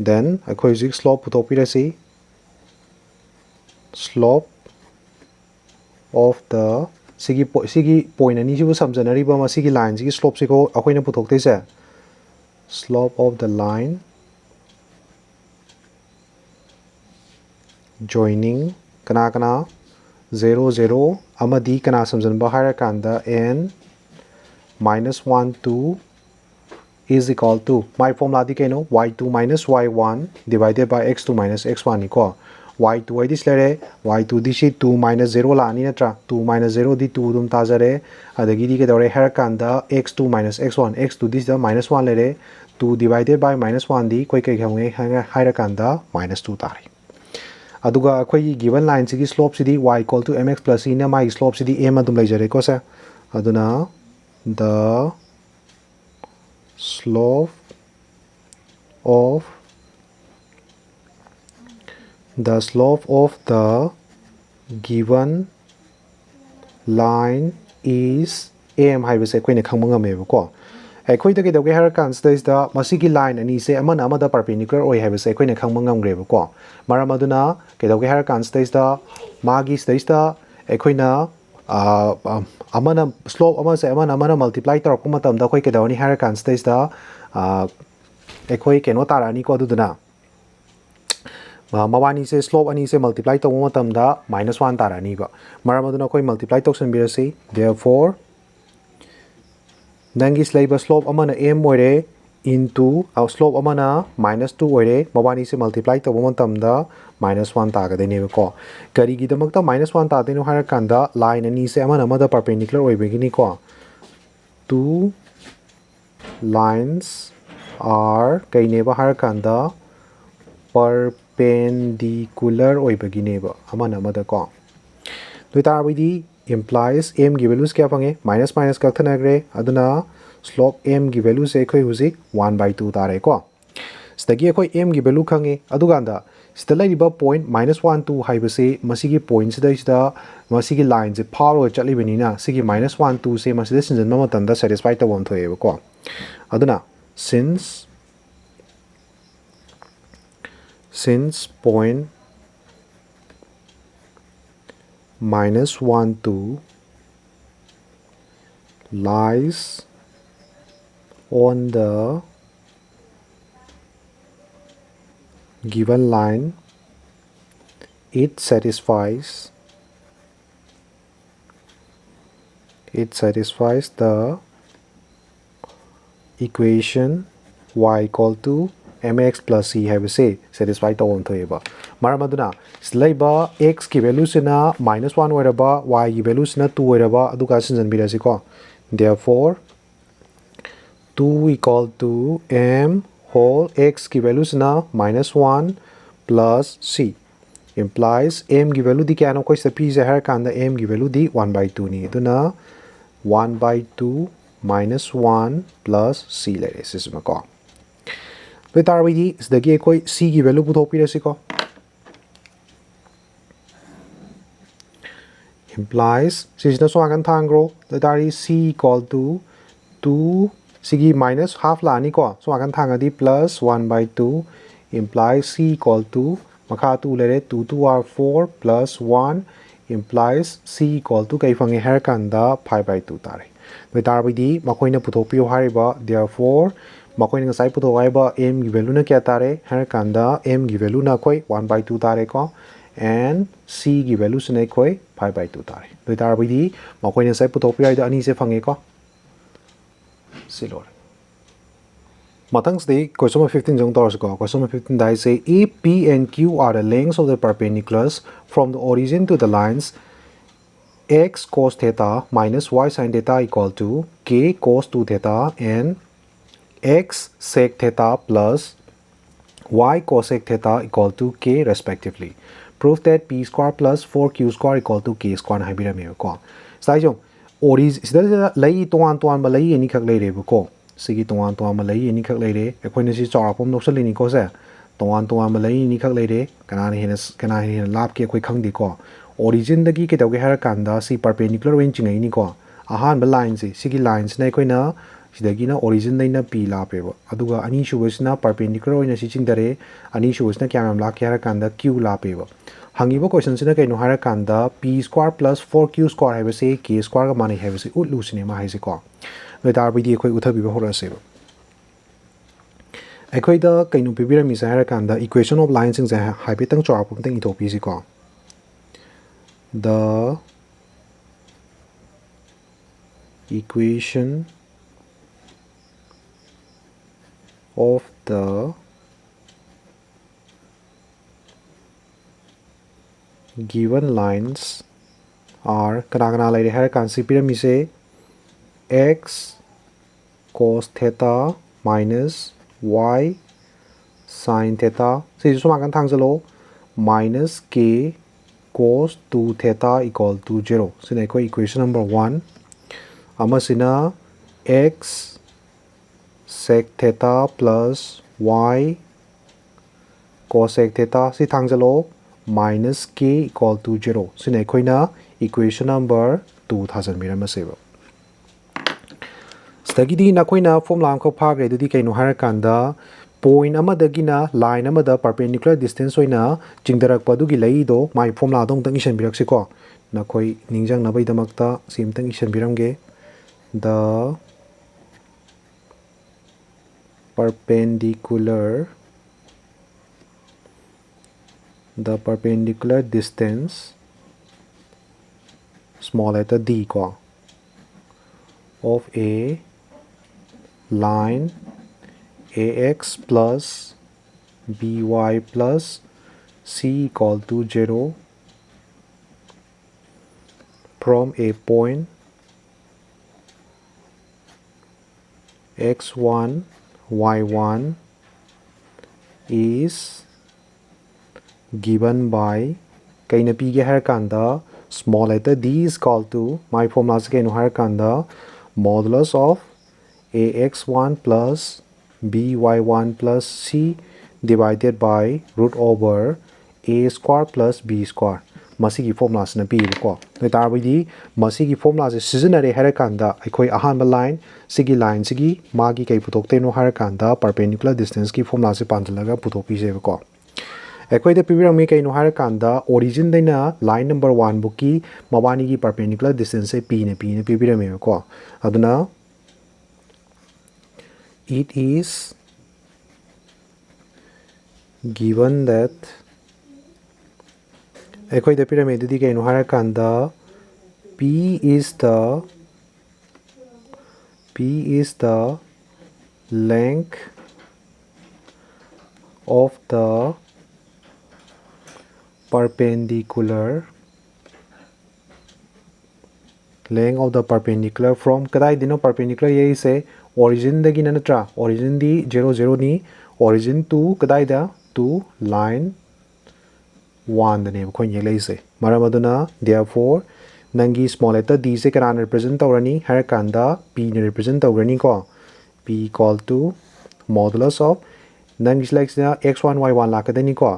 then akhoi zik slope puthopirasi slope of the sigi point ani sibu samjanari ba ma sigi line sigi slope siko akoina puthokte se slope of the line joining kana 0 0 amadi kana samjanba harakanda n minus 1 2 is equal to my formula di kaino y2 minus y1 divided by x2 minus x1 iko y2 this lere y2 this is 2 minus 0 la ani natra 2 minus 0 di 2 dum ta jare adagi di ke dore harakanda x2 minus x1 x2 this the minus 1 lere 2 divided by minus 1 di koi kai khamnge harakanda minus 2 tare aduga akhoi given line sigi slope sidi y equal to mx plus c na my slope sidi m adum lai jare ko sa aduna the slope of the given line is am hai base koi ne khang manga me ko ai khoi da ke da ke har kan stage da masigi line ani se amana amada perpendicular oi hai base koi ne khang manga ngre ko maram aduna ke da ke har kan stage da magi stage da ai khoi na amana slope ama se amana multiply tar ko matam da khoi ke da ni har kan stage da ai khoi ke no tarani ko duduna mawani se slope ani se multiply to matam da minus 1 tarani ba maram aduna khoi multiply to san birasi therefore nangi slaiba slope amana m oire into our slope amana minus 2 oire mawani se multiply to matam da minus 1 ta ga de ne ko kari gi damakta minus 1 ta de no har kanda line ani se amana amada perpendicular oi begini ko two lines are kai ne ba har kanda perpendicular oi begini ba amana amada ko to tar bidi implies m gi values kya pange minus minus ka thana gre aduna slope m gi value se khoi husi 1 by 2 tare ko stagi khoi m gi value khange aduganda stela riba point minus 1 2 hai base masigi point sida masigi line se power chali benina sigi minus 1 2 se masida sinjan ma tanda satisfy ta won thoe ko aduna since point minus 1 2 lies on the given line, it satisfies the equation y equal to mx plus c have say satisfy the one thoeba maramaduna slaiba x ki value sina minus 1 oiraba y ki value sina 2 oiraba aduka sinjan birasi ko therefore 2 equal to m whole x ki value sina minus 1 plus c implies m ki value di kya no koi sa p se har kanda m ki value di 1 by 2 ni aduna 1 by 2 minus 1 plus c le sisma ko to tar wi di isdagi koi c ki value puthok pirasi ko implies sisna so agan thangro to tar c equal to 2 sigi minus half la ni ko so agan thanga di plus 1 by 2 implies c equal to makha 2 lere 2 2 are 4 plus 1 implies c equal to kai fange har kanda 5 by 2 tare to tar wi di makoina puthok piyo hariba therefore makoina ngasai puthok haiba m gi value na kya tare har kanda m gi value na koi 1 by 2 tare ko and c gi value sne koi 5 by 2 tare to tar wi di makoina sai puthok piyo da ani se fange ko silor matang stay question number 15 jong tor ko question number 15 dai say if p and q are the lengths of the perpendiculars from the origin to the lines x cos theta minus y sin theta equal to k cos 2 theta and x sec theta plus y cosec theta equal to k respectively. Prove that p square plus 4q square equal to k square haibirame ko. Sai jong origin sida lai toan ba lai ani khak lai re ko. Sigi toan ba lai ani khak lai re. Ekhoina si chawra pom nok sali ni ko sa. Toan ba lai ani khak lai re. Kana hena lap ke khoi khang di ko. Origin dagi ke tawge har kanda si perpendicular wen chingai ni ko. Ahan ba line si sigi lines na ekhoina sidagina origin daina p la peba aduga ani shubasna perpendicular oina si chingdare ani shubasna kyam la kya kanda q la peba hangiba question sina kaino hara kanda p square plus 4q square have say k square ga mani have say utlu sine ma haise ko no tar bi di khoi uthabi ba hora se akhoi da kaino pibira mi sa hara kanda equation of lines sing ja haibetang chora pum tang itopi si ko the equation of the given lines are kana lay hai kan si pyramid se x cos theta minus y sin theta si su ma kan thang jalo minus k cos 2 theta equal to 0 sine ko equation number 1 amasina x sec theta plus y cosec theta si thang jalo minus k equal to 0 sine koina equation number 2 thousand miram aseba stagidi na koina formula ko phagre dudi kaino harakanda point amadagina line amada perpendicular distance oina chingdarak padugi leido my formula dong tang isan birak siko na koi ningjang na bai damakta sim tang isan biramge the perpendicular distance small letter d ko of a line ax plus by plus c equal to 0 from a point x1 y1 is given by kaina pige har kanda small letter d is equal to my formula se kaino har kanda modulus of ax1 plus by1 plus c divided by root over a square plus b square masigi formula sina pi ko noi tarbidi masigi formula se seasonary har kanda aikoi ahan line sigi line sigi magi kai putok te no har kanda perpendicular distance ki formula se panjalaga putok pi se ko aikoi de pibiram mi kai no har kanda origin daina line number 1 buki mawani gi perpendicular distance se p ne pibiram me ko aduna it is given that aikoi the pyramid di kaino har kanda p is the length of the perpendicular from kadai dino perpendicular ye se origin dagi natra origin di 0 ni origin to kadai da to line 1 the name khoi yelai se maramaduna therefore nangi small letter d se kan represent tawrani har kanda p ne represent tawrani ko p equal to modulus of nangi select x1 y1 la kadani ko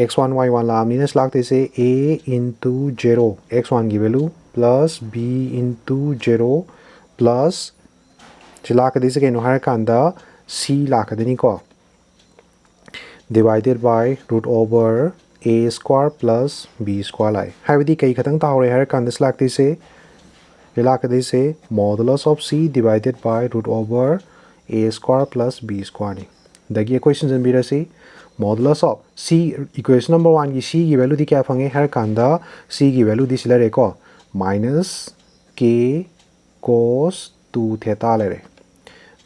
x1 y1 la amni select se a into 0 x1 gi value plus b into 0 plus chila kadise kaino har kanda c la kadani ko divided by root over a square plus b square lai habidi kai khatang tawre har kanda select se rela kadise modulus of c divided by root over a square plus b square ni dagi equations in bira se modulus of c equation number 1 gi c gi value di kya phange har kanda c gi value di silare ko minus k cos 2 theta lere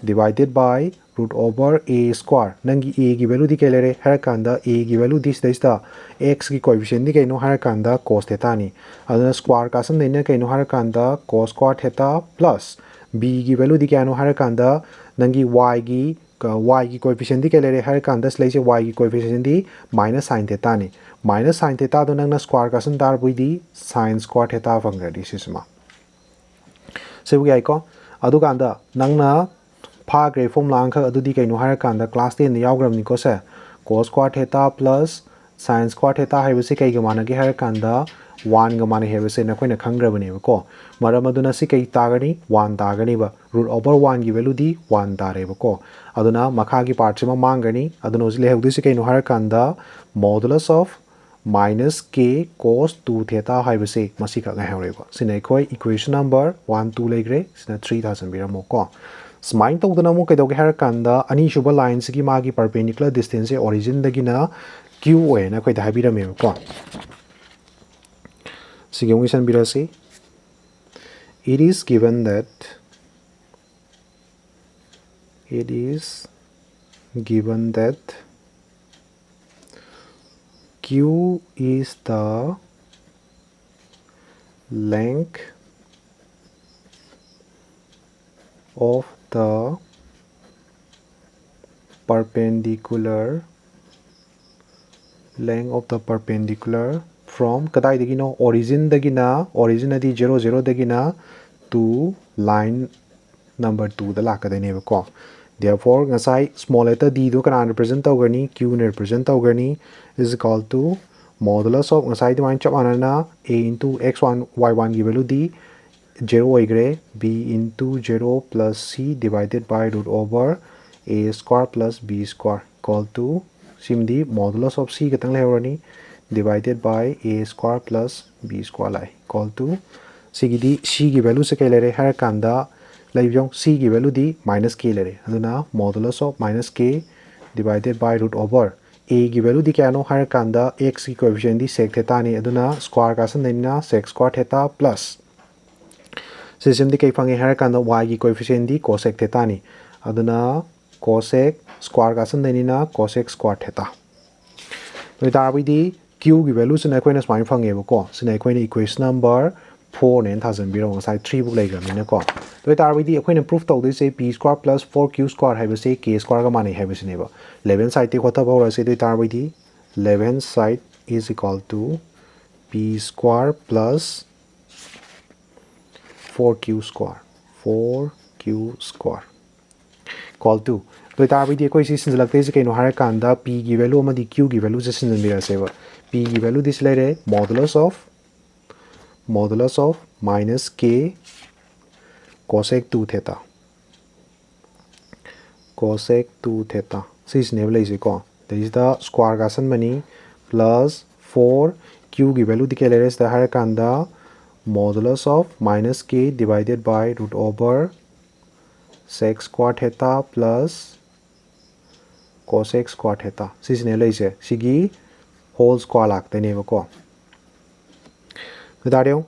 divided by root over a square nangi a gi value di kelere har kanda a gi value this da x gi coefficient di kaino har kanda cos theta ni aduna square ka sam neina kaino har kanda cos square theta plus b gi value di kaino har kanda nangi y gi coefficient di kelere har kanda slaise y gi coefficient di minus sin theta ni minus sin theta do nangna square ka sam dar bui di sin square theta fangra di sisma sebu gai ko adu kanda nangna phagre formula angkha adudi kaino har kanda class 10 yaogram ni ko se cos square theta plus sin square theta haibase kai ga mana ge har kanda 1 ga mana haibase na koina khangrabani ko maramaduna si kai tagani 1 tagani ba root over 1 gi value di 1 tare ba ko aduna makha gi part se ma mangani aduna ojile hegdu si kaino har kanda modulus of minus k cos 2 theta haibase masi ka ga haure ba sinai khoi equation number 1 2 legre sina 3000 biramo ko smine to dana mo kai dog har kanda ani shuba lines gi magi perpendicular distance e origin dagina q na kai da habira me ko sigi amuk isan birasi. It is given that Q is the length of the perpendicular from kadai dagino origin adi 0 0 dagina to line number 2 the lakadene ko. Therefore ngasai small letter d do kana represent tawgani q ne represent tawgani is equal to modulus of ngasai divine chap anana a into x1 y1 gi value d 0 oigre b into 0 plus c divided by root over a square plus b square equal to simdi modulus of c katang lehrani divided by a square plus b square lai equal to c gi value se kai lere har kanda laibjong c gi value di minus k lere aduna modulus of minus k divided by root over a gi value di kano har kanda x ki coefficient di sec theta ni aduna square ka san na sec square theta plus system di kai phange har kanda y ki coefficient di cosec theta ni aduna cosec square ka san na cosec square theta to tarbi di q gi value sin akoina smine phange ko sin akoina equation number 4 nen thousand biro ngasai 3 book lai gram na ko to tarbi di akoina proof tau dei se p square plus 4q square haiba se k square ga mane haiba sine ba left hand side te khota ba ra se to tarbi di left hand side is equal to p square plus 4q square equal to to tarbi di koi si sin jalak te se kaino har kanda p gi value ma di q gi value se sin mira se ba p gi value this lere modulus of minus k cosec 2 theta sis ne lai se ko that is the square ga san mani plus 4 q gi value di kelere is the har kanda modulus of minus k divided by root over sec square theta plus cosec square theta sis ne lai se sigi whole square lak te ne ba ko Dario,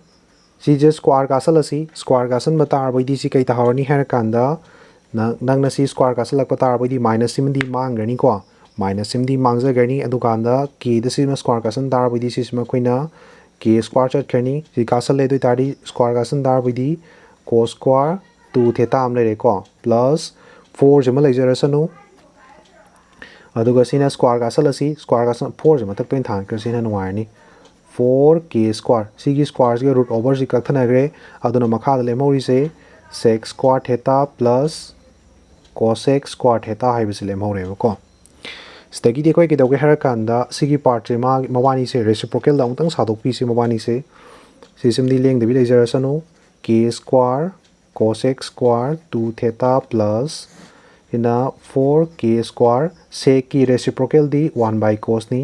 si just square castle si square castle batar by di si kay taharani her kanda nang na si square castle batar by di minus simdi mang gani ko minus simdi mangza gani adu kanda k the si square castle tar by di si ma koina k square chat kani si castle le do tari square castle tar by di cos square 2 theta am le ko plus 4 jama le jara sanu adu ga sina square castle si square castle 4 jama tak pen thang ka sina nuai ni 4k square sigi square के root over si kakthana gre aduna makha le mori se sec square theta plus cosec square theta hai bisile more ko stagi de koi ke doge har kanda sigi part ma mawani se reciprocal dang tang sadok pi se mawani se system di leng de bi leisure sanu k square cosec square 2 theta plus ina 4k square sec ki reciprocal di 1 by cos ni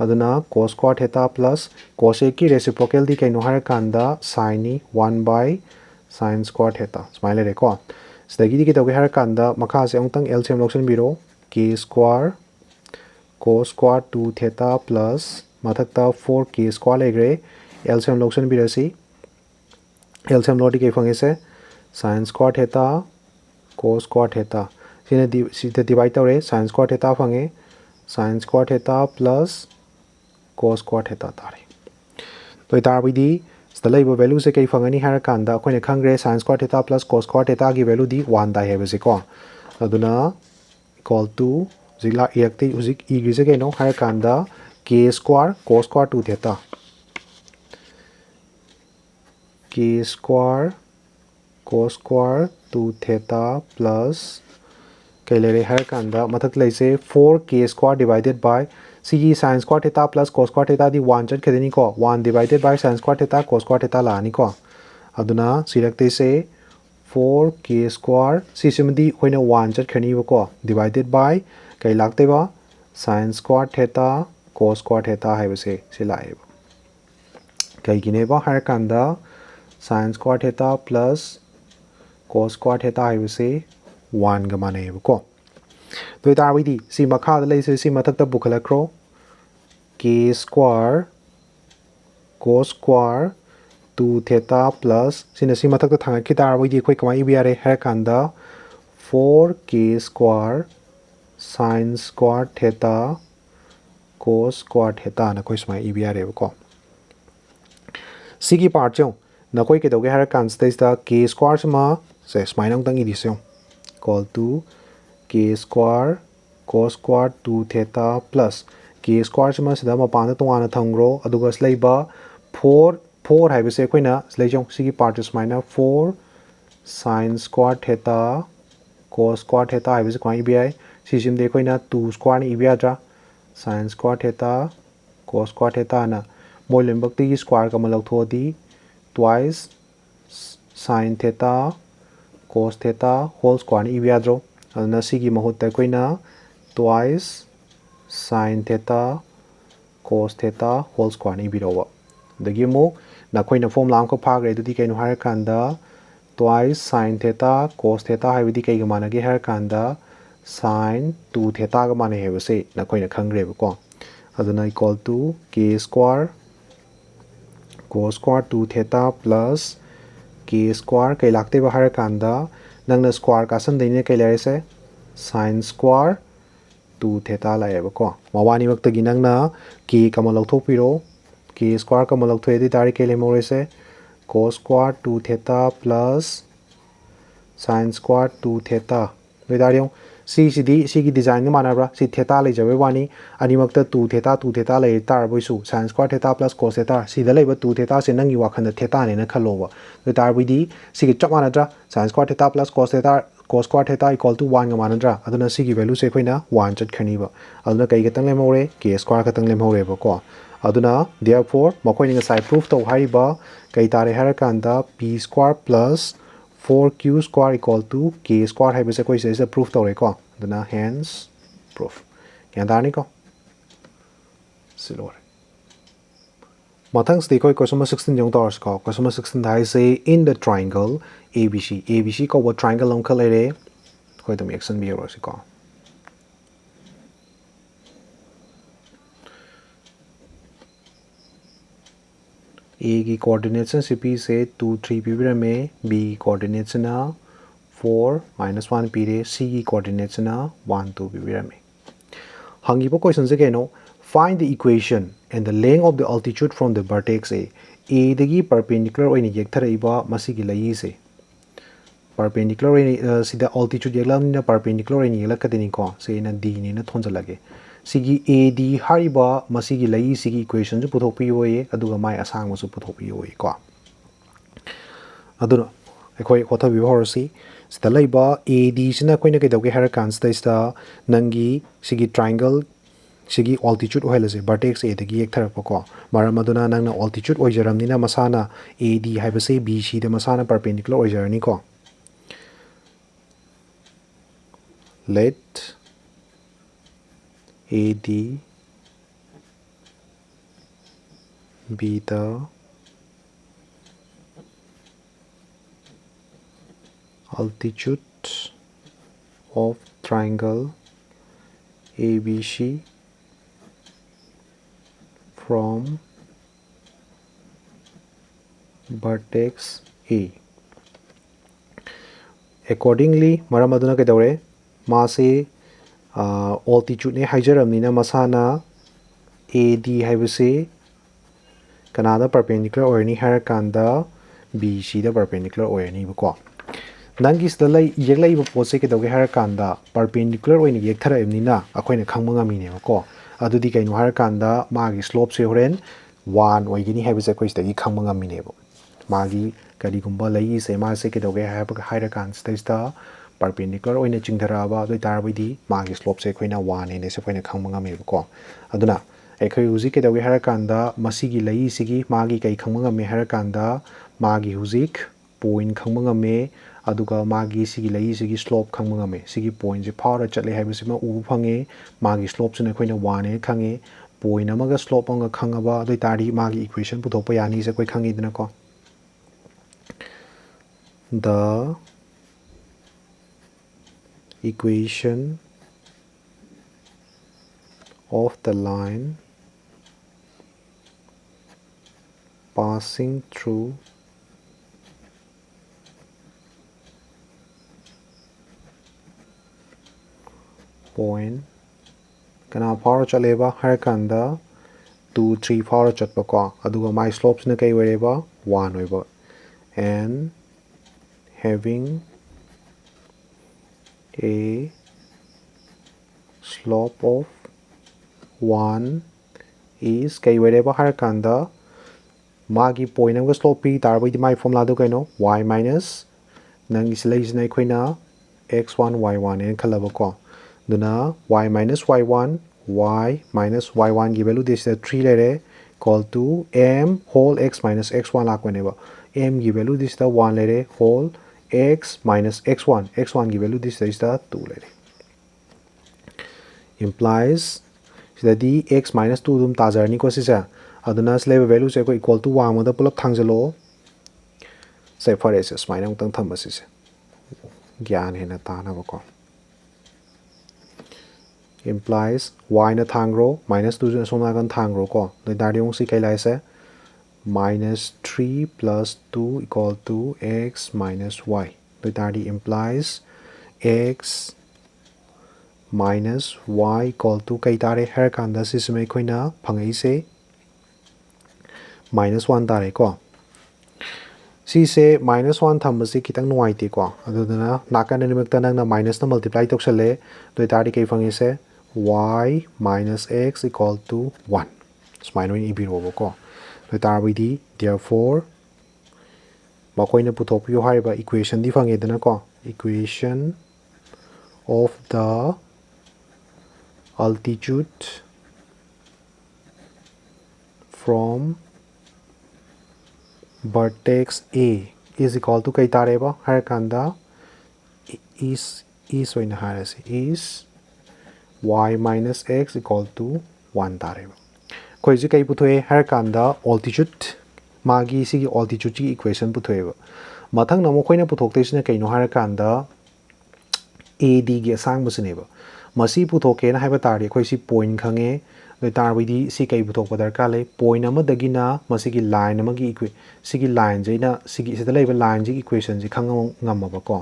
aduna cos square theta plus cosec ki reciprocal di kaino har kanda sin ni 1 by sin square theta smile re ko stagi di ke to har kanda makha se ongtang LCM location biro k square cos square 2 theta plus mathakta 4k square legre LCM location biro si LCM lodi ke phange se sin square theta cos square theta sine divide tore sin square theta phange sin square theta plus cos square theta tare to tarbi di stala ibo value se kai phangani har kanda koine khangre sin square theta plus cos square theta gi value di 1 dai have se ko aduna equal to zila iakte uzik e gi se kai no har kanda k square cos square 2 theta k square cos square 2 theta plus kailere har kanda mathak lai se 4k square divided by CG sin square theta plus cos square theta di 1 chat khedeni ko 1 divided by sin square theta cos square theta la ni ko aduna sirakte se 4k square sisimdi hoina 1 chat khani ko divided by kai lakte ba sin square theta cos square theta hai se silai kai gine ba har kanda sin square theta plus cos square theta hai se 1 ga mane ko to tarbi di si makha da lai se si mathak ta bukhala kro k square cos square 2 theta plus sina si mathak ta thanga ki tar boi di khoi kamai ibi are har kanda 4k square sin square theta cos square theta na khoi smai ibi are ko sigi part chong na khoi ke doge har kan stage da k square sama se smai nang tang idi se equal to k square cos square 2 theta plus k square sama sida ma pa na tongana thangro aduga slaiba 4 hai bese koina slai jong sigi part is minus 4 sin square theta cos square theta hai bese kwai bi si sim de koina 2 square ni bi adra sin square theta cos square theta na moi lem bak ti square ka ma lok tho di twice sin theta cos theta whole square ni bi adro aduna sigi mahut ta koina twice sin theta cos theta whole square ni bi ro dagi mo na koina formula am ko phagre du di kainu har kanda twice sin theta cos theta hai bi kai ga mana ge har kanda sin 2 theta ga mana he se na koina khangre ba ko aduna equal to k square cos square 2 theta plus k square kai lakte ba har kanda nangna square ka san deine kai lare se sin square 2 theta la ba ko mawani wak tagi nangna k ka ma lok thok piro k square ka ma lok thoi di tari ke le mo re se cos square 2 theta plus sin square 2 theta doi dar yong si gi design ma na bra si theta le jabe wani ani mak ta 2 theta le tar boi su sin square theta plus cos theta si da le ba 2 theta se nang gi wa khan da theta ne na khalo ba doi tar boi di si gi chap ma na dra sin square theta plus cos square theta equal to 1 ga ma na dra aduna si gi value se khoina 1 chat khani ba aduna kai ga tang le mo re k square ka tang le mo re ba ko aduna therefore makoi ni sai proof to hai ba kai tare har kanda p square plus 4q square equal to k square hai bese koi se proof to re ko aduna hence proof yan da ni ko silor mathang sti koi question 16 jong tor ko question 16 dai say in the triangle abc ko what triangle long khale re koi tum action bi ro si ko A की coordinates CP से 2 3 P में B की coordinates ना 4 -1 P रे C की coordinates ना 1 2 P में हंगीबो question से कहनो find the equation and the length of the altitude from the vertex A दगी perpendicular ओइने येक्थरइबा मसिगी लई से perpendicular ओइने सिदा altitude येक्लामनिना perpendicular ओइने येक्लकदनि को से ना D ने ना थोंजलगे सिगी AD हारिबा मसिगी लई सिगी इक्वेशन जो पुथोपि होए अदुगा माय असांग मसु पुथोपि होए को अदुना अखोय कोथा विवहरसी सिदा लइबा AD सिना कोइना केदोगे हर कांस्टेस्टा नंगी सिगी ट्रायंगल सिगी altitude ओहेलसे vertex A दगी एकथरप को मरम अदुना नंगना altitude ओइजरमनिना मसाना AD हाइबसे BC द मसाना perpendicular ओइजरनी को let AD be the altitude of triangle ABC from vertex A. Accordingly, maram aduna ke daure mase altitude ne haijaramnina masana AD haibase kanada perpendicular oirni har kanda BC da perpendicular oirni bako nangi sdalai yeglai ba pose ke doge har kanda perpendicular oini yekthara emnina akoina khangma ngami ne bako adudi kainu har kanda magi slope se horen 1 oigini haibase koi stagi khangma ngami ne bo magi kari gumba lai se ma se ke doge har kan stage da perpendicular oina chingdharaba doi tarbidi magi slope se koina 1 ne se koina khangma ngami ko aduna ekhoi huji ke dawi har kanda masigi lai sigi magi kai khangma ngami har kanda magi hujik point khangma ngame aduga magi sigi lai sigi slope khangma ngame sigi point je phawra chatle haibisi ma u phange magi slope sine koina 1 ne khange point amaga slope anga khangaba doi tari magi equation puthokpa yani se koi khangi dina ko the equation of the line passing through point kana power chaleba harakanda 2 3 power chatpa ko aduga my slopes na kai wherever 1 over and having a slope of 1 is kai wherever harakanda magi point amga slope pi tarbai di my formula do kaino y minus nang islais na koina x1 y1 en khalaba ko duna y minus y1 y minus y1 gi value this is 3 lere equal to m whole x minus x1 lakwaneba m gi value this is 1 lere whole x minus x1 gi value this is 2 lere implies that the x minus 2 dum tajarni ko sisa aduna slave value se ko equal to 1 moda pulak thangjalo say for s minus tang thamba sisa gyan hena ta na ko implies y na thangro minus 2 sona kan thangro ko the dariong si kailai se minus 3 plus 2 equal to x minus y the dari implies x minus y equal to kai tare her kanda sisme koina phangai se minus 1 tare ko si se minus 1 thambasi kitang nuai ti ko aduna nakan ni mek tanang na minus na multiply toksale the dari kai phangai se y minus x equal to 1 smile in ibiro ko the tarwidi therefore makoina puthok yu haiba equation di phange dana ko equation of the altitude from vertex a is equal to kai tareba har kanda is oina harase is y minus x equal to 1 tareba koi ji kai puthoe har kanda altitude magi sigi altitude ji equation puthoeba mathang namo koina puthok teisina kaino har kanda ad gi asang busineba masi puthoke na haiba tari koi si point khange the tarwidi si kai puthok padar ka le point ama dagina masi gi line ama gi sigi line jaina sigi sida leiba line ji equation ji khangam ngamaba ko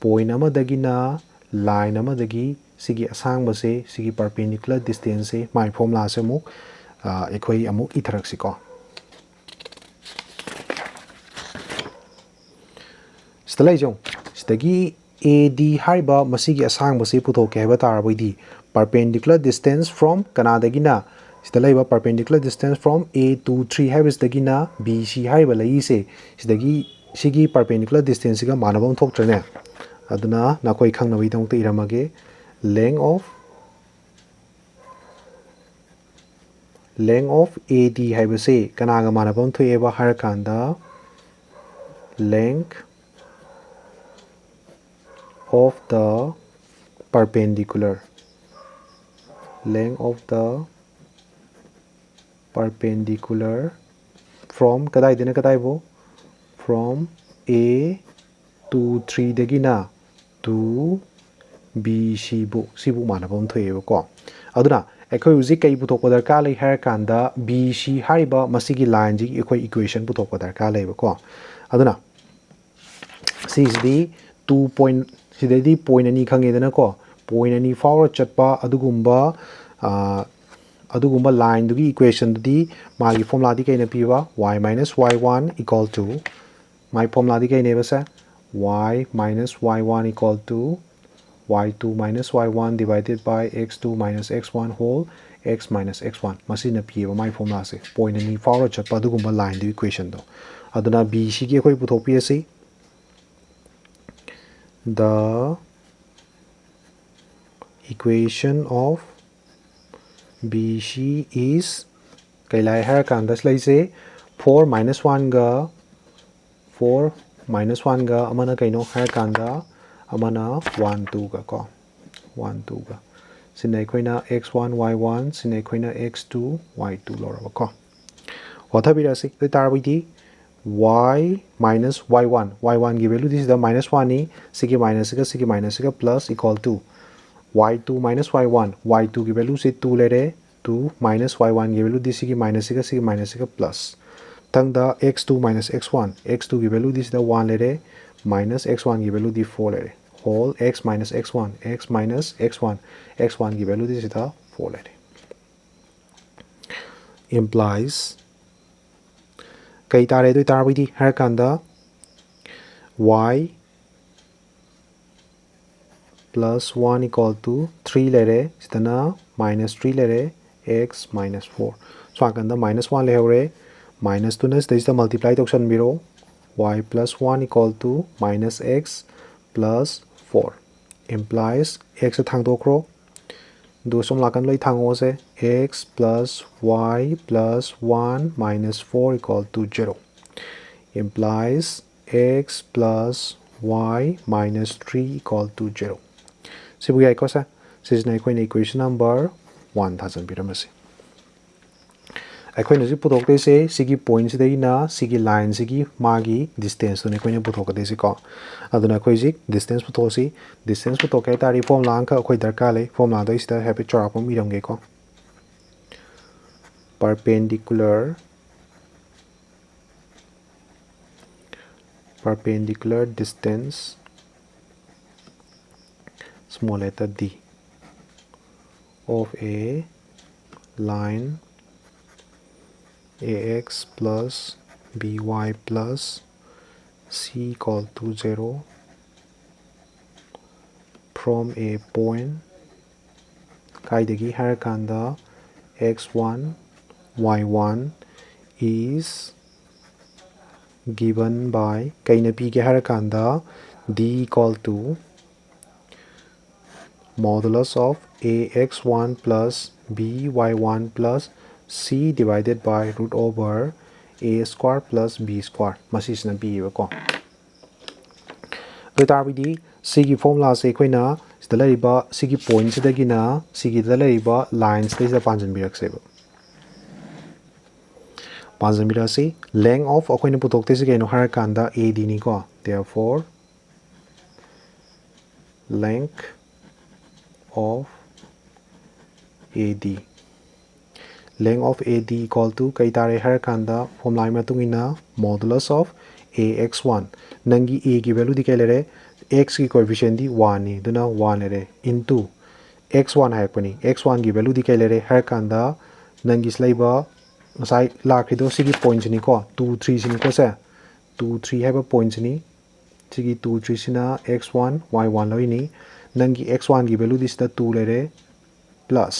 point ama dagina line ama dagi sigi asang base sigi perpendicular distance se my formula se mu ekhoi amu itharaksi ko stalai jong stagi ad haiba masigi asang base puthoke haiba tarwidi perpendicular distance from kanadagina stalai ba perpendicular distance from a to 3 haibis dagina bc haiba lai se sidagi sigi perpendicular distance ga manabam thok trene aduna nakoi khangna bai tong te iramage length of AD haiba se kanaga manabam thoeba har kanda length of the perpendicular from kadai dena kadai bo from A to 3 dagina to B sibu manabam thoeba ko aduna ekhoi uji kai puthok padar ka lai har kanda BC haiba masigi line ji ekhoi equation puthok padar ka lai ba ko aduna si is the 2 point sidedi point ani khange dana ko point ani forward chatpa adugumba line dugi equation di magi formula di kaina piwa y minus y1 equal to my formula di kaina basa y minus y1 equal to y2 minus y1 divided by x2 minus x1 whole x minus x1 masina piwa my formula se point ani forward chatpa adugumba line di equation do aduna bc gi khoi puthok pi ase the equation of BC is kailai har kandas lai se 4 minus 1 ga amana kaino har kanda amana 1 2 ga ko 1 2 ga sinai koina x1 y1 sinai koina x2 y2 lora ko wathabira se tarwidi y minus y1 gi value this is the minus 1 ni sigi minus ga plus equal to y2 minus y2 gi value se 2 lere 2 minus y1 gi value this sigi minus ga plus ꯃꯊꯪꯗ x2 minus x1 x2 ꯒꯤ value ꯗꯤ ꯁꯤꯗ 1 ꯂꯩꯔꯦ minus x1 ꯒꯤ value ꯗꯤ 4 ꯂꯩꯔꯦ whole x minus x1 x minus x1 x1 ꯒꯤ value ꯗꯤ ꯁꯤꯗ 4 ꯂꯩꯔꯦ implies ꯀꯩ ꯇꯥꯔꯦ ꯑꯗꯨ ꯇꯥꯔꯕꯗꯤ ꯍꯥꯏꯔꯀꯥꯟꯗ y plus 1 equal to 3 lere sidana minus 3 lere x minus 4 so akanda minus 1 lehore minus 2 na sida multiply tokshan biro y plus 1 equal to minus x plus 4 implies x thangdokro do som lakan loi thango se x plus y plus 1 minus 4 equal to 0 implies x plus y minus 3 equal to 0 sibu yai ko sa sisna akhoi equation number 1 thousand piramasi akhoi ji putok te se sigi point si dei na sigi line sigi magi distance to ne akhoi putok de si ko aduna akhoi ji distance putok kai tari formula anka akhoi darkar le formula do is the habit chara pom iram ge ko perpendicular distance small letter d of a line ax plus by plus c equal to 0 from a point kaidagi harakanda x1 y1 is given by kaina pi ke harakanda d equal to modulus of ax1 plus by1 plus c divided by root over a square plus b square masisna b ko do tarbidi sigi formula se koina sida lariba sigi point sidagina sigi da lariba lines da panjan birak se panjan birasi length of akoina putok te se no harakanda ad ni ko therefore length of AD. Length of AD equal to kai tare harakanda formula matungina modulus of AX1. Nangi A ki value di kai lere x ki coefficient di 1 ni duna 1 lere into x1 haipani x1 ki value di kai lere harakanda nangi slaiba ngasai lakhido sigi points ni ko 2 3 sini ko se 2 3 haiba points ni sigi 2 3 sina x1 y1 loi ni nangi x1 की value this the 2 lere plus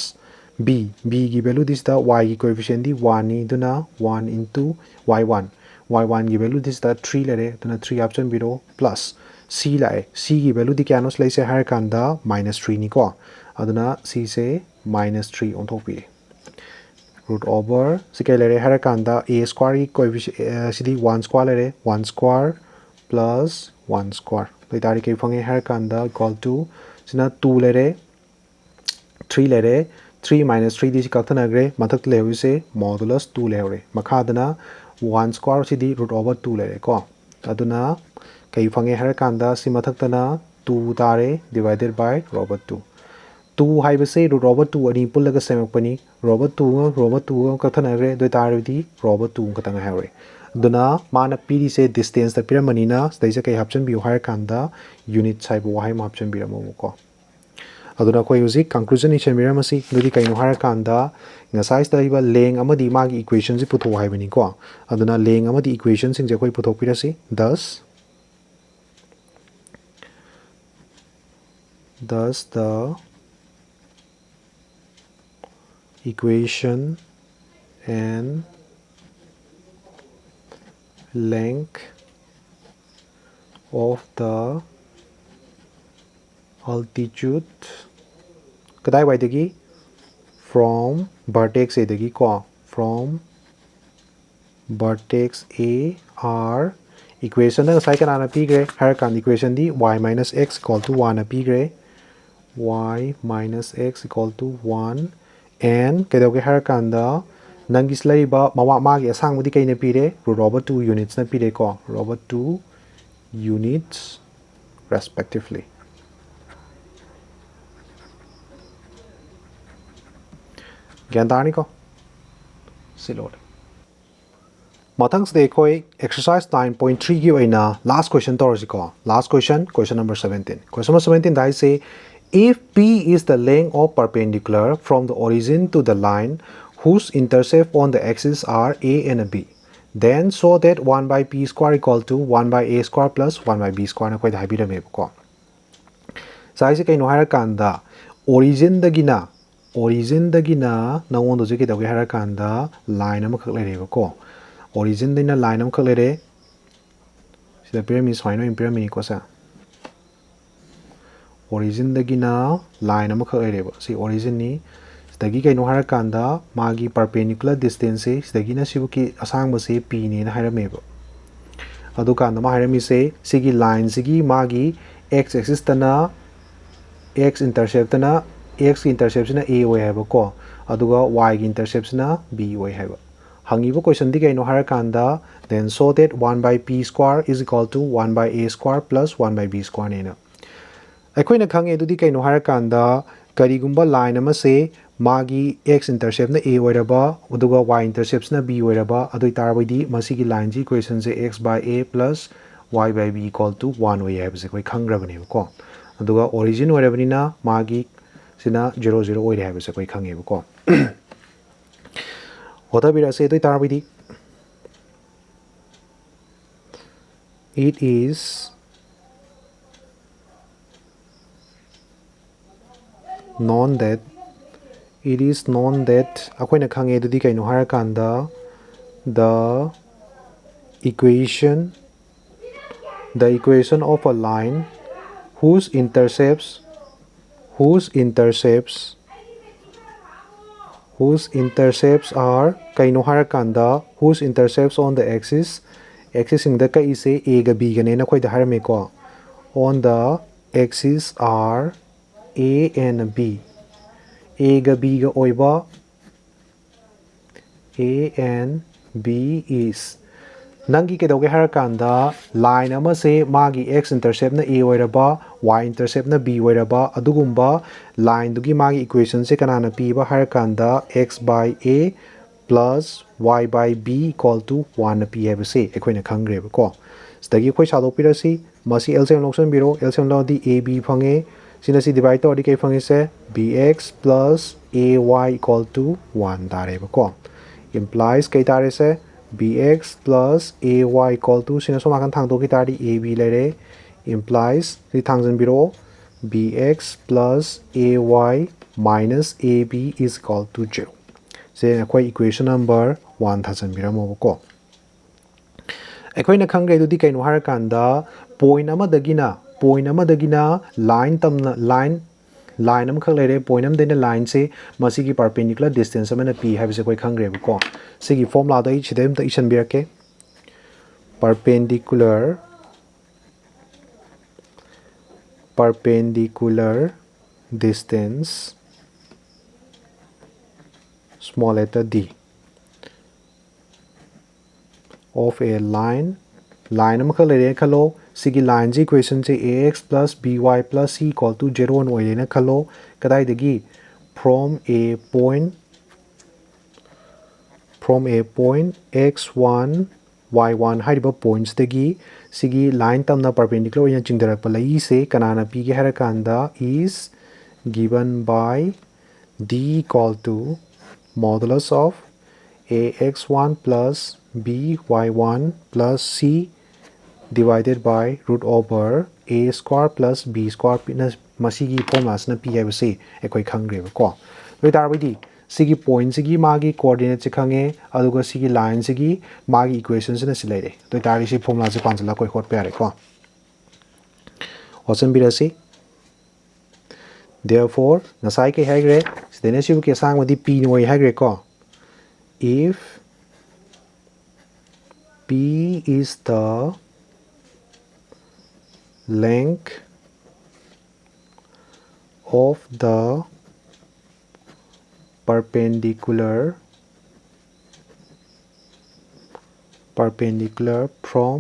b की value this the y की coefficient di 1 ni duna 1 into y1 की value this the 3 lere duna 3 option biro plus c lae c की value di kyanos lai se har kanda -3 ni ko aduna c se -3 on top pi root over sikay lere har kanda a square की coefficient sidi 1 square lere 1 square plus 1 square तो इतारी के fungi हर कांदा equal to सिना 2 लेरे 3 लेरे 3 minus 3 this कथन अग्रे मथक लेवे से modulus 2 लेवरे मखादना 1 square सिदी root over 2 लेरे को अदुना कई फंगे हर कांदा सि मथकतना 2 तारे divided by root over 2 2 high बसे root over 2 अनि पुल्लगा सेमकपनी root over 2 कथन अग्रे दो तारे दी root over 2 कतंग हावरे दुना माना पीडी से डिस्टेंस द पिरामनिना स्टेज के ऑप्शन बी हायर कांदा यूनिट साइब वाई ऑप्शन बिरामो को अदुना कोई यूजी कंक्लूजन इशन बिरामसी दुदी कइनो हायर कांदा ngасai sta iba leng amadi magi equation si putho haibani ko aduna leng amadi equation sing je koi puthok pirasi thus the equation and length of the altitude kadai wai degi from vertex A degi ko from vertex A are equation na sai kana pi gre har kan equation di y minus x equal to 1 pi gre y minus x equal to 1 and kedo ge har kan da nangi slaiba mawa ma gi asang mudi kaina pire root over 2 units na pire ko root over 2 units respectively gyan tani ko silod ꯃꯊꯪꯁꯤꯗ ꯑꯩꯈꯣꯏ exercise 9.3 ꯒꯤ ꯑꯣꯏꯅ last question ꯇꯧꯔꯁꯤꯀꯣ. Last question number 17. Question number 17 ꯗ ꯍꯥꯏꯁꯦ if P is the length of perpendicular from the origin to the line whose intercept on the axis are A and B, then show that 1 by P square equal to 1 by A square plus 1 by B square ꯅ ꯑꯩꯈꯣꯏꯗ ꯍꯥꯏꯕꯤꯔꯝꯃꯦꯕꯀꯣ. ꯁꯥꯏꯁꯦ ꯀꯩꯅꯣ ꯍꯥꯏꯔꯀꯥꯟꯗ originꯗꯒꯤꯅ ꯅꯉꯣꯟꯗ ꯍꯧꯖꯤꯛ ꯀꯩꯗꯧꯒꯦ ꯍꯥꯏꯔꯀꯥꯟꯗ line ꯑꯃꯈꯛ ꯂꯩꯔꯦꯕꯀꯣ. origin dina line amkhak lere sida pyramid swaino pyramid ko sa origin dagina line amkhak lere ba si origin ni sidagi kaino harakanda magi perpendicular distance se sidagina sibuki asangba se p ni na harame ba adu kanda ma harami se sigi line sigi magi x axis tana x intercept na x intercept na a way haba ko aduga y gi intercept na b way haba hangibo question di kaino harakanda then show that 1 by p square is equal to 1 by a square plus 1 by b square nena aikoina khange dudi kaino harakanda karigumba line ama se magi x intercept na a oiraba uduga y intercept na b oiraba adoi tarabidi masigi line ji equation se x by a plus y by b equal to 1 oy habse koi khangrabane ko aduga origin oirabani na magi sina 0 0 oire habse koi khange ko it is known that akoina khange dudi kaino harakanda the equation of a line whose intercepts are kaino harakanda whose intercepts on the axis in the kai se a ga b ga ne na khoi da harame ko on the axis are a and b a ga b ga oiba a and b is nangi ke doge harakanda line ama se magi x intercept na a oiraba y intercept na b oiraba adugumba line dugi magi equation se kana na p ba harakanda x by a plus y by b equal to 1 na p have se ekoina khangreba ko stagi khoi sado pirasi masi LCM location biro LCM lo di a b phange sina si divide to di kai phange se bx plus ay equal to 1 dareba ko implies kai tare se bx plus ay equal to sina so makan thang to ki tari ab lere implies si thangjan biro bx plus ay minus ab is equal to 0 se akhoi equation number 1 thangjan biramo ko akhoi na khangre du di kaino harakanda point amadagina line am khak lere point am dena line se masigi perpendicular distance amana p habise koi khangre ko sigi formula da ich dem ta isan birake perpendicular distance small letter d of a line am khak lere khalo sigi line ji equation se ax plus by plus c equal to 0 1 oirena khalo kadai dagi from a point x1 y1 hariba points dagi sigi line tamna perpendicular oina chingdarakpa lai se kanana p ge harakanda is given by d equal to modulus of ax1 plus by1 plus c divided by root over a square plus b square masigi formulas na p have se ekoi khangre ko loi tarabidi sigi point sigi magi coordinate se khange aduga sigi line sigi magi equations na silere loi tari si formula se panjala koi hot pare ko ocean birasi therefore nasai ke hagre sidene sibu ke sangwadi p noi hagre ko if p is the length of the perpendicular from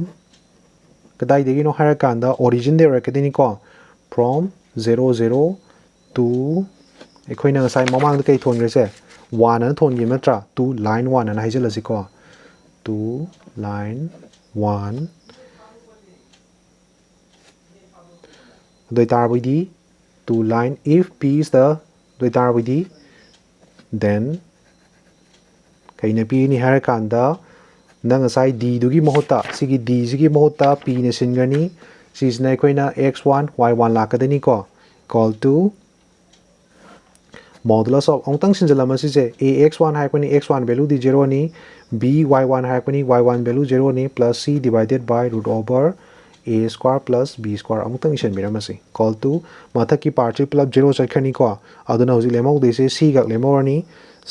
kadai degi no harakanda origin de rakadini ko from 0 0 to ekoina ngasai mamang da kai thongre se 1 na thongi matra to line 1 na haijalasi ko 2 line 1 Doitarabidi 2 line if P is the Doitarabidi then kaina P ni harakanda nang asai D dugi mohota sigi D sigi mohota P ne singani sisna koina x1 y1 lakadani ko equal to modulus of ongtang sinjalama sise ax1 haipani x1 value di 0 ni by1 haipani y1 value 0 ni plus c divided by root over a square plus b square ongtang isan biramasi equal to mathaki part plus 0 chakhani ko aduna hoji lemau dese c gak lemorani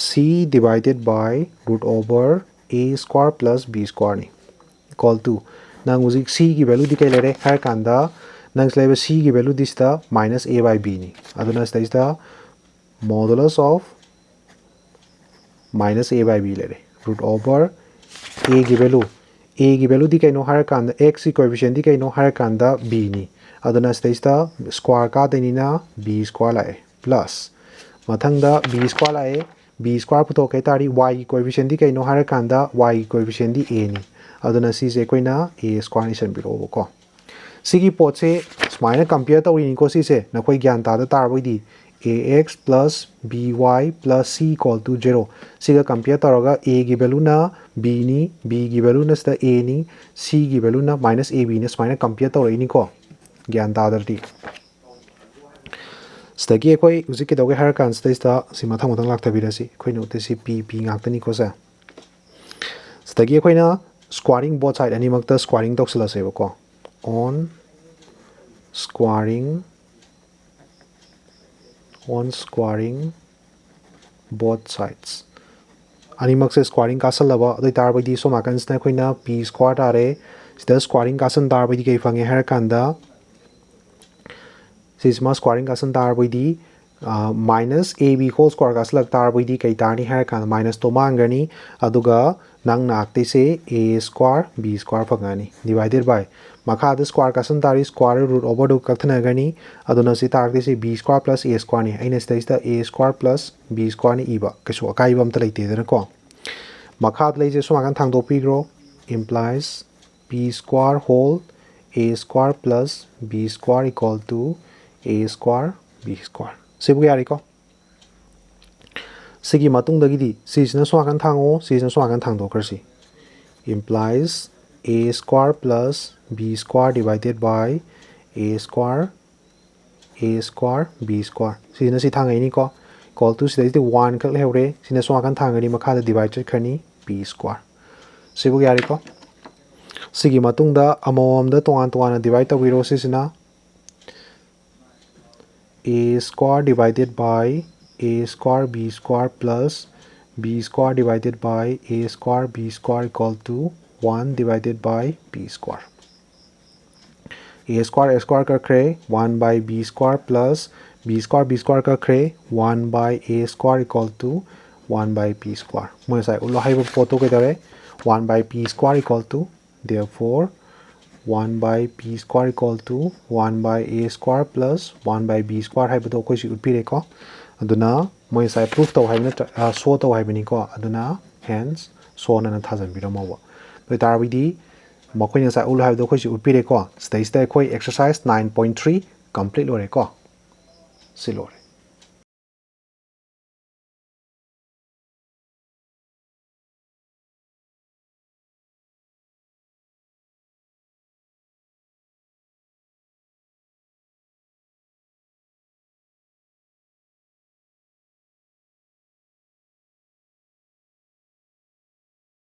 c divided by root over a square plus b square ni equal to nang hoji c ki value di kai lere har kanda nang slebe c ki value this the minus a by b ni aduna is the modulus of minus a by b lere root over a ki value di kaino har kanda x ki coefficient di kaino har kanda b ni aduna stage da square ka deni na b square lae plus mathang da b square puto kai tari y ki coefficient di kaino har kanda y ki coefficient di a ni aduna si je koina a square ni san biro ko sigi pot se smaina compare tawri ni ko si se na koi gyan ta da tar boi di ax plus by plus c equal to 0 siga compare taraga a ki value na b ni b ki value na sta a ni c ki value na minus ab ni smaina compare tawri ni ko gyan ta darti stagi koi uji ki doge har kan stage ta si mathang mathang lak tabira si koi no te si p ngak tani ko sa stagi koi na squaring both side ani makta squaring toksala se ko on squaring both sides animak se squaring castle laba doi tar bai di so makan sna khoina p square tare sida squaring castle tar bai di kai fange har kanda sisma squaring castle tar bai di minus ab whole square castle tar bai di kai tar ni har kanda minus to mangani aduga nang nak te se a square b square phangani divided by makha the square castle tar square root over do kathna gani aduna si tar te se b square plus a square ni aina stage da a square plus b square ni iba kaso akai bam ta leite dana ko makha leije so makan thang do pi gro implies b square whole a square plus b square equal to a square b square sebu yari ko sigi matung dagi di sisna so makan thango sisna so makan thang do kersi implies a square plus b square divided by a square b square sina si thangai ni ko equal to sida 1 khak lehore sina so kan thangani makha da divide khani b square sibu yari ko sigi matung da amom da tongan divide ta wiro sina a square divided by a square b square plus b square divided by a square b square equal to 1 divided by b square a square ka kre 1 by b square plus b square ka kre 1 by a square equal to 1 by p square moi sai ulo haibo photo ke dare 1 by p square equal to therefore 1 by p square equal to 1 by a square plus 1 by b square haibo to koi si utpire ko aduna moi sai proof to haibna show to haibani ko aduna hence so na thajan biramo ba to tarwidi makoina sa ul haibdo khoi si utpire ko stage ta khoi exercise 9.3 complete lore ko silore